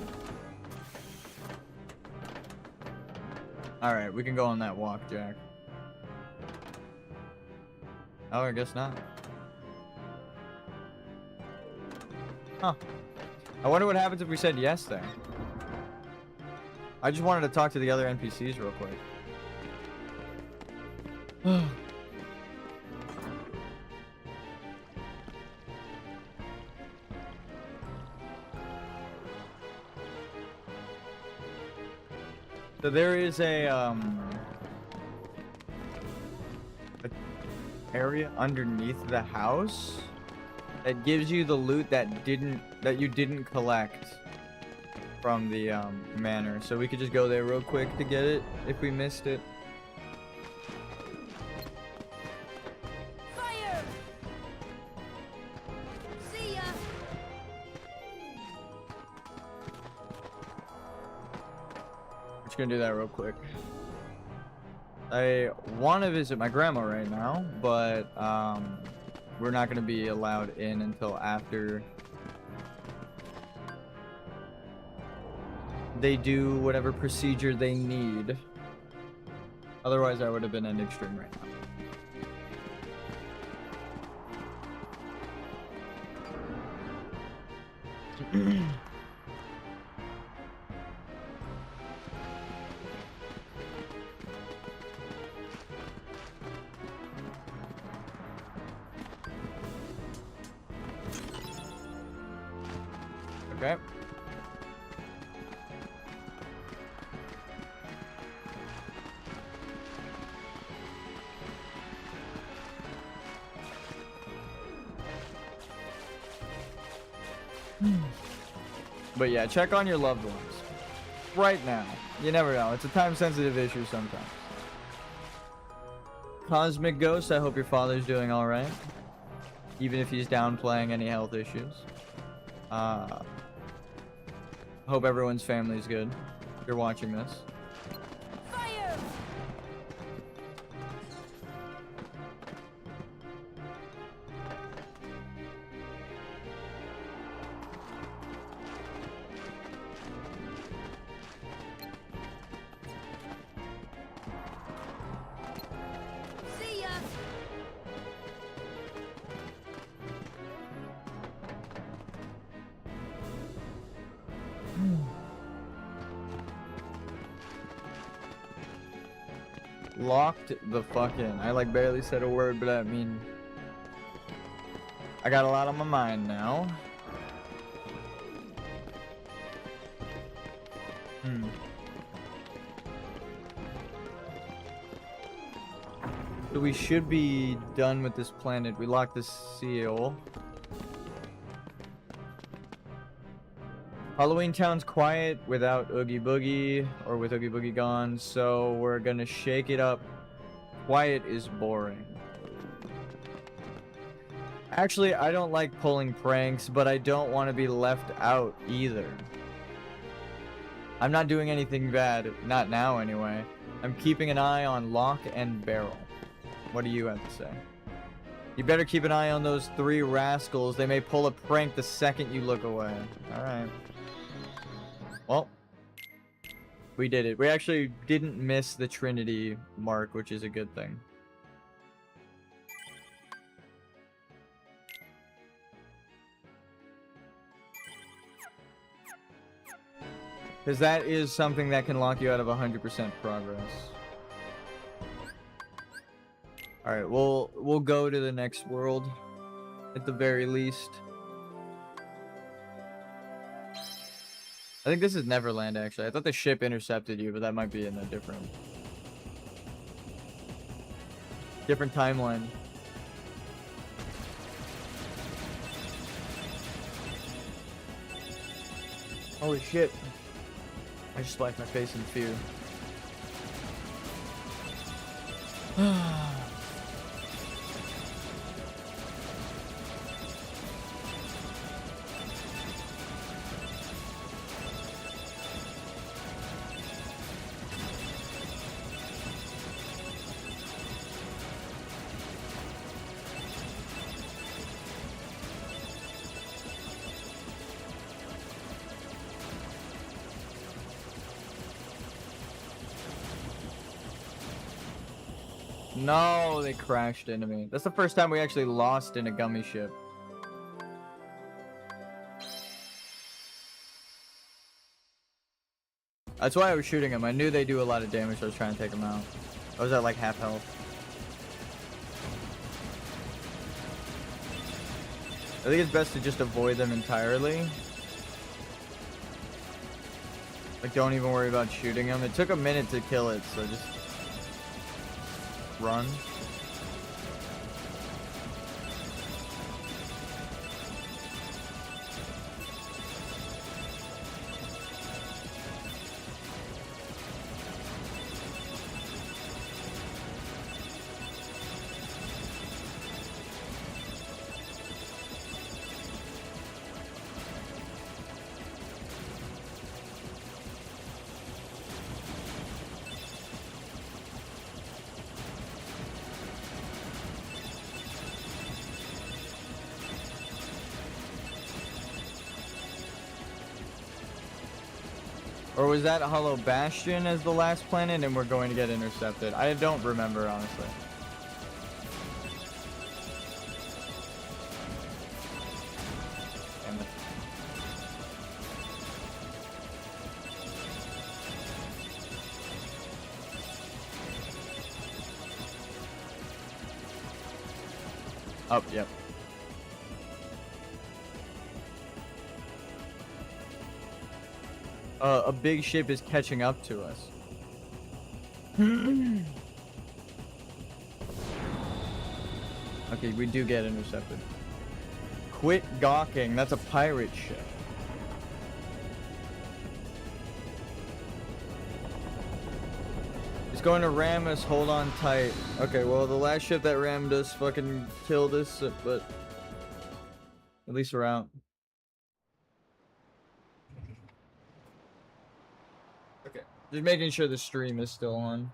Alright, we can go on that walk, Jack. Oh, I guess not. Huh. I wonder what happens if we said yes there. I just wanted to talk to the other NPCs real quick. So there is a area underneath the house that gives you the loot that you didn't collect from the manor. So we could just go there real quick to get it if we missed it. Fire! See ya! We're just gonna do that real quick. I want to visit my grandma right now, but we're not gonna be allowed in until after they do whatever procedure they need. Otherwise, I would have been in extreme right now. Okay. But yeah, check on your loved ones. Right now. You never know. It's a time-sensitive issue sometimes. Cosmic Ghost, I hope your father's doing alright. Even if he's downplaying any health issues. Hope everyone's family's good. If you're watching this. Fire! See ya! Locked the fuck in. I like barely said a word, but I mean, I got a lot on my mind now. So we should be done with this planet. We locked the seal. Halloween Town's quiet without Oogie Boogie, or with Oogie Boogie gone, so we're gonna shake it up. Quiet is boring. Actually, I don't like pulling pranks, but I don't want to be left out either. I'm not doing anything bad, not now anyway. I'm keeping an eye on Lock and Barrel. What do you have to say? You better keep an eye on those three rascals. They may pull a prank the second you look away. Alright. Well, we did it. We actually didn't miss the Trinity mark, which is a good thing. Because that is something that can lock you out of 100% progress. Alright, we'll go to the next world, at the very least. I think this is Neverland, actually. I thought the ship intercepted you, but that might be in a different timeline. Holy shit. I just splashed my face in fear. No, they crashed into me. That's the first time we actually lost in a gummy ship. That's why I was shooting them. I knew they do a lot of damage, so I was trying to take them out. I was at like half health. I think it's best to just avoid them entirely. Like, don't even worry about shooting them. It took a minute to kill it, so just run. Or was that Hollow Bastion as the last planet and we're going to get intercepted? I don't remember, honestly. Damn it. Oh, yep. A big ship is catching up to us. Okay, we do get intercepted. Quit gawking. That's a pirate ship. It's going to ram us. Hold on tight. Okay, well, the last ship that rammed us fucking killed us, but at least we're out. Okay, just making sure the stream is still on.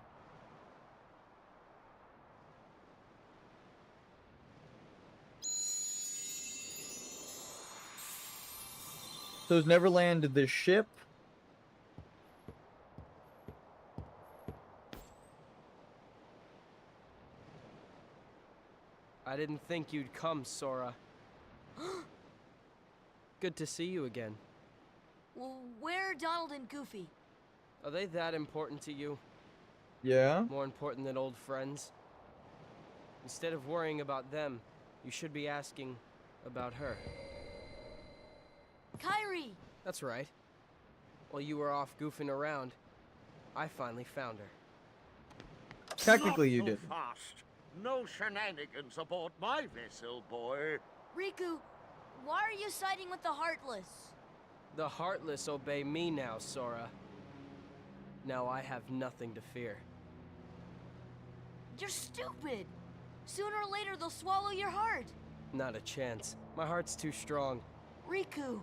So is Neverland the ship? I didn't think you'd come, Sora. Good to see you again. Well, where are Donald and Goofy? Are they that important to you? Yeah. More important than old friends? Instead of worrying about them, you should be asking about her. Kyrie! That's right. While you were off goofing around, I finally found her. Technically, you Not so did. fast. No shenanigans aboard my vessel, boy. Riku, why are you siding with the Heartless? The Heartless obey me now, Sora. Now I have nothing to fear. You're stupid! Sooner or later they'll swallow your heart! Not a chance. My heart's too strong. Riku!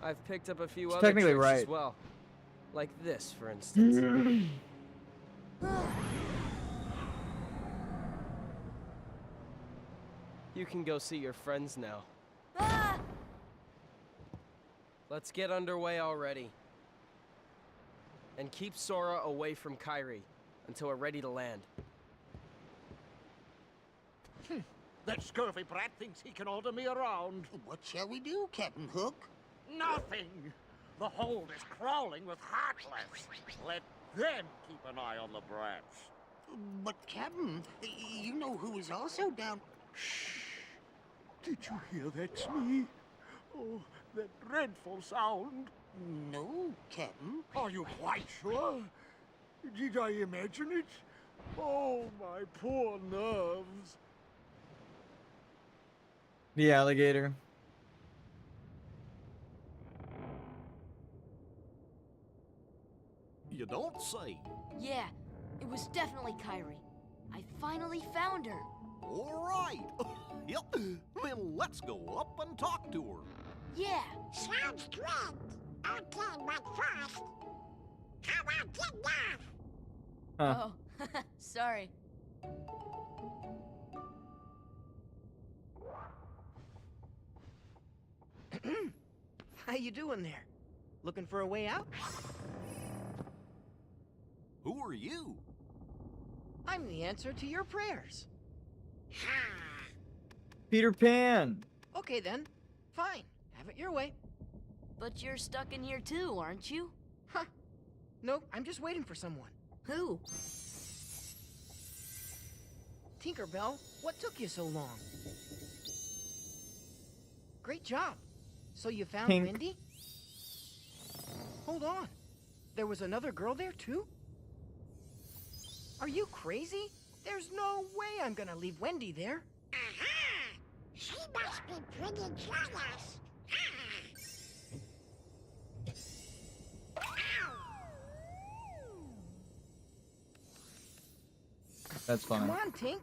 I've picked up a few It's other technically tricks right. as well. Like this, for instance. You can go see your friends now. Ah! Let's get underway already. And keep Sora away from Kyrie until we're ready to land. That scurvy brat thinks he can order me around. What shall we do, Captain Hook? Nothing. The hold is crawling with Heartless. Let them keep an eye on the brats. But, Captain, you know who is also down... Shh. Did you hear that, Smee? Oh, that dreadful sound. No, Captain. Are you quite sure? Did I imagine it? Oh, my poor nerves. The alligator. You don't say. Yeah, it was definitely Kyrie. I finally found her. All right. Yep. Then let's go up and talk to her. Yeah. Sounds great. Okay, but first, how about dinner? Huh. Oh, sorry. How you doing there? Looking for a way out? Who are you? I'm the answer to your prayers. Peter Pan. Okay then. Fine. Have it your way. But you're stuck in here too, aren't you? Huh. Nope, I'm just waiting for someone. Who? Tinkerbell, what took you so long? Great job. So you found Tink. Wendy? Hold on. There was another girl there too? Are you crazy? There's no way I'm gonna leave Wendy there. Aha! She must be pretty jealous. That's funny. Come on, Tink.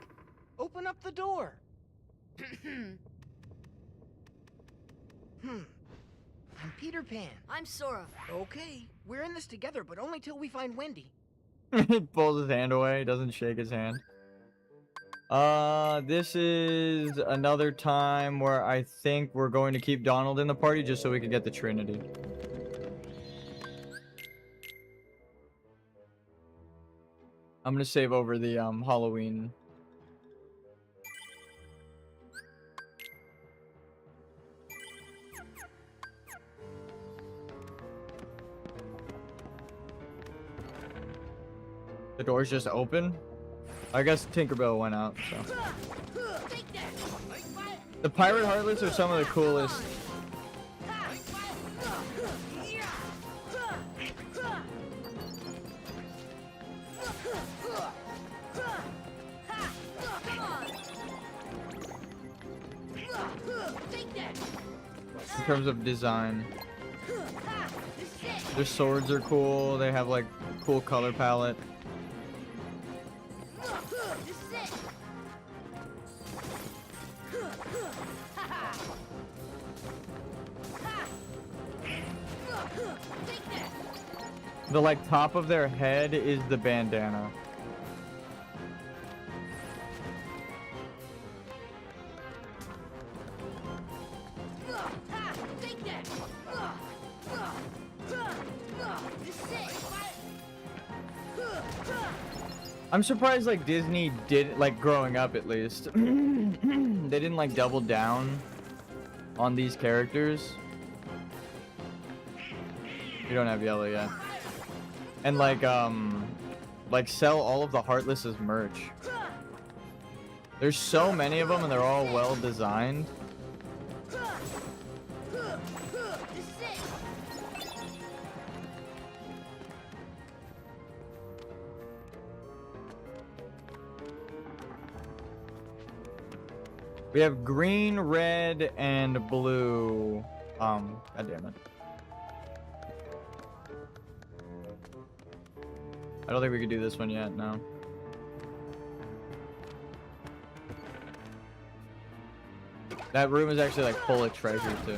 Open up the door. I'm Peter Pan. I'm Sora. Okay, we're in this together, but only till we find Wendy. He pulls his hand away, doesn't shake his hand. This is another time where I think we're going to keep Donald in the party just so we can get the Trinity. I'm gonna save over the Halloween. The door's just open. I guess Tinkerbell went out, so. The Pirate Heartless are some of the coolest. In terms of design. Their swords are cool, they have like cool color palette. The like top of their head is the bandana. I'm surprised like Disney did like growing up at least. They didn't like double down on these characters. You don't have yellow yet. And like sell all of the Heartless as merch. There's so many of them and they're all well designed. We have green, red, and blue. God damn it. I don't think we could do this one yet, no. That room is actually like full of treasure too.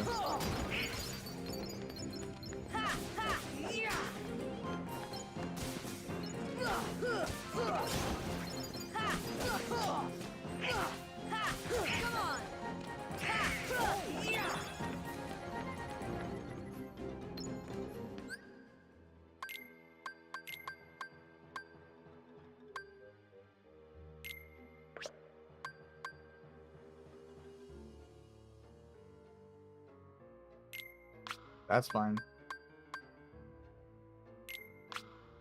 That's fine.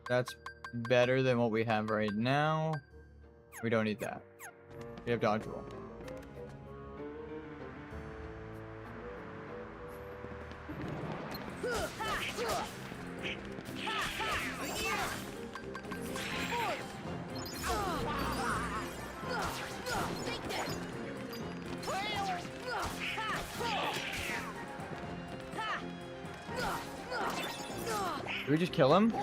That's better than what we have right now. We don't need that. We have dodge roll. Did we just kill him?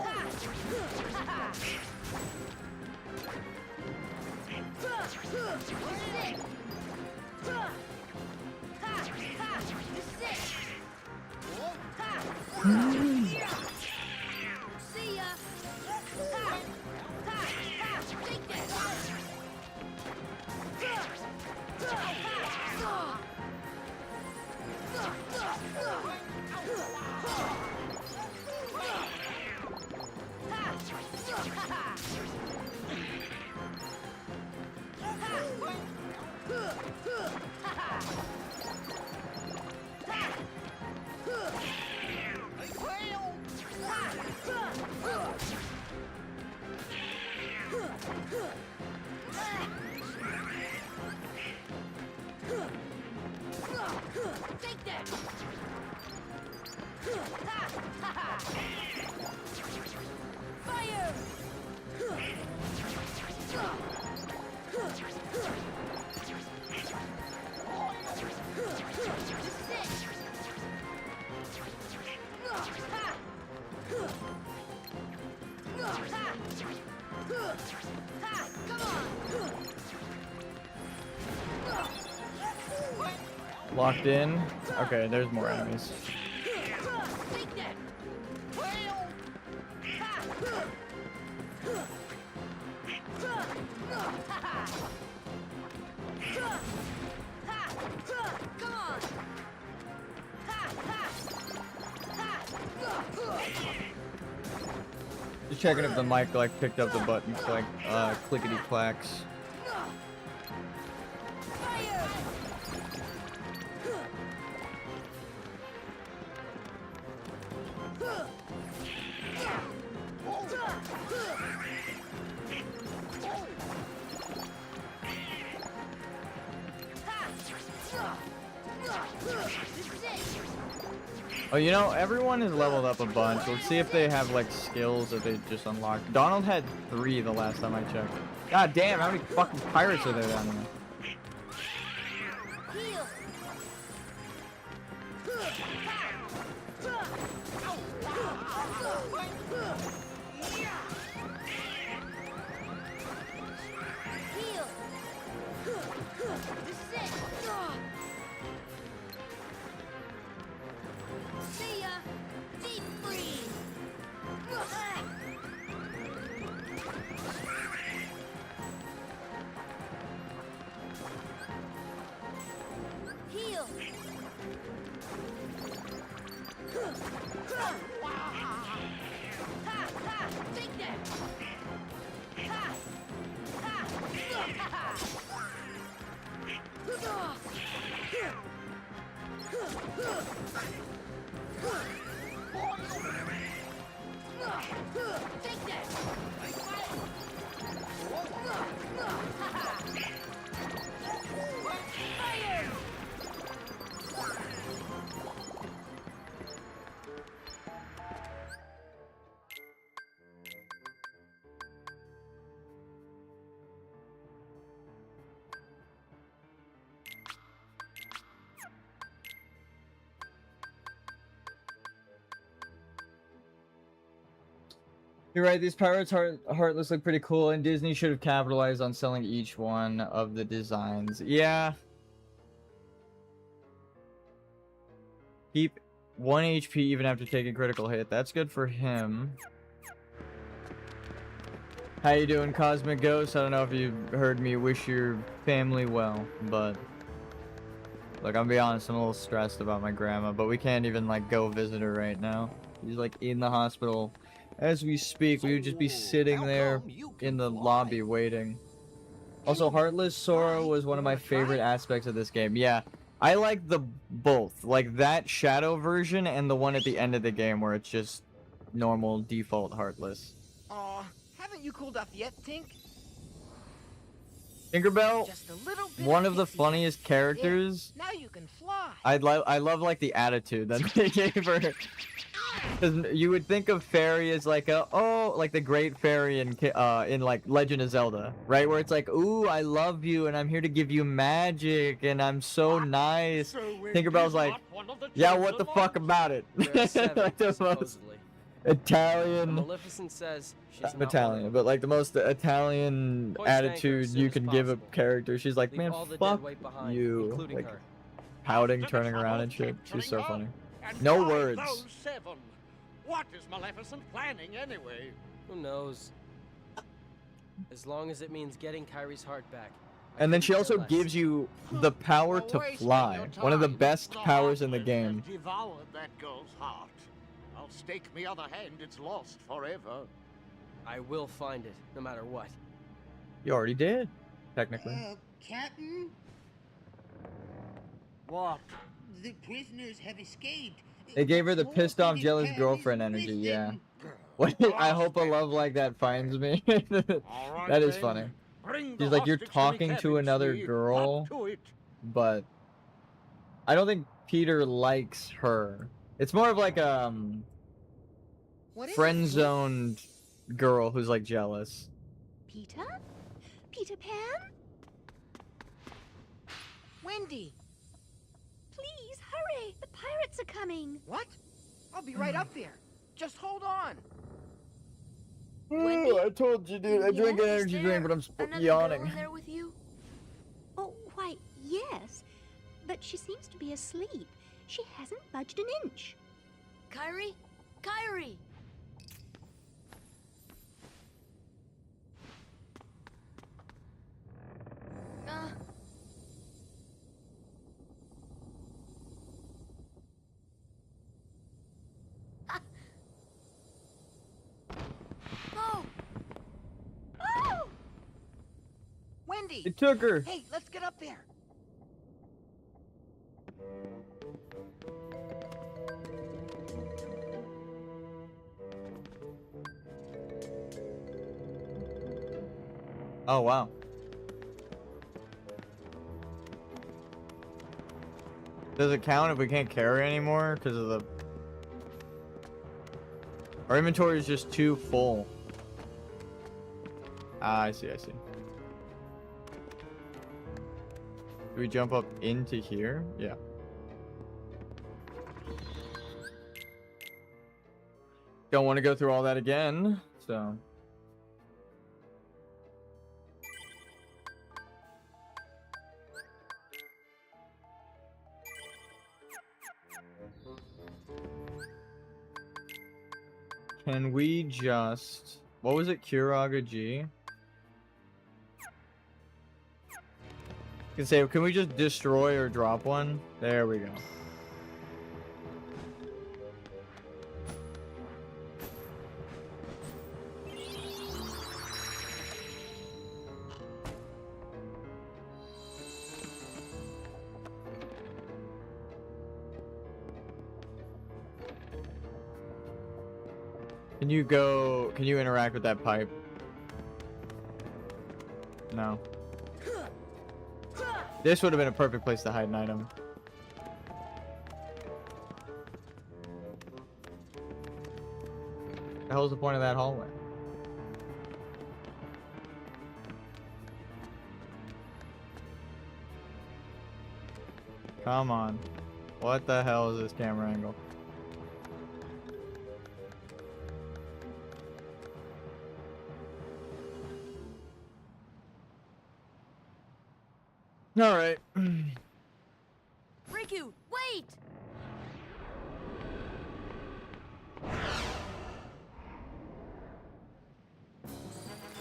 Take that! Ha! Ha! Ha! Fire! Locked in. Okay, there's more enemies. Take that! Come on! Just checking if the mic like picked up the buttons like clickety clacks. Fire! Oh, you know, everyone is leveled up a bunch. Let's see if they have like skills that they just unlocked. Donald had 3 the last time I checked. God damn, how many fucking pirates are there down there? Heal! Heal! This is it! See ya! Deep freeze! Heal! Ha! Ha! Take that! Ha! Ha! Ha! Ha! Take that! Fire! You're right, these Pirates Heartless look pretty cool, and Disney should have capitalized on selling each one of the designs. Yeah. Keep 1 HP even after taking critical hit. That's good for him. How you doing, Cosmic Ghost? I don't know if you heard me wish your family well, but... Look, I'm gonna be honest, I'm a little stressed about my grandma, but we can't even, like, go visit her right now. She's, like, in the hospital. As we speak, we would just be sitting there in the lobby waiting. Also, Heartless Sora was one of my favorite aspects of this game. Yeah, I like the both. Like that Shadow version and the one at the end of the game where it's just normal default Heartless. Aw, haven't you cooled off yet, Tink? Tinkerbell, Just a little bit one of the pixie funniest dust. characters. There, now you can fly. I love like the attitude that they gave her. Because you would think of Fairy as like like the great fairy in like Legend of Zelda, right? Where it's like, ooh, I love you and I'm here to give you magic and I'm so nice. Tinkerbell's like, yeah, what the fuck about it? There are 7, Like the most supposedly. Italian, Maleficent says she's I'm not Italian, one of but like the most Italian Hoist anchor attitude as soon you as can give a possible. character. She's like, Leave man, all the dead fuck weight behind, you. including Like her. pouting, After the turning around and shit. trouble She's so capturing funny. her, and No why words. those 7? What is Maleficent planning anyway? Who knows? As long as it means getting Kyrie's heart back. I And then couldn't she care also less. gives you the power You're to wasting fly. your One of the time. best powers in the Heartless game. has devoured that girl's heart. I'll stake me other hand it's lost forever. I will find it, no matter what. You already did, technically. Captain, What? the prisoners have escaped. They gave her the Whole pissed off, thing jealous is girlfriend with energy, them. yeah. What? I hope a love like that finds me. All right, That is then. funny. Bring She's the like, you're hostage to me talking to cabin, another Steve. girl, Up to it. but I don't think Peter likes her. It's more of like What is friend it? zoned girl who's like jealous. Peter? Peter Pan? Wendy! Please, hurry! The pirates are coming! What? I'll be right up there. Just hold on. Wendy? I told you, dude. I drank an Yes? energy drink, but I'm Another yawning. girl in there with you? Oh, why, yes. But she seems to be asleep. She hasn't budged an inch. Kyrie? Kyrie! Oh! Oh! Wendy! It took her. Hey, let's get up there. Oh, wow. Does it count if we can't carry anymore because of the... Our inventory is just too full. Ah, I see, I see. Do we jump up into here? Yeah. Don't want to go through all that again, so... Can we just... What was it? Kuraga G? Can say, can we just destroy or drop one? There we go. Can you interact with that pipe? No. This would have been a perfect place to hide an item. The hell's the point of that hallway? Come on. What the hell is this camera angle? All right. Riku, wait!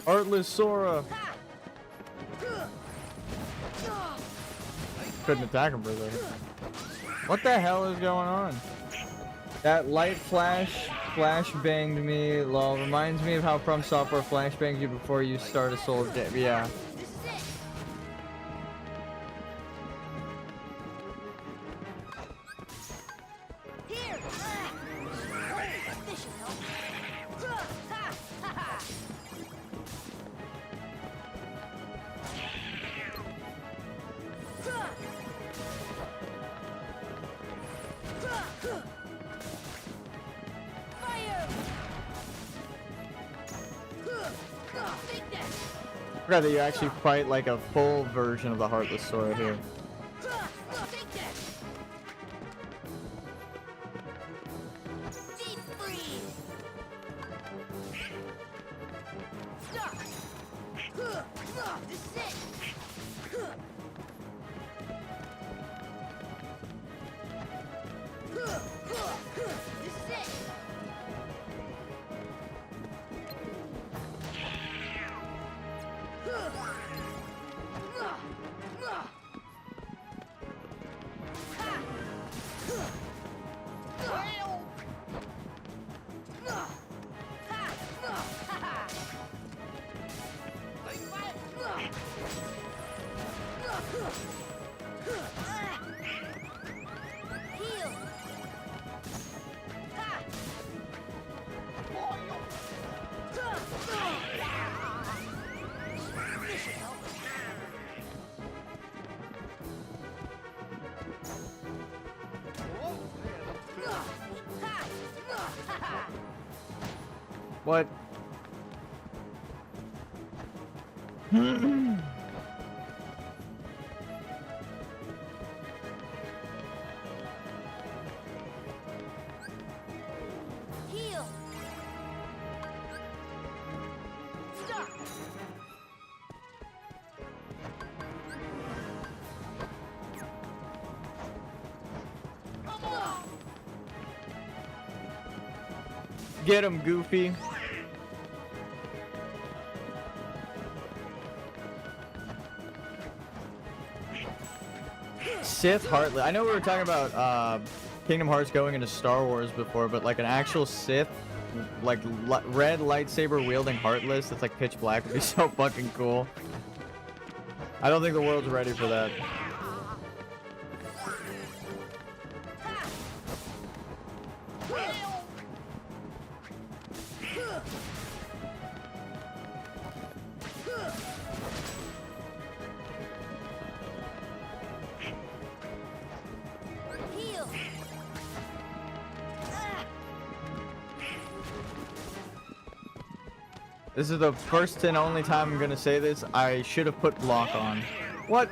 Artless Sora. Couldn't attack him for that. What the hell is going on? That light flash banged me. Lol, reminds me of how From Software flash bangs you before you start a Soul game. Yeah. This is it! Here! This should help. Fire! Take that! I forgot that you actually fight like a full version of the Heartless Sora here. Take that! Deep freeze! Stop! This is it! This is it! What? Heal. Stop. Come on. Get him, Goofy. Sith Heartless. I know we were talking about Kingdom Hearts going into Star Wars before, but like an actual Sith, like red lightsaber wielding Heartless that's like pitch black would be so fucking cool. I don't think the world's ready for that. Heal. This is the first and only time I'm gonna say this. I should have put block on. What?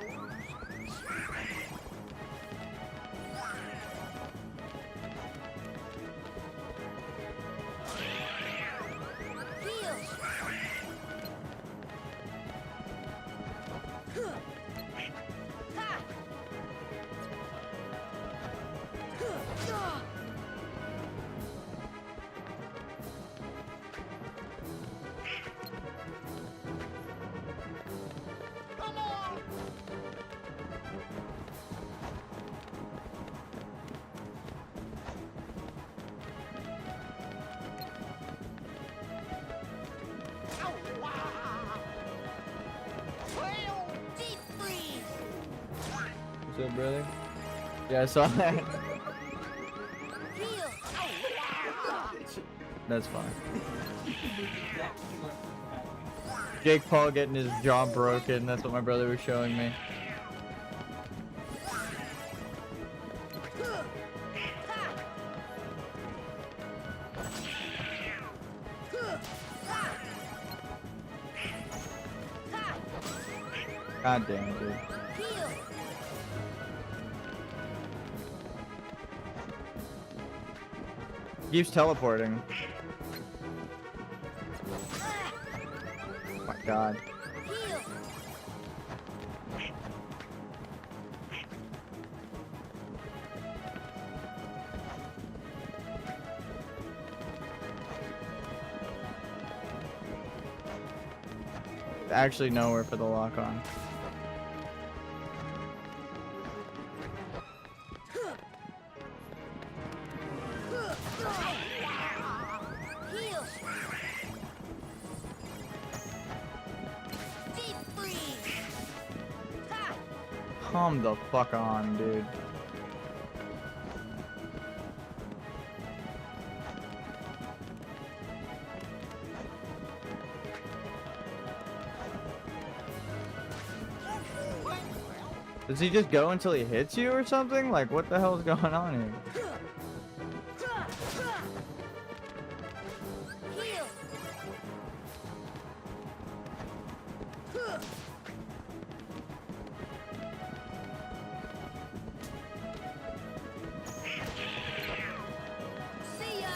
Deep freeze. What's up, brother? Yeah, I saw that. Heal. That's fine. Jake Paul getting his jaw broken. That's what my brother was showing me. God damn it, dude. Heal. Keeps teleporting. Oh my god. Heal. Actually nowhere for the lock on. Heal. Deep freeze. Ha. Come the fuck on, dude. Does he just go until he hits you or something? Like, what the hell is going on here? Heal. See ya.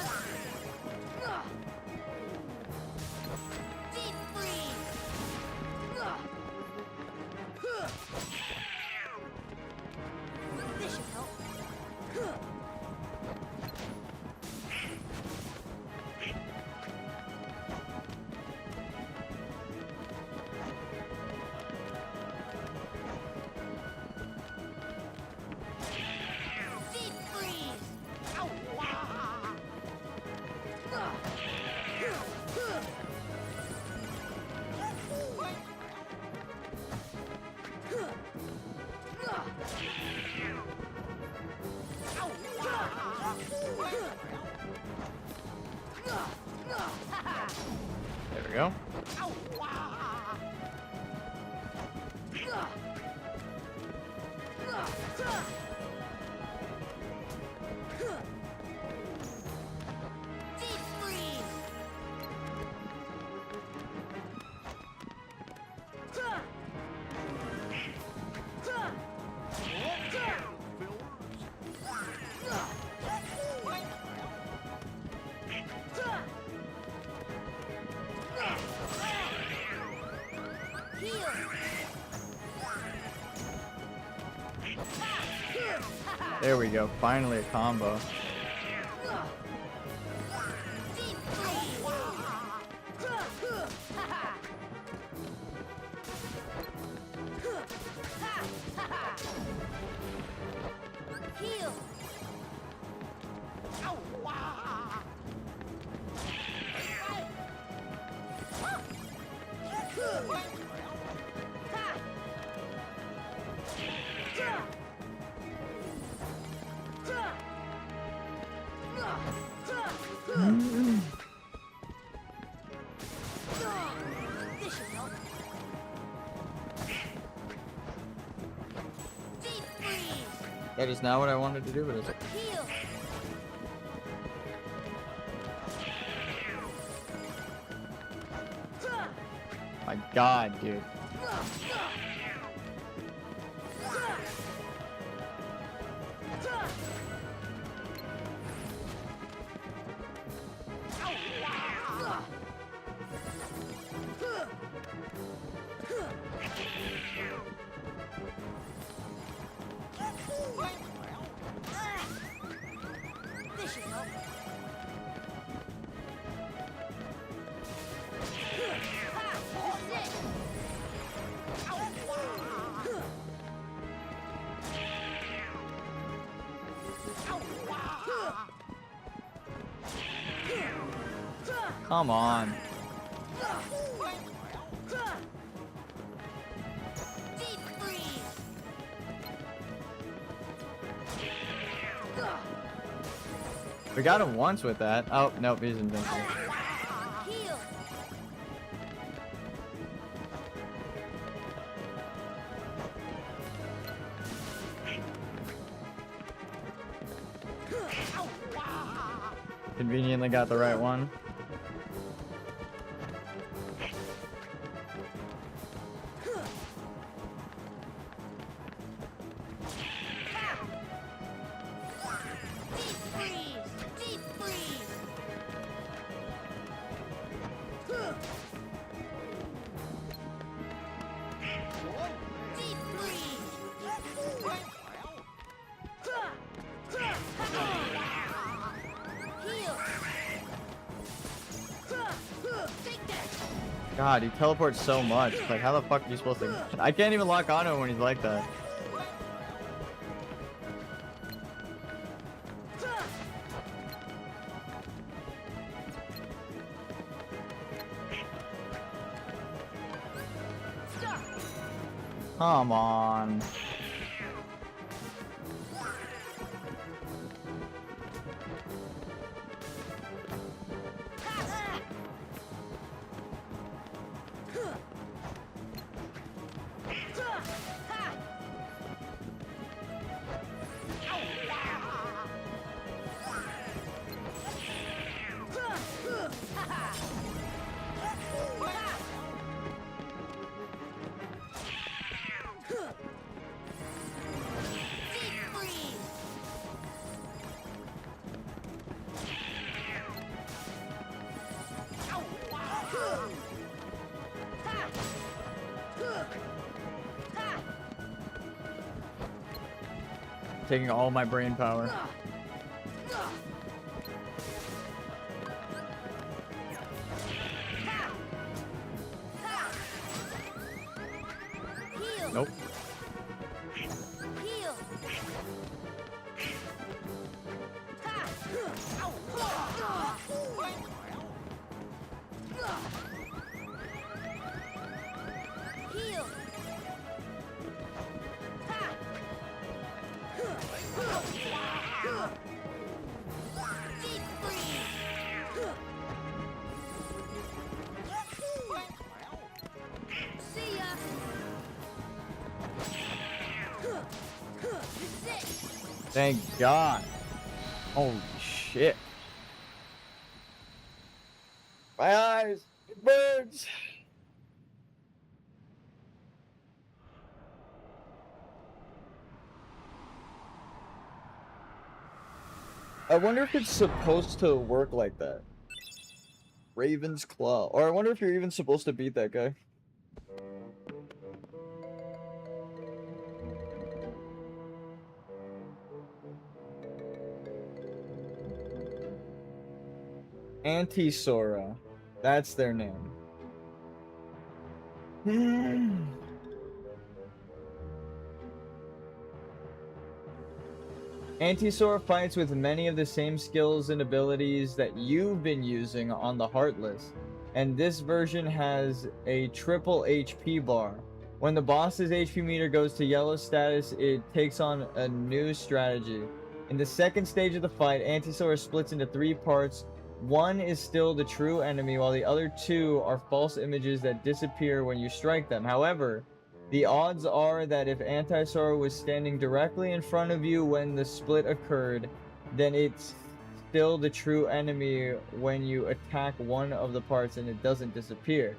Deep freeze. This should help. Deep freeze. There we go. There we go. Finally a combo. Heal. This should help. Deep freeze. That is not what I wanted to do, but it's Heal. my god, dude. This should help. This is it. Come on. Deep freeze. We got him once with that. Oh, nope, he's invincible. Heal. Conveniently got the right one. Deep freeze. Deep freeze. Deep freeze. Heal. Take that. God, he teleports so much. Like, how the fuck are you supposed to... I can't even lock onto him when he's like that. Stop. Come on. Deep freeze. Taking all my brain power. Heal. Nope. Heal. Heal. Deep freeze. See ya. This is it. Thank God. Holy shit. My eyes. It burns. I wonder if it's supposed to work like that. Raven's Claw. Or I wonder if you're even supposed to beat that guy. Anti-Sora. That's their name. Anti-Sora fights with many of the same skills and abilities that you've been using on the Heartless, and this version has a triple HP bar. When the boss's HP meter goes to yellow status, it takes on a new strategy. In the second stage of the fight, Anti-Sora splits into 3 parts. One is still the true enemy, while the other 2 are false images that disappear when you strike them. However, the odds are that if Anti-Sora was standing directly in front of you when the split occurred, then it's still the true enemy when you attack one of the parts and it doesn't disappear.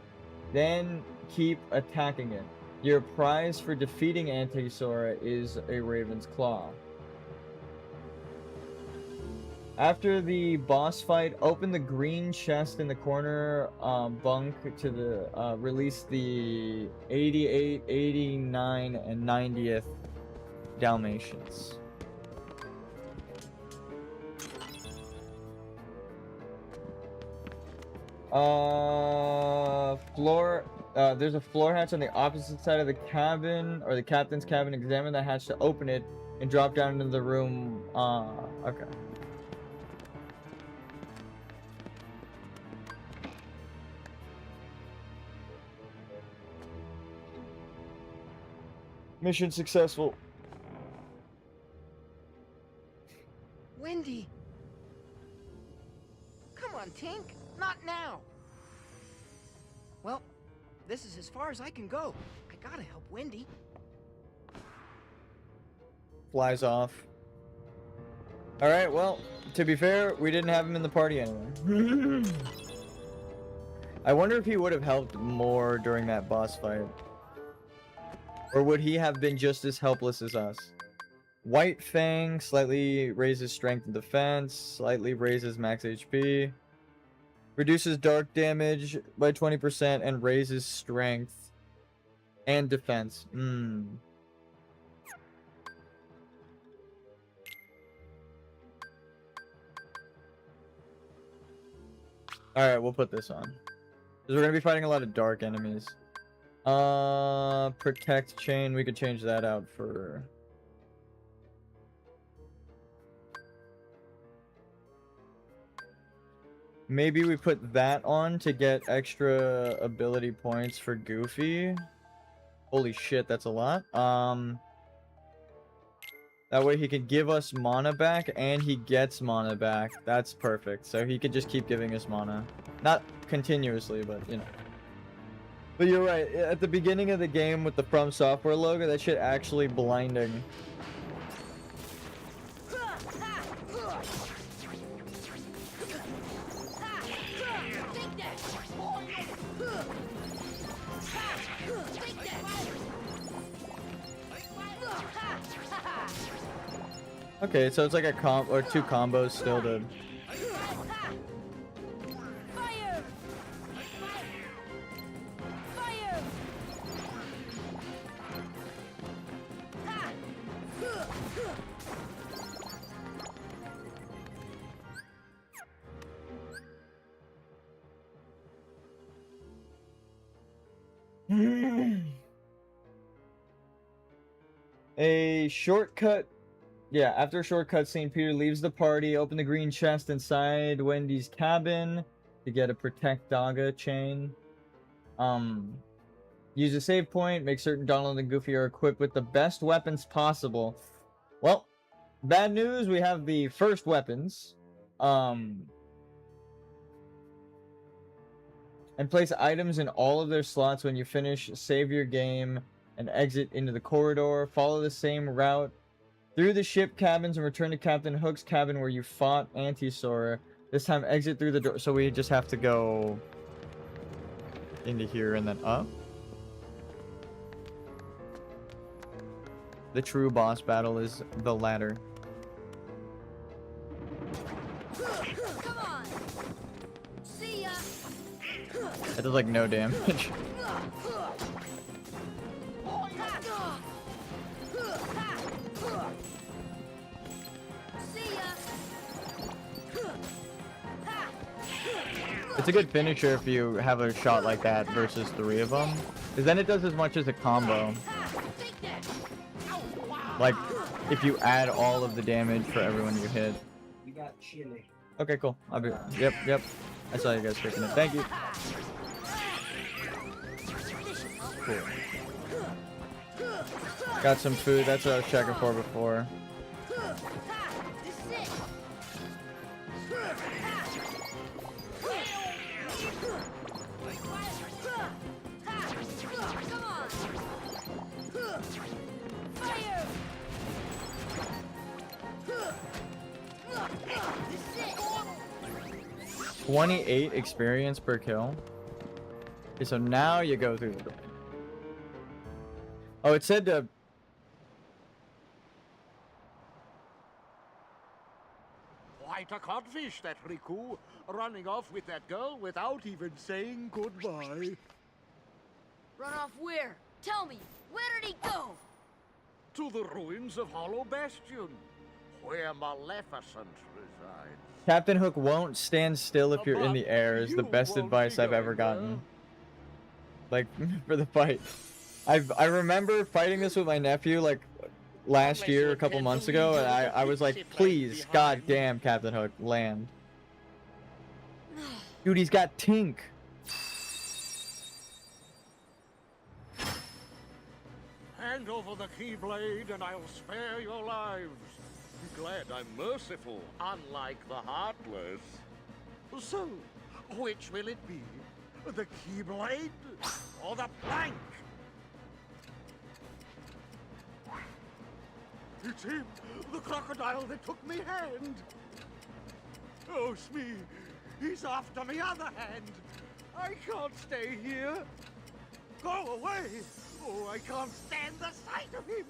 Then keep attacking it. Your prize for defeating Anti-Sora is a Raven's Claw. After the boss fight, open the green chest in the corner bunk to the release the 88, 89, and 90th Dalmatians. There's a floor hatch on the opposite side of the cabin, or the captain's cabin. Examine the hatch to open it and drop down into the room. Okay. Mission successful. Wendy! Come on, Tink. Not now. Well, this is as far as I can go. I gotta help Wendy. Flies off. Alright, well, to be fair, we didn't have him in the party anyway. I wonder if he would have helped more during that boss fight. Or would he have been just as helpless as us? White Fang slightly raises strength and defense, slightly raises max HP, reduces dark damage by 20%, and raises strength and defense. Alright, we'll put this on. Because we're going to be fighting a lot of dark enemies. Protect chain, we could change that out for... Maybe we put that on to get extra ability points for Goofy. Holy shit, that's a lot. That way he can give us mana back and he gets mana back. That's perfect. So he could just keep giving us mana. Not continuously, but you know. But you're right, at the beginning of the game with the From Software logo, that shit actually blinding. Okay, so it's like a or 2 combos still to... A shortcut. Yeah, after a shortcut scene, Peter leaves the party, open the green chest inside Wendy's cabin to get a Protect Daga chain. Use a save point, make certain Donald and Goofy are equipped with the best weapons possible. Well, bad news, we have the first weapons. And place items in all of their slots when you finish. Save your game and exit into the corridor. Follow the same route through the ship cabins and return to Captain Hook's cabin where you fought Anti-Sora. This time exit through the door. So we just have to go into here and then up. The true boss battle is the ladder. Come on. See ya. That does like no damage. It's a good finisher if you have a shot like that versus 3 of them. Because then it does as much as a combo. Like, if you add all of the damage for everyone you hit. We got chili. Okay, cool. I'll be... Yep. I saw you guys picking it. Thank you. Cool. Got some food. That's what I was checking for before. Fire! 28 experience per kill. Okay, so now you go through the door. Oh, it said to... Quite a codfish, that Riku, running off with that girl without even saying goodbye. Run off where? Tell me, where did he go? To the ruins of Hollow Bastion, where Maleficent resides. Captain Hook won't stand still if you're in the air is the best advice I've ever gotten. Like, for the fight. I remember fighting this with my nephew, like, last year, a couple months ago, and I was like, please, goddamn, Captain Hook, land. Dude, he's got Tink. Hand over the Keyblade and I'll spare your lives. Be glad I'm merciful, unlike the Heartless. So, which will it be? The Keyblade or the plank? It's him, the crocodile that took me hand. Oh, Smee, he's after me other hand. I can't stay here. Go away. Oh, I can't stand the sight of him.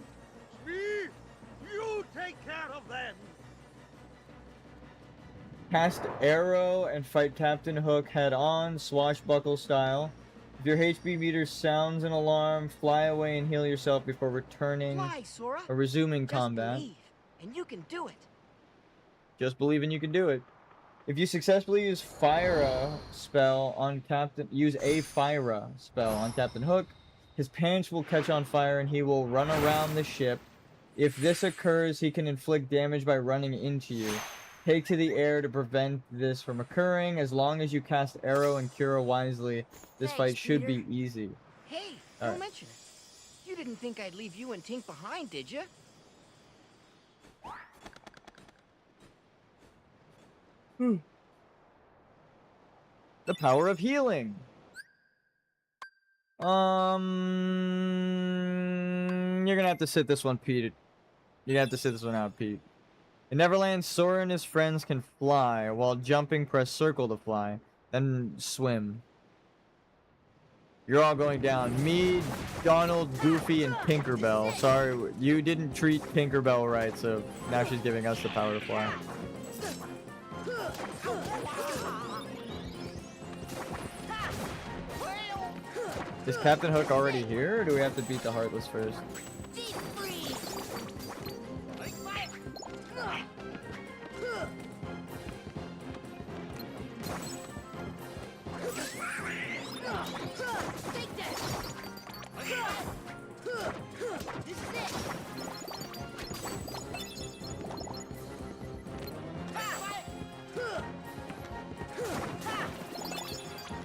Smee, you take care of them. Cast arrow and fight Captain Hook head on, swashbuckle style. If your HP meter sounds an alarm, fly away and heal yourself before returning Fly, Sora. or resuming Just combat. believe, and you can do it. Just believe and you can do it. If you successfully use Fire spell on use a Fire spell on Captain Hook, his pants will catch on fire and he will run around the ship. If this occurs, he can inflict damage by running into you. Take to the air to prevent this from occurring. As long as you cast arrow and Cura wisely, this Thanks, fight should Peter. be easy. Hey, All don't right. mention it. You didn't think I'd leave you and Tink behind, did you? The power of healing. You're gonna have to sit this one, Pete. You're gonna have to sit this one out, Pete. In Neverland, Sora and his friends can fly. While jumping, press circle to fly. Then swim. You're all going down. Me, Donald, Goofy, and Tinkerbell. Sorry, you didn't treat Tinkerbell right, so now she's giving us the power to fly. Is Captain Hook already here, or do we have to beat the Heartless first?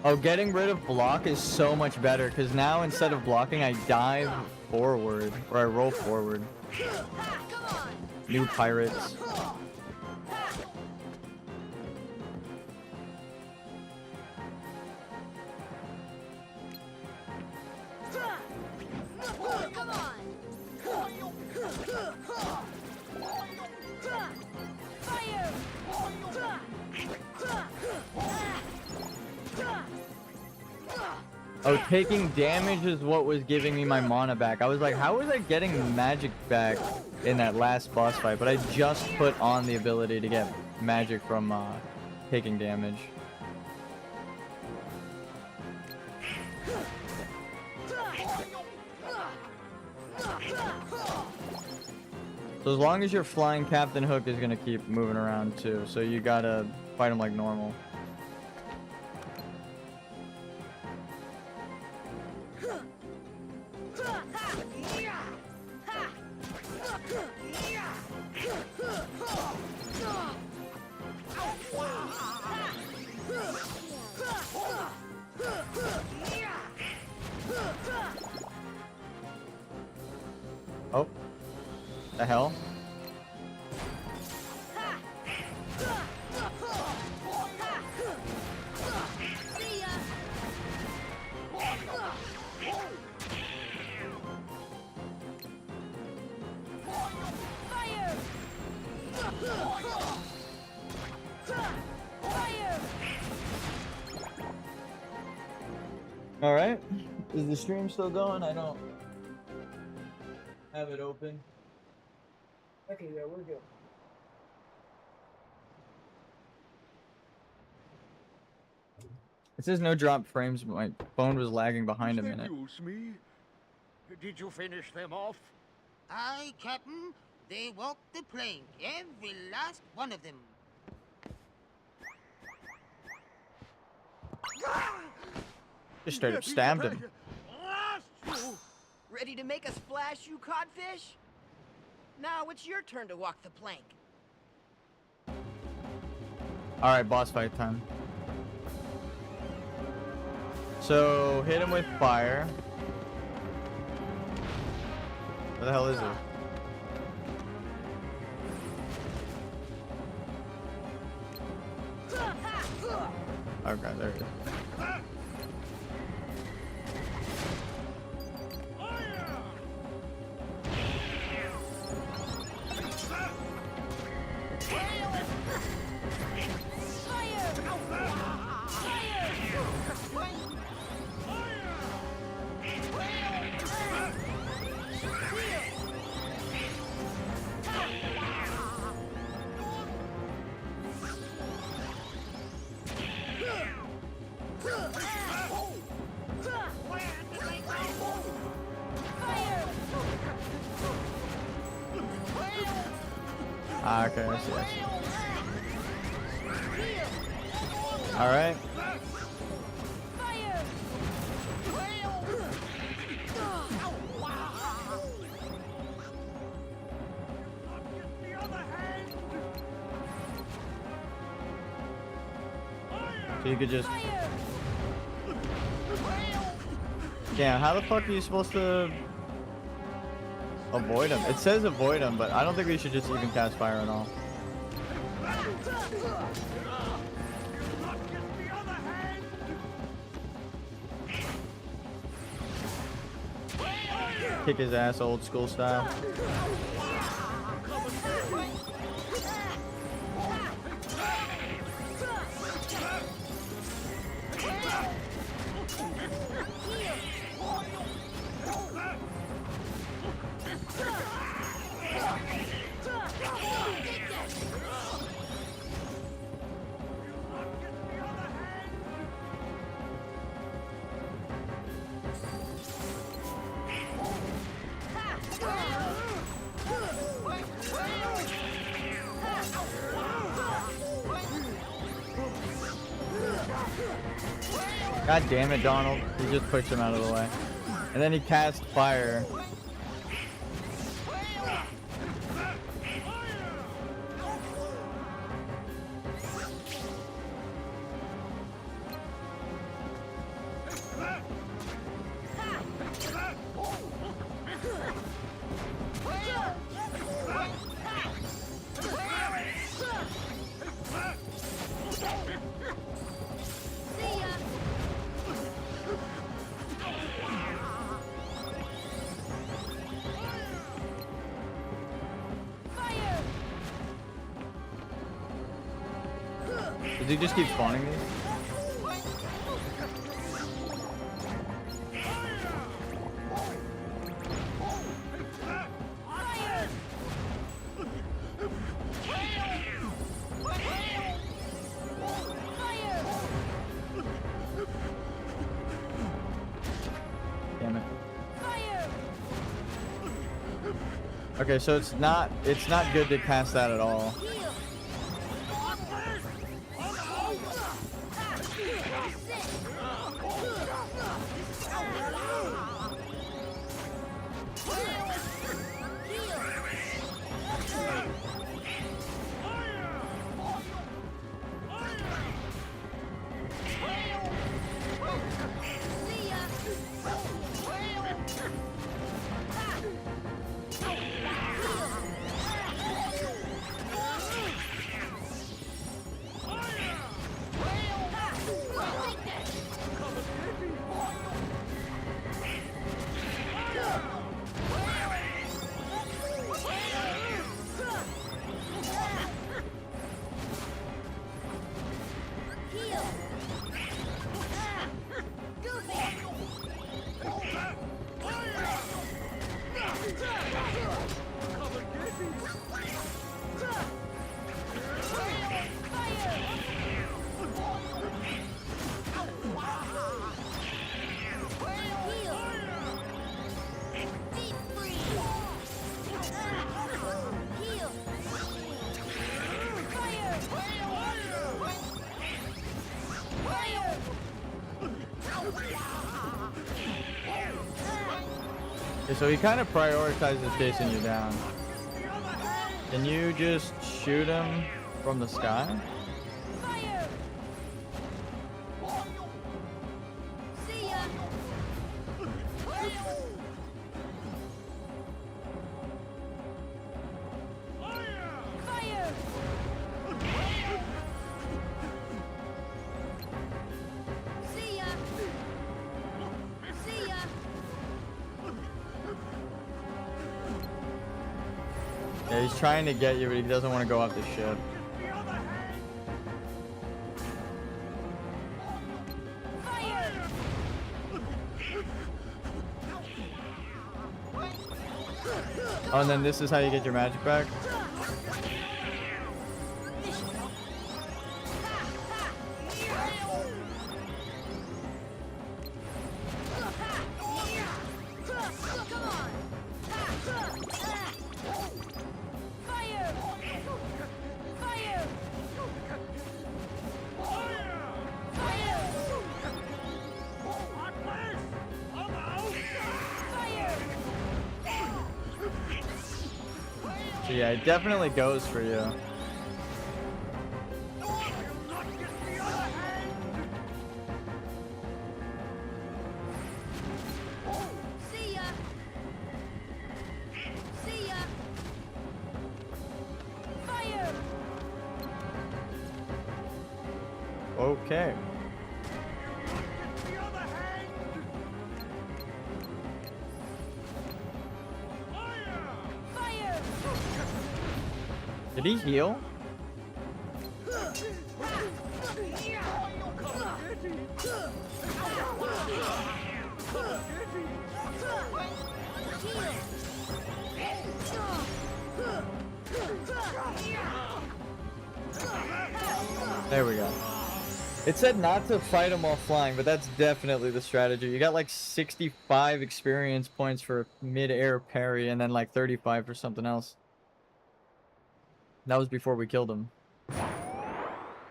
Oh, getting rid of block is so much better, because now instead of blocking, I dive forward, or I roll forward. New pirates. Oh, taking damage is what was giving me my mana back. I was like, how was I getting magic back in that last boss fight? But I just put on the ability to get magic from taking damage. So as long as you're flying, Captain Hook is gonna keep moving around too. So you gotta fight him like normal. hell? All right. Is the stream still going? I don't have it open. Okay, yeah, we're good. It says no drop frames, but my phone was lagging behind a minute. Excuse me. Did you finish them off? Aye, Captain. They walked the plank, every last one of them. Just straight up stabbed him. Ready to make a splash, you codfish? Now it's your turn to walk the plank. All right, boss fight time. So hit him with fire. Where the hell is he? Okay, there he is. Ah, okay, I see. All right. So you could just... Yeah, how the fuck are you supposed to avoid him? It says avoid him, but I don't think we should just even cast fire at all. Kick his ass old school style. God damn it, Donald. He just pushed him out of the way. And then he cast fire. Does he just keep spawning these? Damn it. Okay, so it's not good to cast that at all. Okay, so he kind of prioritizes chasing you down. Can you just shoot him from the sky? Fire! See ya! Fire! See ya! See ya! Yeah, he's trying to get you, but he doesn't want to go off the ship. Fire! Oh, and then this is how you get your magic back? Come on! Fire! Fire! So yeah, it definitely goes for you. See ya! See ya! Fire! Okay. Fire! Did he heal? There we go. It said not to fight him while flying, but that's definitely the strategy. You got like 65 experience points for mid-air parry and then like 35 for something else. That was before we killed him. We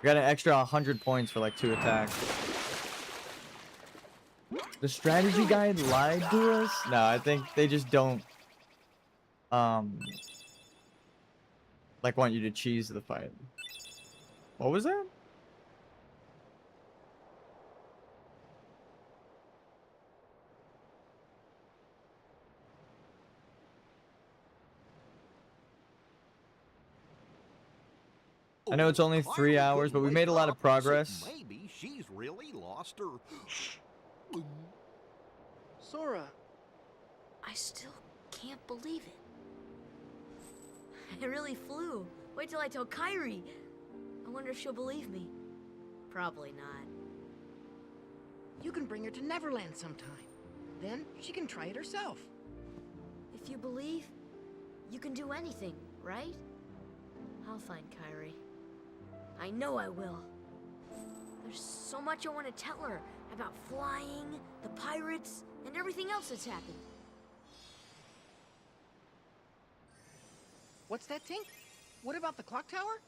got an extra 100 points for like 2 attacks. The strategy guide lied to us? No, I think they just don't like want you to cheese the fight. What was that? I know it's only 3 hours, but we made a lot of progress. Maybe she's really lost her. Sora, I still can't believe it. I really flew. Wait till I tell Kairi. I wonder if she'll believe me. Probably not. you can bring her to Neverland sometime. Then she can try it herself. If you believe, you can do anything, right? I'll find Kairi. I know I will. There's so much I want to tell her about flying, the pirates, and everything else that's happened. What's that, Tink? What about the clock tower?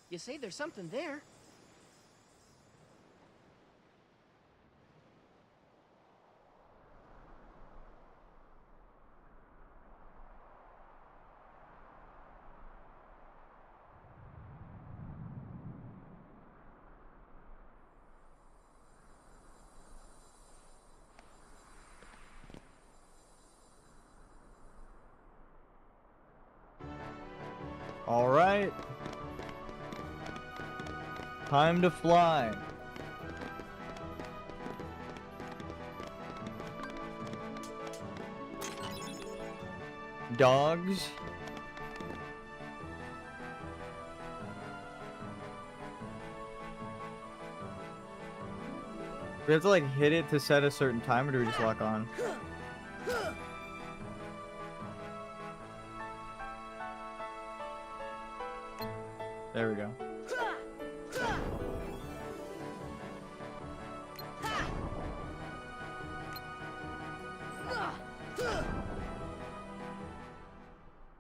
You say there's something there. All right. Time to fly. Dogs. We have to like hit it to set a certain time, or do we just lock on? There we go.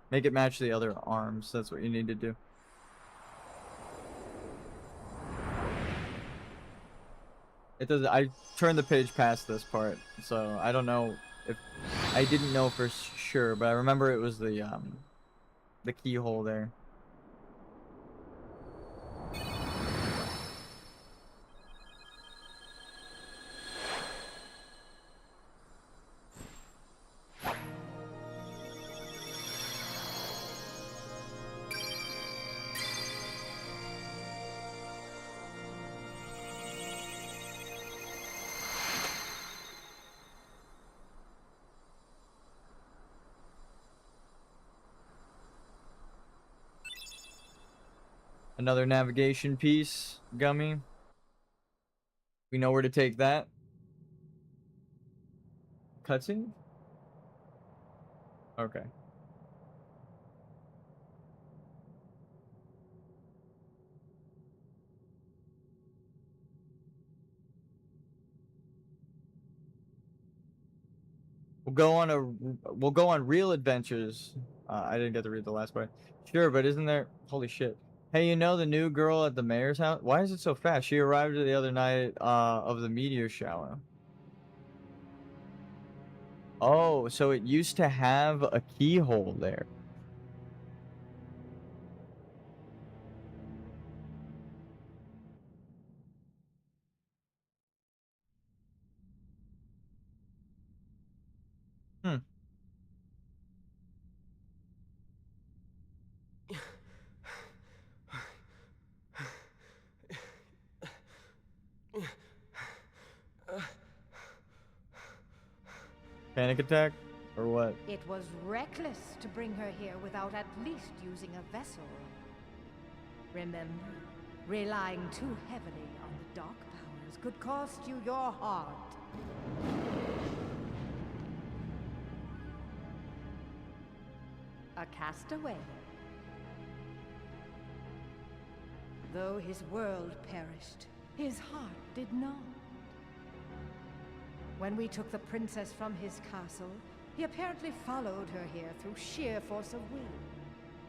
Make it match the other arms. That's what you need to do. It does. I turned the page past this part, so I don't know if I didn't know for sure, but I remember it was the keyhole there. Another navigation piece, Gummy. We know where to take that. Cutscene? Okay. We'll go on real adventures. I didn't get to read the last part. Sure, but isn't there? Holy shit. Hey, you know the new girl at the mayor's house? Why is it so fast? She arrived the other night of the meteor shower. Oh, so it used to have a keyhole there. Hmm. Panic attack? Or what? It was reckless to bring her here without at least using a vessel. Remember, relying too heavily on the dark powers could cost you your heart. A castaway. Though his world perished, his heart did not. When we took the princess from his castle, he apparently followed her here through sheer force of will.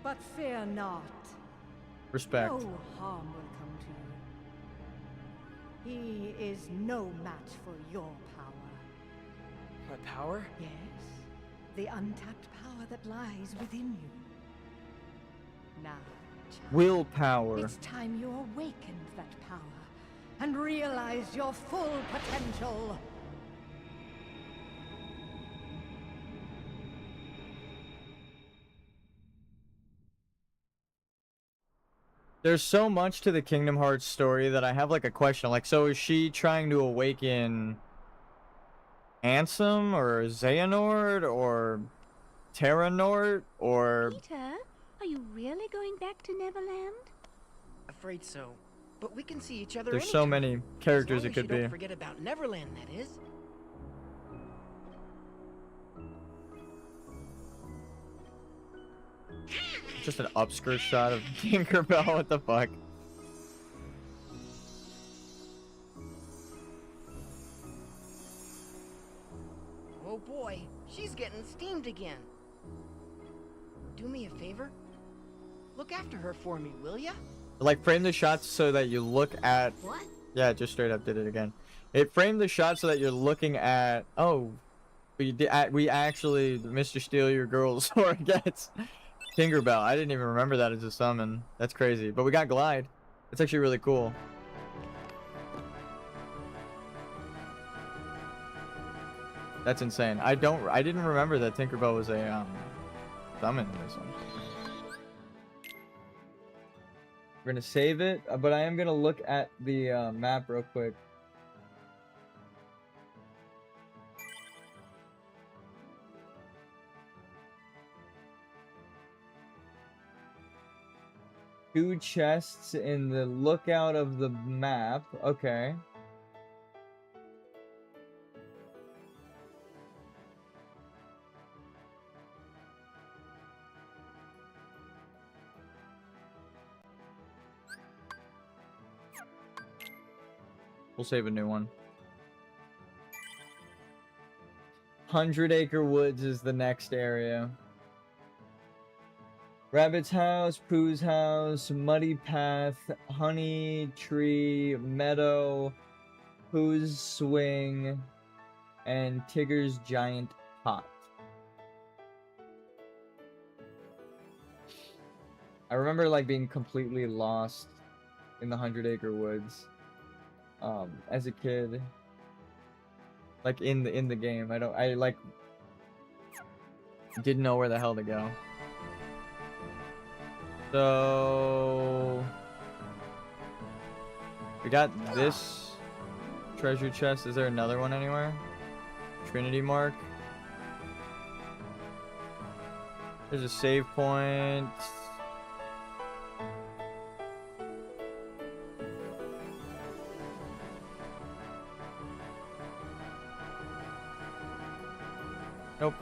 But fear not. Respect. No harm will come to you. He is no match for your power. My power? Yes. The untapped power that lies within you. Now, child, Willpower. it's time you awakened that power and realized your full potential. There's so much to the Kingdom Hearts story that I have like a question. Like, so is she trying to awaken Ansem or Xehanort or Terranort or... Peter, are you really going back to Neverland? Afraid so. But we can see each other There's so anytime. many characters As it long as could you be. don't forget about Neverland, that is. Just an upskirt shot of Tinkerbell. What the fuck? Oh boy, she's getting steamed again. Do me a favor. Look after her for me, will ya? Like, frame the shots so that you look at... What? Yeah, just straight up did it again. It framed the shot so that you're looking at... Oh, we actually, Mr. Steal Your Girl's sword gets Tinkerbell. I didn't even remember that as a summon. That's crazy. But we got Glide. It's actually really cool. That's insane. I didn't remember that Tinkerbell was a summon in this one. We're gonna save it, but I am gonna look at the map real quick. Two chests in the lookout of the map. Okay. We'll save a new one. 100 Acre Woods is the next area. Rabbit's house, Pooh's house, Muddy Path, Honey Tree, Meadow, Pooh's swing, and Tigger's giant hot. I remember like being completely lost in the 100-Acre Woods as a kid. Like in the game. I like didn't know where the hell to go. So we got this treasure chest. Is there another one anywhere? Trinity Mark. There's a save point. Nope.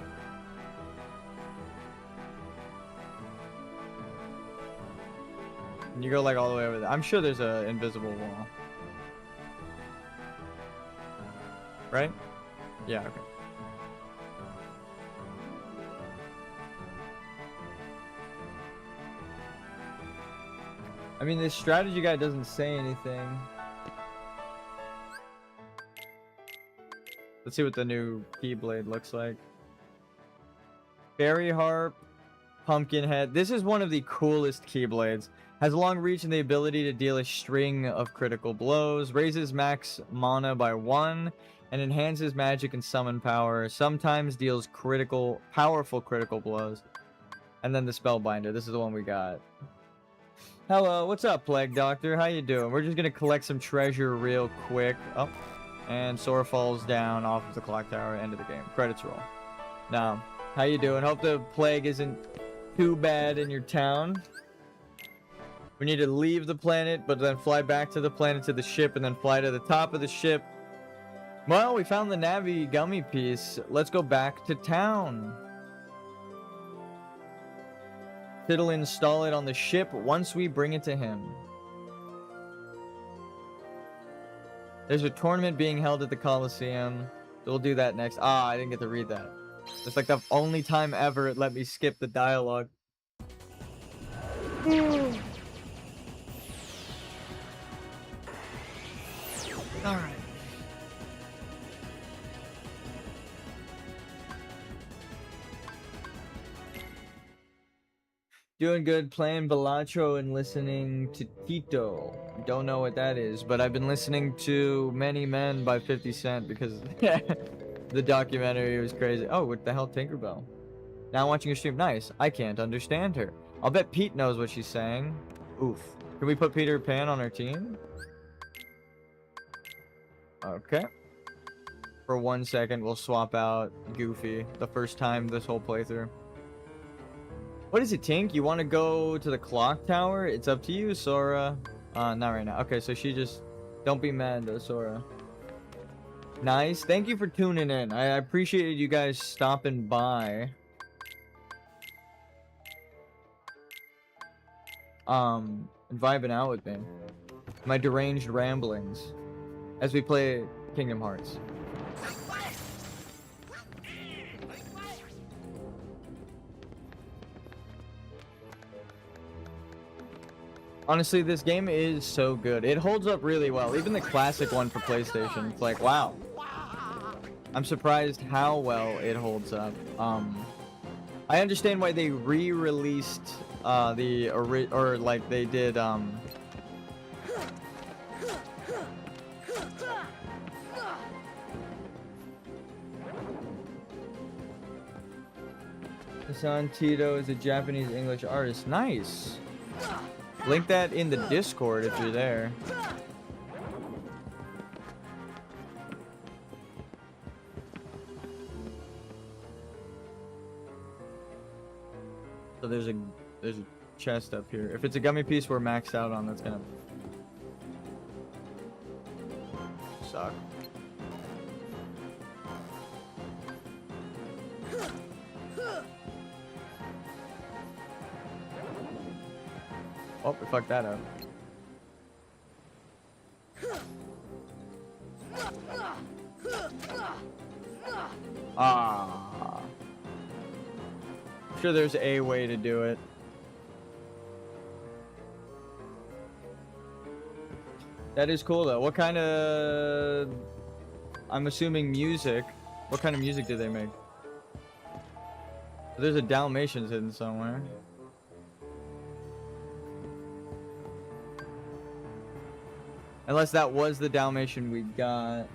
And you go like all the way over there. I'm sure there's an invisible wall. Right? Yeah, okay. I mean, this strategy guide doesn't say anything. Let's see what the new Keyblade looks like. Fairy Harp, Pumpkinhead. This is one of the coolest Keyblades. Has a long reach and the ability to deal a string of critical blows. Raises max mana by 1 and enhances magic and summon power. Sometimes deals powerful critical blows. And then the Spellbinder. This is the one we got. Hello, what's up, Plague Doctor? How you doing? We're just gonna collect some treasure real quick. Oh, and Sora falls down off of the clock tower. End of the game. Credits roll. Now, how you doing? Hope the plague isn't too bad in your town. We need to leave the planet, but then fly back to the planet to the ship, and then fly to the top of the ship. Well, we found the Navi gummy piece. Let's go back to town. It'll install it on the ship once we bring it to him. There's a tournament being held at the Coliseum. We'll do that next. Ah, I didn't get to read that. It's like the only time ever it let me skip the dialogue. Alright. Doing good, playing Balatro and listening to Tito. Don't know what that is, but I've been listening to Many Men by 50 Cent because the documentary was crazy. Oh, what the hell, Tinkerbell? Now watching your stream. Nice. I can't understand her. I'll bet Pete knows what she's saying. Oof. Can we put Peter Pan on our team? Okay. For 1 second, we'll swap out Goofy. The first time this whole playthrough. What is it, Tink? You want to go to the clock tower? It's up to you, Sora. Not right now. Okay, so she just... Don't be mad, though, Sora. Nice. Thank you for tuning in. I appreciated you guys stopping by. And vibing out with me. My deranged ramblings. As we play Kingdom Hearts. Honestly, this game is so good. It holds up really well. Even the classic one for PlayStation. It's like, wow. I'm surprised how well it holds up. I understand why they re-released like they did Hassan Tito is a Japanese English artist. Nice. Link that in the Discord if you're there. So there's a chest up here. If it's a gummy piece we're maxed out on, that's gonna suck. Oh, we fucked that up. Ah. I'm sure there's a way to do it. That is cool though. What kind of... I'm assuming music. What kind of music did they make? There's a Dalmatians hidden somewhere. Unless that was the Dalmatian we got.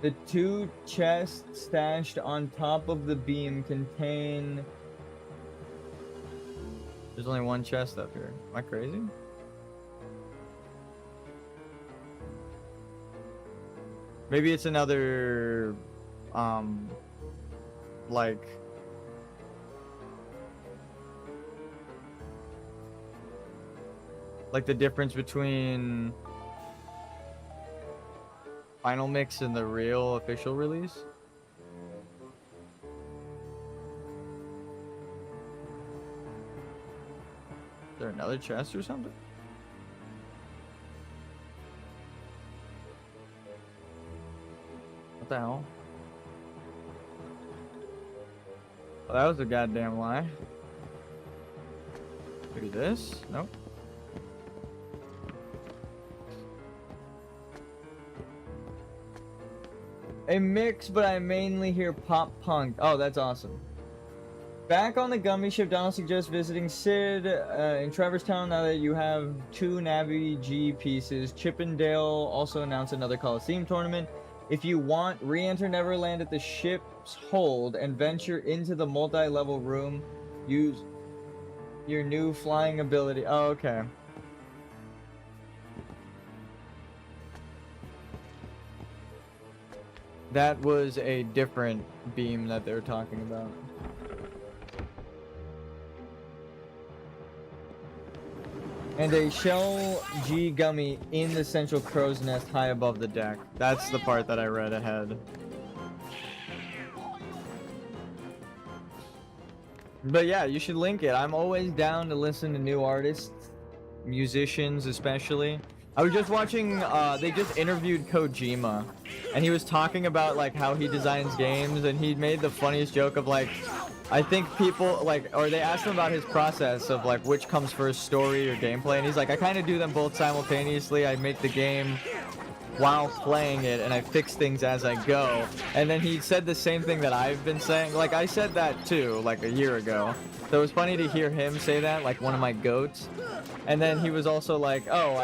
The 2 chests stashed on top of the beam contain... There's only 1 chest up here. Am I crazy? Maybe it's another... like... Like the difference between Final Mix and the real official release. Is there another chest or something? What the hell? Well, that was a goddamn lie. Look at this. Nope. A mix, but I mainly hear pop punk. Oh, that's awesome. Back on the Gummy ship, Donald suggests visiting Sid in Traverse Town now that you have 2 Navi G pieces. Chip and Dale also announced another Coliseum tournament. If you want, re-enter Neverland at the ship's hold and venture into the multi-level room. Use your new flying ability. Oh, okay. That was a different beam that they were talking about. And a shell G gummy in the central crow's nest high above the deck. That's the part that I read ahead. But yeah, you should link it. I'm always down to listen to new artists, musicians especially. I was just watching, they just interviewed Kojima, and he was talking about, like, how he designs games, and he made the funniest joke of, like, I think people, like, or they asked him about his process of, like, which comes first, story or gameplay, and he's like, I kind of do them both simultaneously. I make the game while playing it, and I fix things as I go. And then he said the same thing that I've been saying. Like, I said that, too, like, a year ago. So it was funny to hear him say that, like, one of my goats. And then he was also like, oh,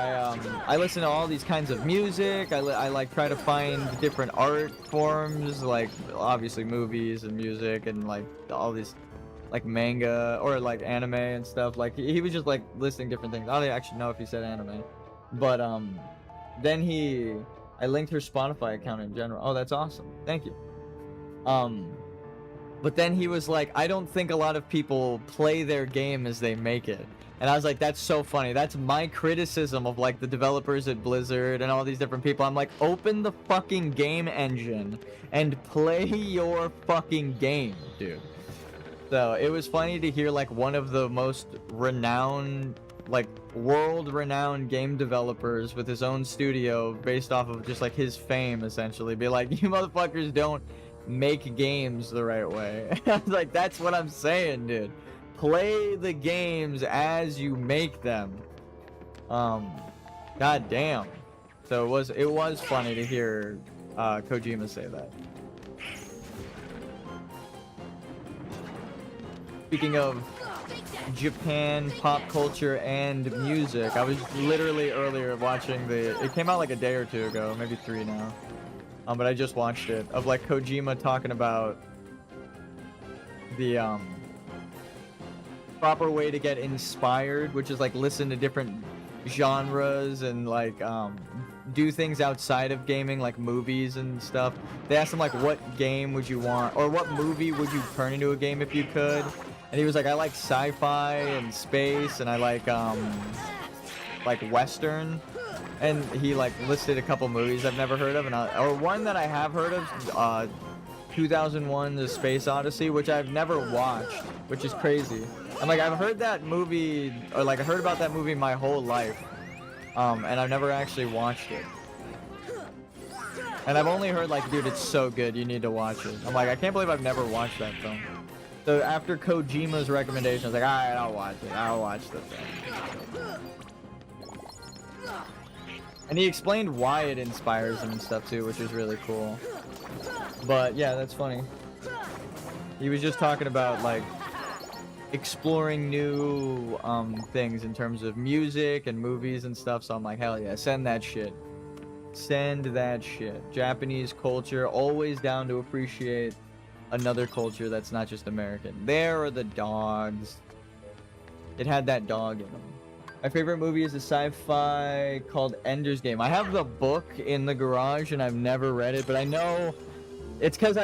I listen to all these kinds of music. I like try to find different art forms, like obviously movies and music and like all these like manga or like anime and stuff. Like he was just like listing different things. I don't actually know if he said anime, but then I linked her Spotify account in general. Oh, that's awesome. Thank you. But then he was like, I don't think a lot of people play their game as they make it. And I was like, that's so funny. That's my criticism of like the developers at Blizzard and all these different people. I'm like, open the fucking game engine and play your fucking game, dude. So it was funny to hear like one of the most renowned, like world-renowned game developers with his own studio based off of just like his fame essentially be like, you motherfuckers don't make games the right way. I was like, that's what I'm saying, dude. Play the games as you make them. God damn. So it was funny to hear Kojima say that. Speaking of Japan pop culture and music, I was literally earlier watching it came out like a day or 2 ago, maybe 3 now. But I just watched it of like Kojima talking about the proper way to get inspired, which is like listen to different genres and like do things outside of gaming, like movies and stuff. They asked him like, what game would you want, or what movie would you turn into a game if you could? And he was like, I like sci-fi and space, and I like western. And he like listed a couple movies I've never heard of, or one that I have heard of, 2001: The Space Odyssey, which I've never watched, which is crazy. I'm like, I've heard that movie, or like I heard about that movie my whole life, and I've never actually watched it. And I've only heard like, dude, it's so good, you need to watch it. I'm like, I can't believe I've never watched that film. So after Kojima's recommendation, I was like, all right, I'll watch it. I'll watch the thing. And he explained why it inspires him and stuff too, which is really cool. But yeah, that's funny. He was just talking about like exploring new things in terms of music and movies and stuff. So I'm like, hell yeah, send that shit. Send that shit. Japanese culture, always down to appreciate another culture that's not just American. There are the dogs. It had that dog in them. My favorite movie is a sci-fi called Ender's Game. I have the book in the garage and I've never read it, but I know it's because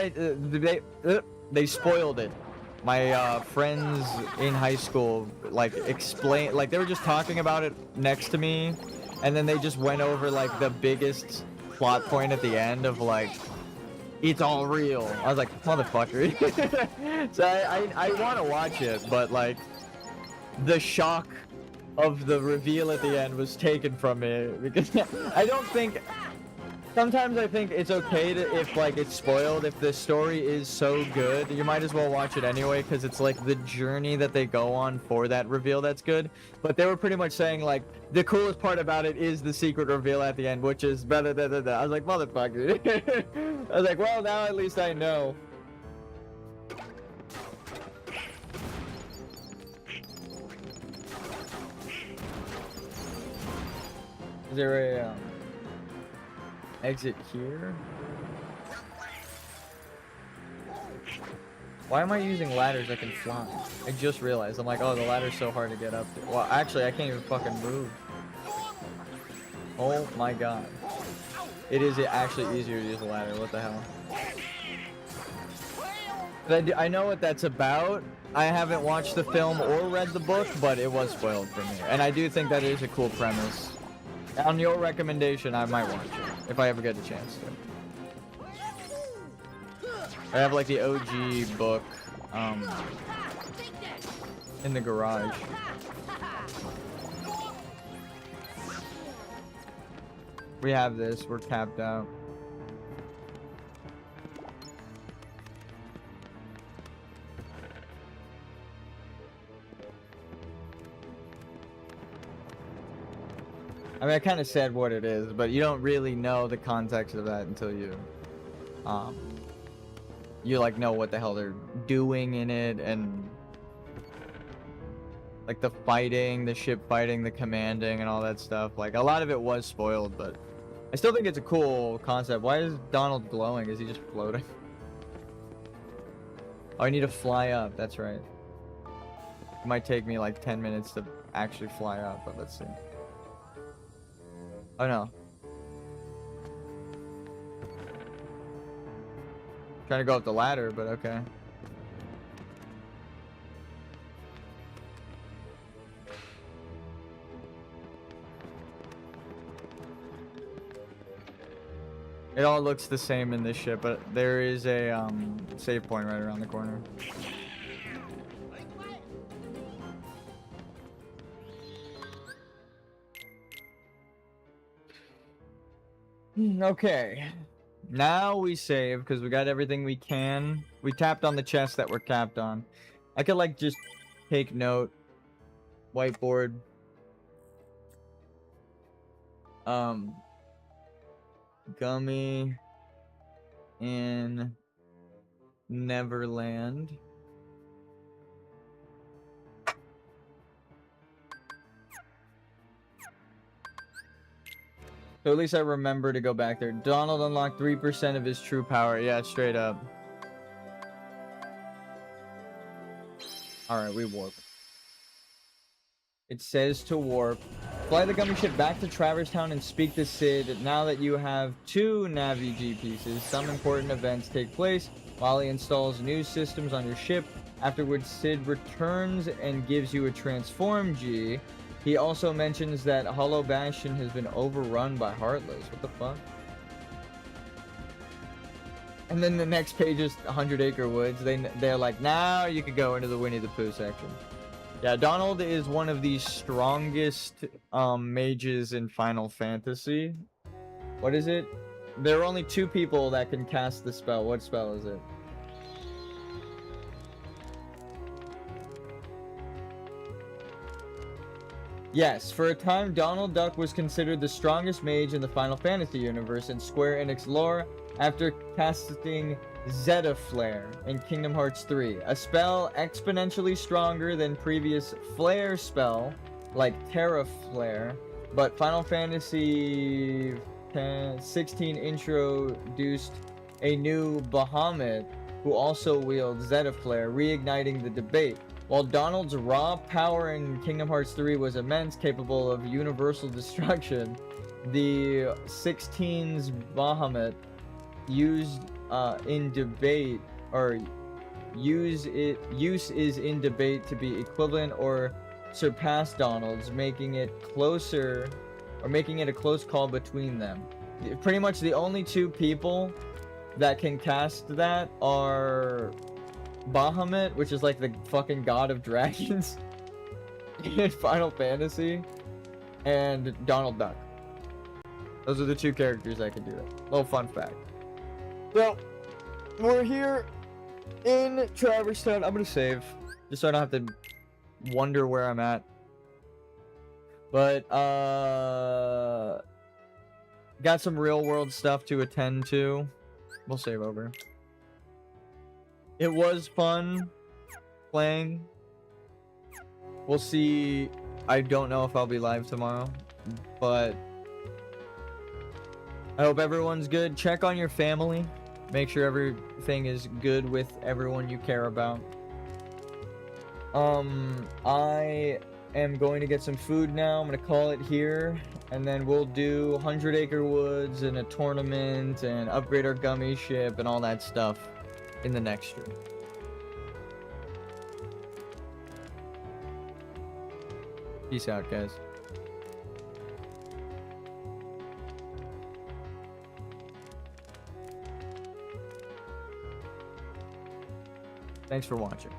they spoiled it. My friends in high school like they were just talking about it next to me, and then they just went over like the biggest plot point at the end of like, it's all real. I was like, motherfucker. So I want to watch it, but like the shock of the reveal at the end was taken from me because I don't think. Sometimes I think it's okay to, if like it's spoiled, if the story is so good, you might as well watch it anyway because it's like the journey that they go on for that reveal that's good. But they were pretty much saying like the coolest part about it is the secret reveal at the end, which is better. I was like, motherfucker. I was like, well, now at least I know. Is there a exit here? Why am I using ladders that can fly? I just realized. I'm like, oh, the ladder's so hard to get up to. Well, actually, I can't even fucking move. Oh my god. It is actually easier to use a ladder. What the hell? But I know what that's about. I haven't watched the film or read the book, but it was spoiled for me. And I do think that is a cool premise. On your recommendation, I might watch it if I ever get a chance to. I have like the OG book in the garage. We have this. We're tapped out. I mean, I kind of said what it is, but you don't really know the context of that until you like know what the hell they're doing in it, and like the fighting, the ship fighting, the commanding, and all that stuff. Like a lot of it was spoiled, but I still think it's a cool concept. Why is Donald glowing? Is he just floating? Oh, I need to fly up. That's right. It might take me like 10 minutes to actually fly up, but let's see. Oh no. Trying to go up the ladder, but okay. It all looks the same in this ship, but there is a save point right around the corner. Okay, now we save because we got everything we can. We tapped on the chest that we're tapped on. I could like just take note. Whiteboard. Gummy in Neverland. So at least I remember to go back there. Donald unlocked 3% of his true power. Yeah, straight up. Alright, we warp. It says to warp. Fly the gummy ship back to Traverse Town and speak to Sid. Now that you have 2 Navi-G pieces, some important events take place while he installs new systems on your ship. Afterwards, Sid returns and gives you a Transform G. He also mentions that Hollow Bastion has been overrun by Heartless. What the fuck? And then the next page is 100 Acre Woods. They're like, now you could go into the Winnie the Pooh section. Yeah, Donald is one of the strongest mages in Final Fantasy. What is it? There are only 2 people that can cast the spell. What spell is it? Yes, for a time, Donald Duck was considered the strongest mage in the Final Fantasy universe in Square Enix lore after casting Zeta Flare in Kingdom Hearts 3, a spell exponentially stronger than previous Flare spell like Terra Flare, but Final Fantasy 16 introduced a new Bahamut who also wields Zeta Flare, reigniting the debate. While Donald's raw power in Kingdom Hearts 3 was immense, capable of universal destruction, the 16's Bahamut used in debate, or use is in debate to be equivalent or surpass Donald's, making it closer, or making it a close call between them. Pretty much the only two people that can cast that are Bahamut, which is like the fucking god of dragons in Final Fantasy, and Donald Duck. Those are the two characters that can do it. Little fun fact. So, we're here in Traverse Town. I'm gonna save, just so I don't have to wonder where I'm at. But, got some real world stuff to attend to. We'll save over. It was fun playing. We'll see. I don't know if I'll be live tomorrow, but I hope everyone's good. Check on your family. Make sure everything is good with everyone you care about. I am going to get some food now. I'm going to call it here. And then we'll do 100 Acre Woods and a tournament and upgrade our gummy ship and all that stuff in the next stream. Peace out, guys. Thanks for watching.